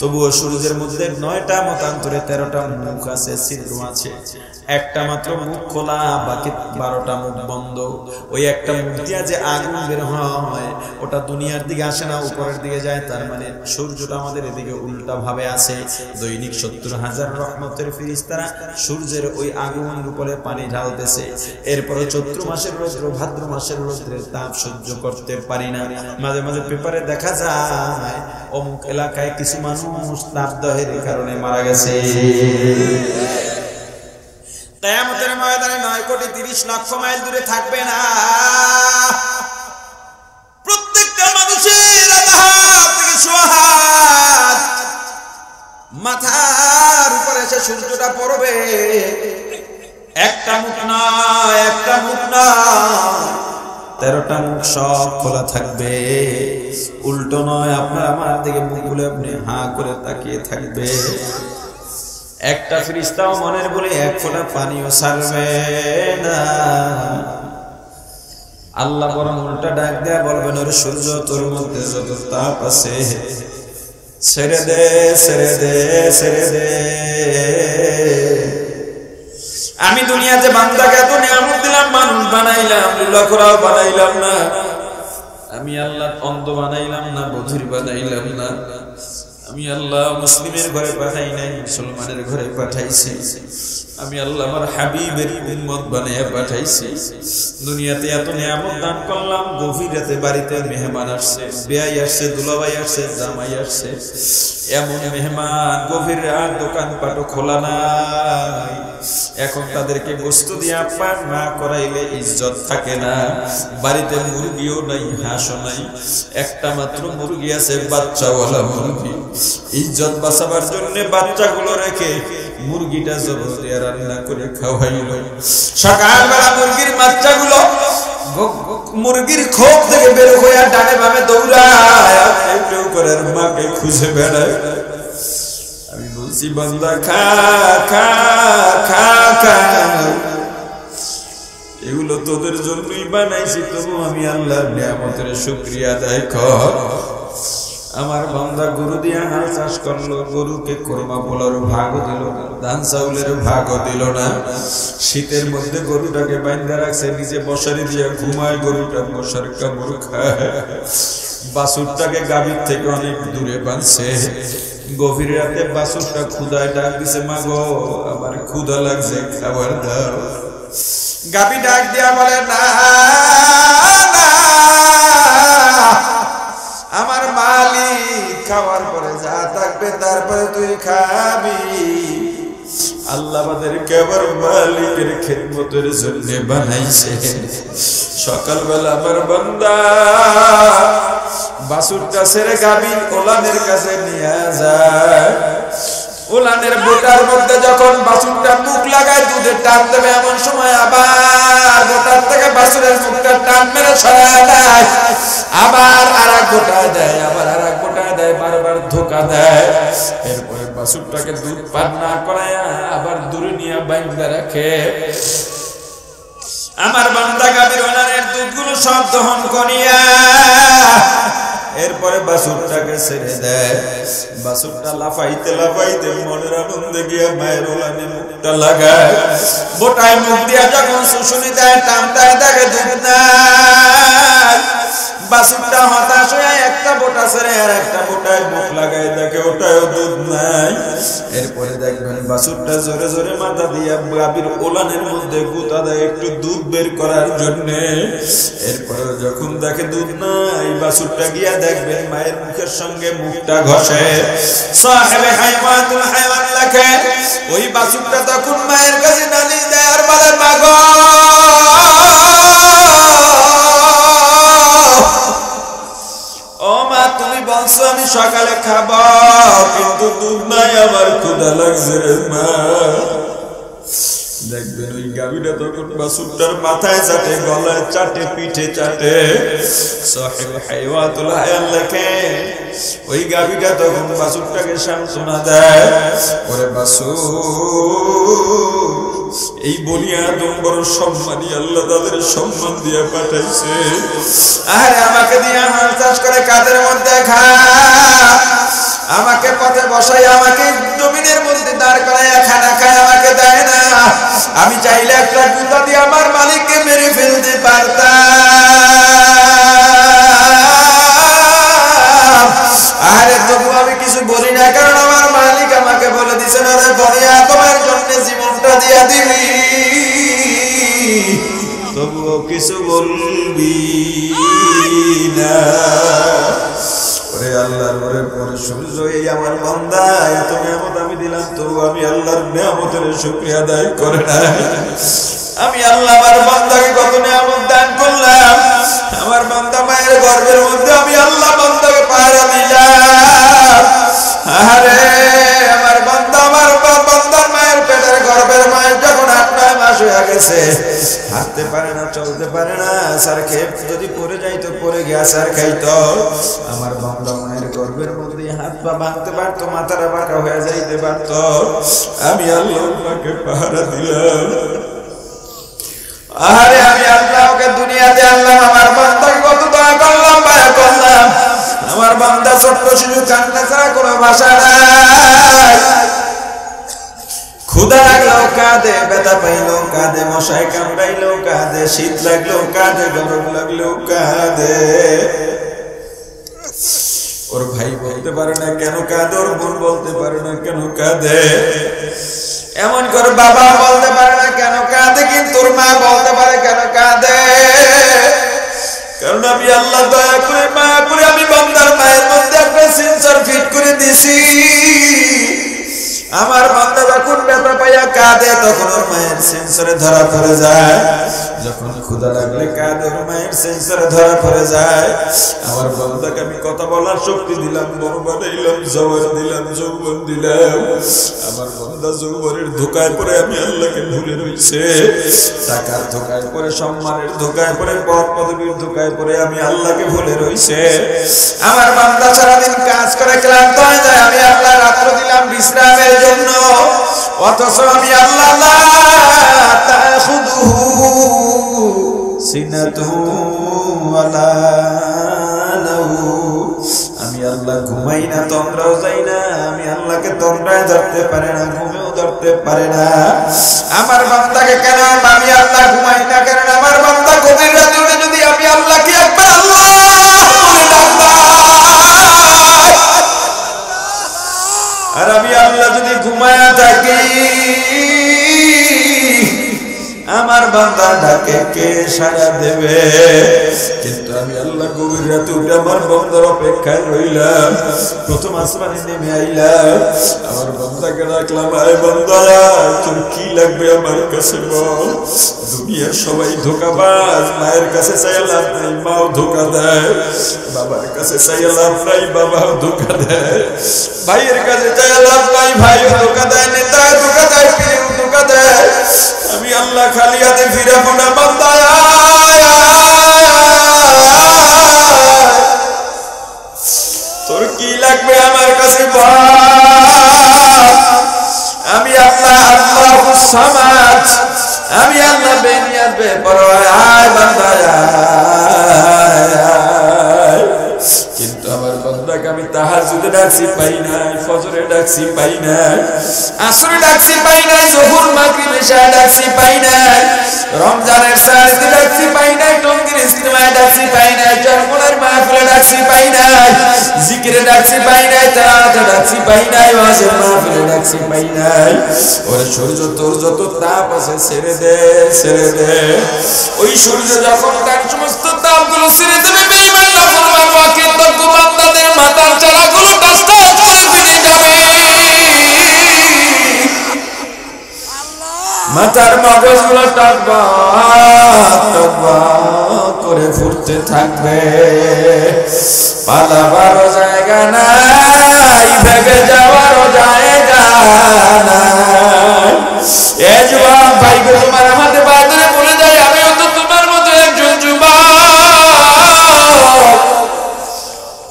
তবুও সূর্যের মধ্যে 9টা মতান্তরে 13টা মুখ আছে, ছিদ্র আছে। একটা মাত্র মুখ খোলা, বাকি 12টা মুখ বন্ধ। ওই একটা মুখ দিয়া যে আগুন বের হয় ওটা দুনিয়ার দিকে আসে না, উপরের দিকে যায়। তার মানে সূর্যটা আমাদের এদিকে উল্টা ভাবে আছে। দৈনিক 70,000 রহমতের ফেরেশতারা সূর্যের ওই আগুনের উপরে পানি ঢালতেছে। এরপরে চৈত্র মাসের রৌদ্র, ভাদ্র মাসের রৌদ্রের তাপ সহ্য করতে পারি না। মাঝে মাঝে পেপারে দেখা যায় অমুক এলাকায় কিছু মানুষ তাপদাহের কারণে মারা গেছে। কিয়ামতের ময়দানে 9,30,00,000 মাইল দূরে থাকবে না। প্রত্যেকটা মানুষের আধা হাত থেকে সোয়া হাত মাথার উপরে এসে সূর্যটা পড়বে। একটা মুখ নয়, একটা মুখ নয়, 13টা মুখ সব খোলা থাকবে। উল্টো নয়, আপনার আমার দিকে মুখগুলো আপনি হাঁ করে তাকিয়ে থাকবে। একটা ফেরেশতাও মনের বলে এক ফোঁটা পানিও ছাড়বে না। আল্লাহ বরং উল্টা ডাক দেয়া বলবেন, ওরে সূর্য, তোর মধ্যে যত তাপ আছে ছেড়ে দে, ছেড়ে দে, ছেড়ে দে। আমি দুনিয়াতে বান্দাকে এত নিয়ামত দিলাম, মানুষ বানাইলাম, লুলাখোরাও বানাইলাম না। আমি আল্লাহ অন্ধ বানাইলাম না, বধির বানাইলাম না। আমি আল্লাহ মুসলিমের ঘরে পাঠাই নাই, মুসলমানের ঘরে পাঠাইছি। আমি আল্লাহ আমার হাবিবের উম্মত বানিয়ে পাঠাইছি। দুনিয়াতে এত নিয়ামত দান করলাম, গভীর রাতে বাড়িতে মেহমান আসছে, বেয়াই আসছে, দুলাভাই আসছে, জামাই আসছে। এমন মেহমান, গভীর রাত, দোকানপাটও খোলা নাই। এখন তাদেরকে গোশত দিয়ে আপ্যায়ন না করাইলে ইজ্জত থাকে না। বাড়িতে মুরগিও নাই, হাঁসও নাই, একটা মাত্র মুরগি আছে, বাচ্চাওয়ালা মুরগি। ইজ্জত বাঁচাবার জন্য বাচ্চাগুলো রেখে মুরগিটা জবাই দিয়ে রান্না করে খাওয়াইল। সকালবেলা মুরগির বাচ্চাগুলো মুরগির খোপ থেকে বের হয়ে ডানে বামে দৌড়ায়, কেউ করে মাকে খুঁজে বেড়ায়। আমি বলছি, বান্দা খা খা খা খা, এগুলো তোদের জন্যই বানাইছি, তবু আমি আল্লাহর নিয়ামতের শুকরিয়া আদায় কর। আমার বান্দা গরু দিয়ে হাল চাষ করলো, গরুকে কোরমা পোলার ভাগও দিল না, ধান চাউলের ভাগও দিল না। শীতের মধ্যে গরুটাকে বাইন্ধা রাখছে, নিজে মশারি দিয়ে ঘুমায়, গরুটা মশার কামড় খায়। বাছুরটাকে গাভীর থেকে অনেক দূরে বাঁধছে। গভীর রাতে বাছুরটা ক্ষুধায় ডাক দিছে, মা গো আমার ক্ষুধা লাগছে, খাবার দাও। গাভী ডাক দিয়া বলে, না আমার মালিক খাওয়ার পরে যা থাকবে তারপরে তুই খাবি। আল্লাহ আমাদের কেবল মালিকের খেদমতের জন্য বানাইছে। সকালবেলা আমার বান্দা বাছুরটা ছেড়ে গাভীর ওলানের কাছে নিয়ে যায়। ওলানের বোটার মধ্যে যখন বাছুরটা মুখ লাগায় দুধের টান দেবে, এমন সময় আবার বোটার থেকে বাছুরের মুখটা টান মেরে সরায় দেয়, আবার আরেক গোটায় দেয়, আবার আরেক গোটায় দেয়, বারবার ধোকা দেয়। এরপরে বাছুরটাকে দুধ পান না করায় আবার দূরে নিয়ে বাইন্ধা রাখে। আমার বান্দা গাভীর ওলানের দুধগুলো সব দহন করিয়া এরপরে বাছুরটাকে ছেড়ে দেয়। বাছুরটা লাফাইতে লাফাইতে মনের আনন্দে গিয়ে মায়ের ওলানে মুখটা লাগায়। বোটায় মুখ দিয়া যখন শুশুনি দেয়, টান দেয়, দেখে দুধ নাই। বাছুরটা হতাশ হয়ে একটা বোটা ছেড়ে আর একটা বোটায় মুখ লাগায়, দেখে ওটাও দুধ নাই। এরপরে দেখবেন বাছুরটা জোরে জোরে মাথা দিয়া গাভীর ওলানের মধ্যে গুতা দেয় একটু দুধ বের করার জন্য। এরপরে যখন দেখে দুধ নাই, বাছুরটা গিয়া দেখবেন মায়ের মুখের সঙ্গে মুখটা ঘষে। সাহেবে হাইওয়াতুল হাইওয়ান লেখে, ওই বাছুরটা তখন মায়ের কাছে নালিশ দেয় আর বলে, মাগো ও মা, তুমি বলছো আমি সকালে খাবো, কিন্তু দুধ নাই, আমার ক্ষুধা লাগছে রে মা। দেখবেন ওই গাভীটা তখন বাছুরটার মাথায় চাটে, গলায় চাটে, পিঠে চাটে। সাহেব হাইওয়াতুল হায়ান লেখে, ওই গাভীটা তখন বাছুরটাকে সান্ত্বনা দেয়, ওরে বাছুর, এই বলিয়া আদম বড় সম্মানী, আল্লাহ তাদের সম্মান দিয়ে পাঠাইছে। আরে আমাকে দিয়ে হাল চাষ করে কাদের মধ্যে খা, আমাকে পথে বসাই, আমাকে জমিনের মধ্যে দাঁড় করাইয়া খানা খায় আমাকে দেয় না। আমি চাইলে একটা গুঁতা দিয়ে আমার মালিককে মেরে ফেলতে পারতাম, আরে তবু আমি কিছু বলি না, কারণ আমার মালিক আমাকে বলে দিছে না রে বনিয়া তোমার জন্য জীবনটা দিয়া দিবি, তবুও কিছু বলবি না। ওরে আল্লাহর ওরে পরে সূর্য, এই আমার বান্দা এত নিয়ামত আমি দিলাম, তবু আমি আল্লাহর নিয়ামতের শুকরিয়া আদায় করে না। আমি আল্লাহ আমার বান্দাকে কত নিয়ামত দান করলাম, আমার বান্দা মায়ের গর্ভের মধ্যে আমি আল্লাহ বান্দাকে পাহারা দিলাম। আরে আমার বান্দা, আমার বান্দার মায়ের পেটের গর্ভের মায়ের যখন 8-9 মাস হয়ে গেছে, হাঁটতে পারে না, চলতে পারে না, স্যার খেয়ে যদি পড়ে যাইতো, পড়ে গিয়া স্যার খাইতো। আমার বান্দা মায়ের গর্ভের মধ্যে হাত পা ভাঙতে পারতো, মাথাটা বাঁকা হয়ে যাইতে পারতো, আমি আল্লাহকে পাহারা দিলাম। আরে আমি আল্লাহকে দুনিয়াতে আনলাম, আমার বান্দাকে কত দয়া করলাম, মায়া করলাম। আমার বান্দা ছোট্ট শিশু, কান্না ছাড়া কোনো ভাষা নাই। ক্ষুধা লাগলেও কাঁদে, ব্যথা পাইলেও কাঁদে, মশায় কামড়াইলেও কাঁদে, শীত লাগলেও কাঁদে, গরম লাগলেও কাঁদে। ওর ভাই বলতে পারে না কেন কাঁদে, ওর বোন বলতে পারে না কেন কাঁদে, এমন করে বাবা বলতে পারে না কেন কাঁদে, কিন্তু ওর মা বলতে পারে কেন কাঁদে। কারণ আমি আল্লাহ দয়া করে মায়া করে আমি বান্দার মায়ের মধ্যে একটা সেন্সর ফিট করে দিছি। আমার বান্দা যখন ব্যথা পাইয়া কাঁদে, তখন ওর মায়ের সেন্সরে ধরা পড়ে যায়। যখন ক্ষুধা লাগলে কাঁদে, ওর মায়ের সেন্সরে ধরা পড়ে যায়। আমার বান্দাকে আমি কথা বলার শক্তি দিলাম, বড় বানাইলাম, জওয়ান দিলাম, যৌবন দিলাম। আমার বান্দা যৌবনের ধোকায় পড়ে আমি আল্লাহকে ভুলে রইছে, টাকার ধোকায় পড়ে, সম্মানের ধোকায় পড়ে, পদ পদবীর ধোকায় পড়ে আমি আল্লাহকে ভুলে রইছে। আমার বান্দা সারাদিন কাজ করে ক্লান্ত হয়ে যায়, আমি আল্লাহ রাত্র দিলাম বিশ্রামের জন্য, অথচ আমি আল্লাহ লা তাখুযুহু সিনাতুহু ওয়ালা নাওম, আমি আল্লাহ ঘুমাই না, তন্দ্রাও যাই না, আমি আল্লাহকে তন্দ্রায় ধরতে পারে না, ঘুমেও ধরতে পারে না। আমার বান্দাকে কেন আমি আল্লাহ ঘুমাই না, কারণ আমার বান্দা গভীর রাতে উঠে যদি আমি আল্লাহকে একবার আল্লাহ আর আমি আল্লাহ যদি ঘুমায়া থাকি, আমার বান্দা ডাকে কে সাড়া দেবে? কিন্তু আমি আল্লাহ গভীর রাতে উঠে আমার বান্দার অপেক্ষায় রইলাম। প্রথম আসমানে নেমে আইলাম, আমার বান্দাকে ডাকলাম, আয় বান্দা তোর কি লাগবে আমার কাছে বল। দুনিয়ার সবাই ধোঁকাবাজ, মায়ের কাছে চাইয়া লাভ নাই, মাও ধোঁকা দেয়, বাবার কাছে চাইয়া লাভ নাই, বাবাও ধোঁকা দেয়, ভাইয়ের কাছে চাইয়া লাভ নাই, ভাইও ধোঁকা দেয়, নেতা ধোঁকা দেয়, পীরও ধোঁকা দেয়। আমি আল্লাহ খালি হাতে ফিরাবো না, বান্দা তোর কি লাগবে আমার কাছে বল। আমি আল্লাহ আল্লাহুস সামাদ, আমি আল্লাহ বেনিয়াত বেপরোয়া, আয় বান্দা আয়। কিন্তু আমার বান্দাকে আমি তাহাজ্জুদে ডাকছি পাই নাই, ফজরে ডাকছি পাই নাই, আসরে ডাকছি পাই নাই, যোহর মাগরিব এশা ডাকছি পাই নাই, রমজানের সাজদে ডাকছি পাই নাই, টঙ্গীর ইজতিমায় ডাকছি পাই নাই, চরমোনার মাহফিলে ডাকছি পাই নাই, জিকিরে ডাকছি পাই নাই, তেলাওয়াতে ডাকছি পাই নাই, ওয়াজের মাহফিলে ডাকছি পাই নাই। ওরে সূর্য তোর যত তাপ আছে ছেড়ে দে, ছেড়ে দে। ওই সূর্য যখন তার সমস্ত তাপগুলো ছেড়ে দেবে, বেঈমান নাফরমান ওয়াকিদত্ব বান্দাদের মাথার চারাগুলো টাসটা করে ফিরে যাবে, মাথার মগজগুলো টকবা টকবা করে ফুটতে থাকবে। পালাবারও জায়গা নাই, ভেগে যাওয়ারও জায়গা নাই। এ যুবক ভাই গো, তোমার হাতে পায়ে ধরে বলে যাই, আমিও তো তোমার মতো একজন যুবক।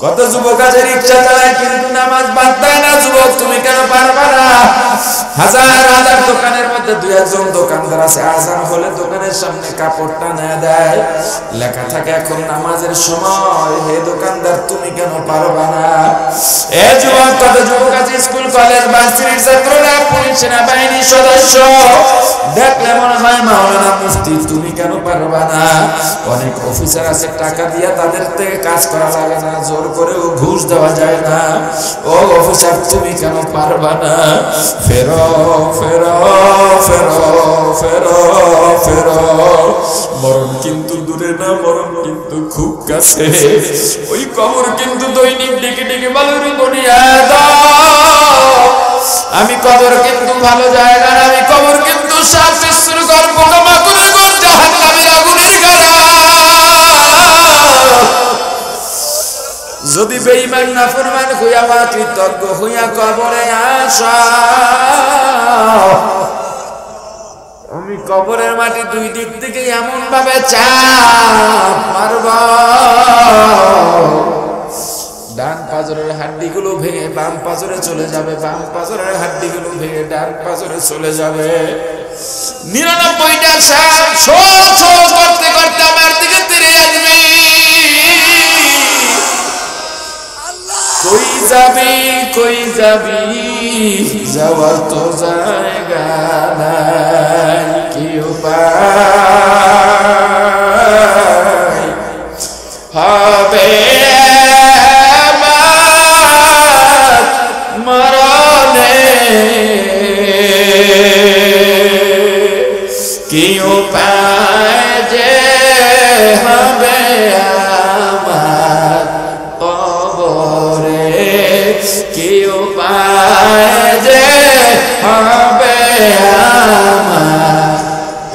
কত যুবক আছে রিক্সা চালায় কিন্তু নামাজ বাদ দেয় না। যুবক তুমি কেন পারবা না? হাজার হাজার দোকানের মধ্যে মধ্যে দুই একজন দোকানদার আছে, আজান হলে দোকানের সামনে কাপড়টা না দেয়, লেখা থাকে এখন নামাজের সময়। হে দোকানদার, তুমি কেন পারবা না? এ যুবক, কত যুবক আছে স্কুল কলেজ ভার্সিটির ছাত্ররা, পুলিশ সেনাবাহিনীর সদস্য, দেখলে মনে হয় মাওলানা মুফতি, তুমি কেন পারবা না? অনেক অফিসার আছে, টাকা দিয়া তাদের থেকে কাজ করা লাগে না, জোর করেও ঘুষ দেওয়া যায় না। ও অফিসার, তুমি কেন পারবা না? ফেরো ফেরো ফেরো ফেরো ফেরো, মরণ কিন্তু দূরে না, মরণ কিন্তু খুব কাছে। ওই কবর কিন্তু দৈনিক ডেকে ডেকে বালুর বনিয়া দাও। আমি কবর কিন্তু ভালো জায়গা না, আমি কবর কিন্তু সাত বিশ্বের ঘর, পোকামাকড়ের ঘর, জাহান্নামের আগুনের ঘর। যদি বেঈমান নাফরমান হইয়া বা কৃতজ্ঞ হইয়া কবরে আসা, আমি কবরের মাটি দুই দিক থেকে এমন ভাবে চাপ মারব, ডান পাজরের হাড্ডিগুলো ভেঙে বাম পাজরে চলে যাবে, বাম পাজরের হাড্ডিগুলো ভেঙে ডান পাজরে চলে যাবে। 99টা সাপ শো শো করতে করতে আমার দিকে তেড়ে আসবে। কই যাবি, কই যাবি, যাওয়ার তো জায়গা নাই, কি উপায় হবে মরণে, কি উপায় যে হবে আমার কবরে, কি উপায় যে হবে আমার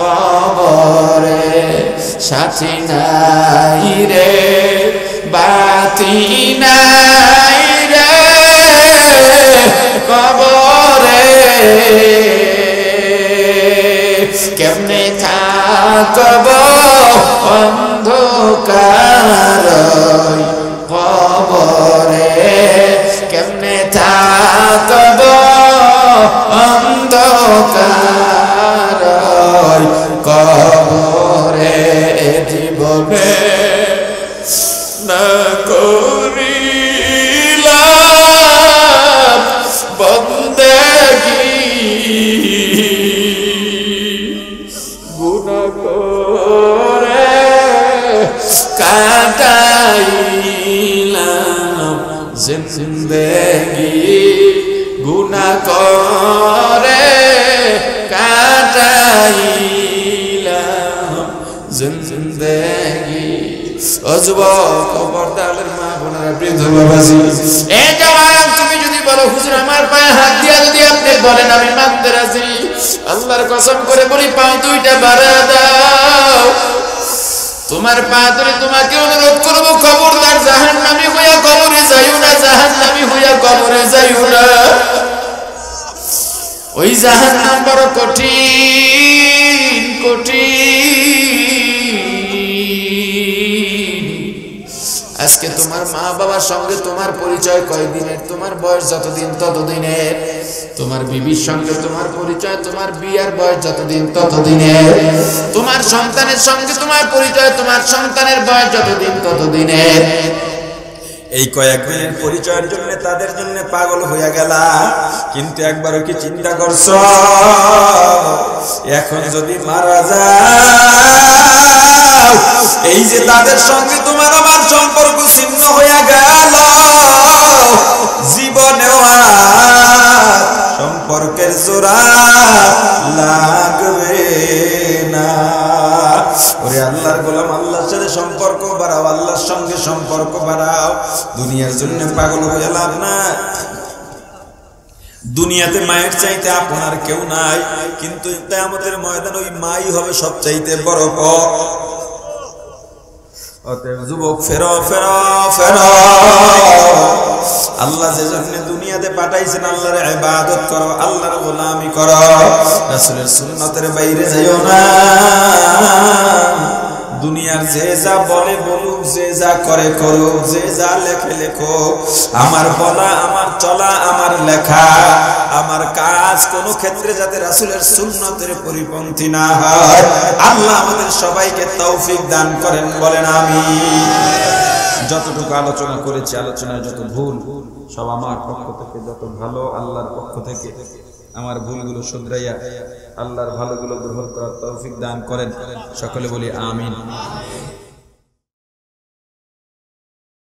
কবরে। সাথী নাই রে, বাতি নাই রে কবরে, কেমনে থাকব অন্ধকার কবরে, কেমনে থাকব অন্ধকার কবরে। জীবনে না করিলাম বন্দেগি, গুনাহ করে কাটাইলাম জিন্দেগি, গুনাহ করে কাটাইলাম জিন্দেগি। ও যুবক, খবরদার মা বোনেরা, বৃদ্ধ বাবাজি, এ জওয়ান, তুমি যদি বলো হুজুর আমার পায়ে হাত দিয়া যদি আপনি বলেন আমি মানতে রাজি, আল্লাহর কসম করে বলি পাও দুইটা বাড়া দাও, তোমার পা ধরে তোমাকে অনুরোধ করবো, খবরদার জাহান্নামী হইয়া কবরে যাইও না, জাহান্নামী হইয়া কবরে যাইও না। ওই জাহান্নাম বড় কঠিন কঠিন। আজকে তোমার মা বাবার সঙ্গে তোমার পরিচয় কয়দিনের, তোমার বয়স যতদিন ততদিনের, তোমার বিবির সঙ্গে তোমার পরিচয়, তোমার বিয়ার বয়স যতদিন ততদিনের, তোমার সন্তানের সঙ্গে তোমার পরিচয়, তোমার সন্তানের বয়স যতদিন ততদিনের। এই কয়েকদিনের পরিচয়ের জন্য তাদের জন্য পাগল হইয়া গেলা, কিন্তু একবারও কি চিন্তা করছো এখন যদি মারা যাও, এই যে তাদের সঙ্গে তোমার আমার সম্পর্ক ছিন্ন হইয়া গেল, জীবনেও আর সম্পর্কের জোড়া লাগবে না। ওরে আল্লাহর গোলাম, আল্লাহর সাথে সম্পর্ক বাড়াও, আল্লাহর সঙ্গে সম্পর্ক বাড়াও। দুনিয়ার জন্য পাগল হয়ে লাভ নাই। দুনিয়াতে মায়ের চাইতে আপনার কেউ নাই, কিন্তু কিয়ামতের ময়দানে ওই মাই হবে সবচাইতে বড় পথ। অতএব যুবক, ফেরো ফেরো ফেরো। আল্লাহ যে জন্য দুনিয়াতে পাঠাইছেন, আল্লাহর ইবাদত করো, আল্লাহর গোলামি করো, রাসূলের সুন্নতের বাইরে যাইও না। দুনিয়ার যে যা বলে বলুক, যে যা করে করুক, যে যা লেখে লেখুক, আমার বলা, আমার চলা, আমার লেখা, আমার কাজ, কাজ কোন ক্ষেত্রে যাতে রাসূলের সুন্নতের পরিপন্থী না হয়, আল্লাহ আমাদের সবাইকে তৌফিক দান করেন, বলেন আমিন। যতটুকু আলোচনা করেছি, আলোচনায় যত ভুল সব আমার পক্ষ থেকে, যত ভালো আল্লাহর পক্ষ থেকে। আমার ভুলগুলো শুধরাইয়া আল্লাহর ভালোগুলো গ্রহণ করার তৌফিক দান করেন, সকলে বলি আমিন।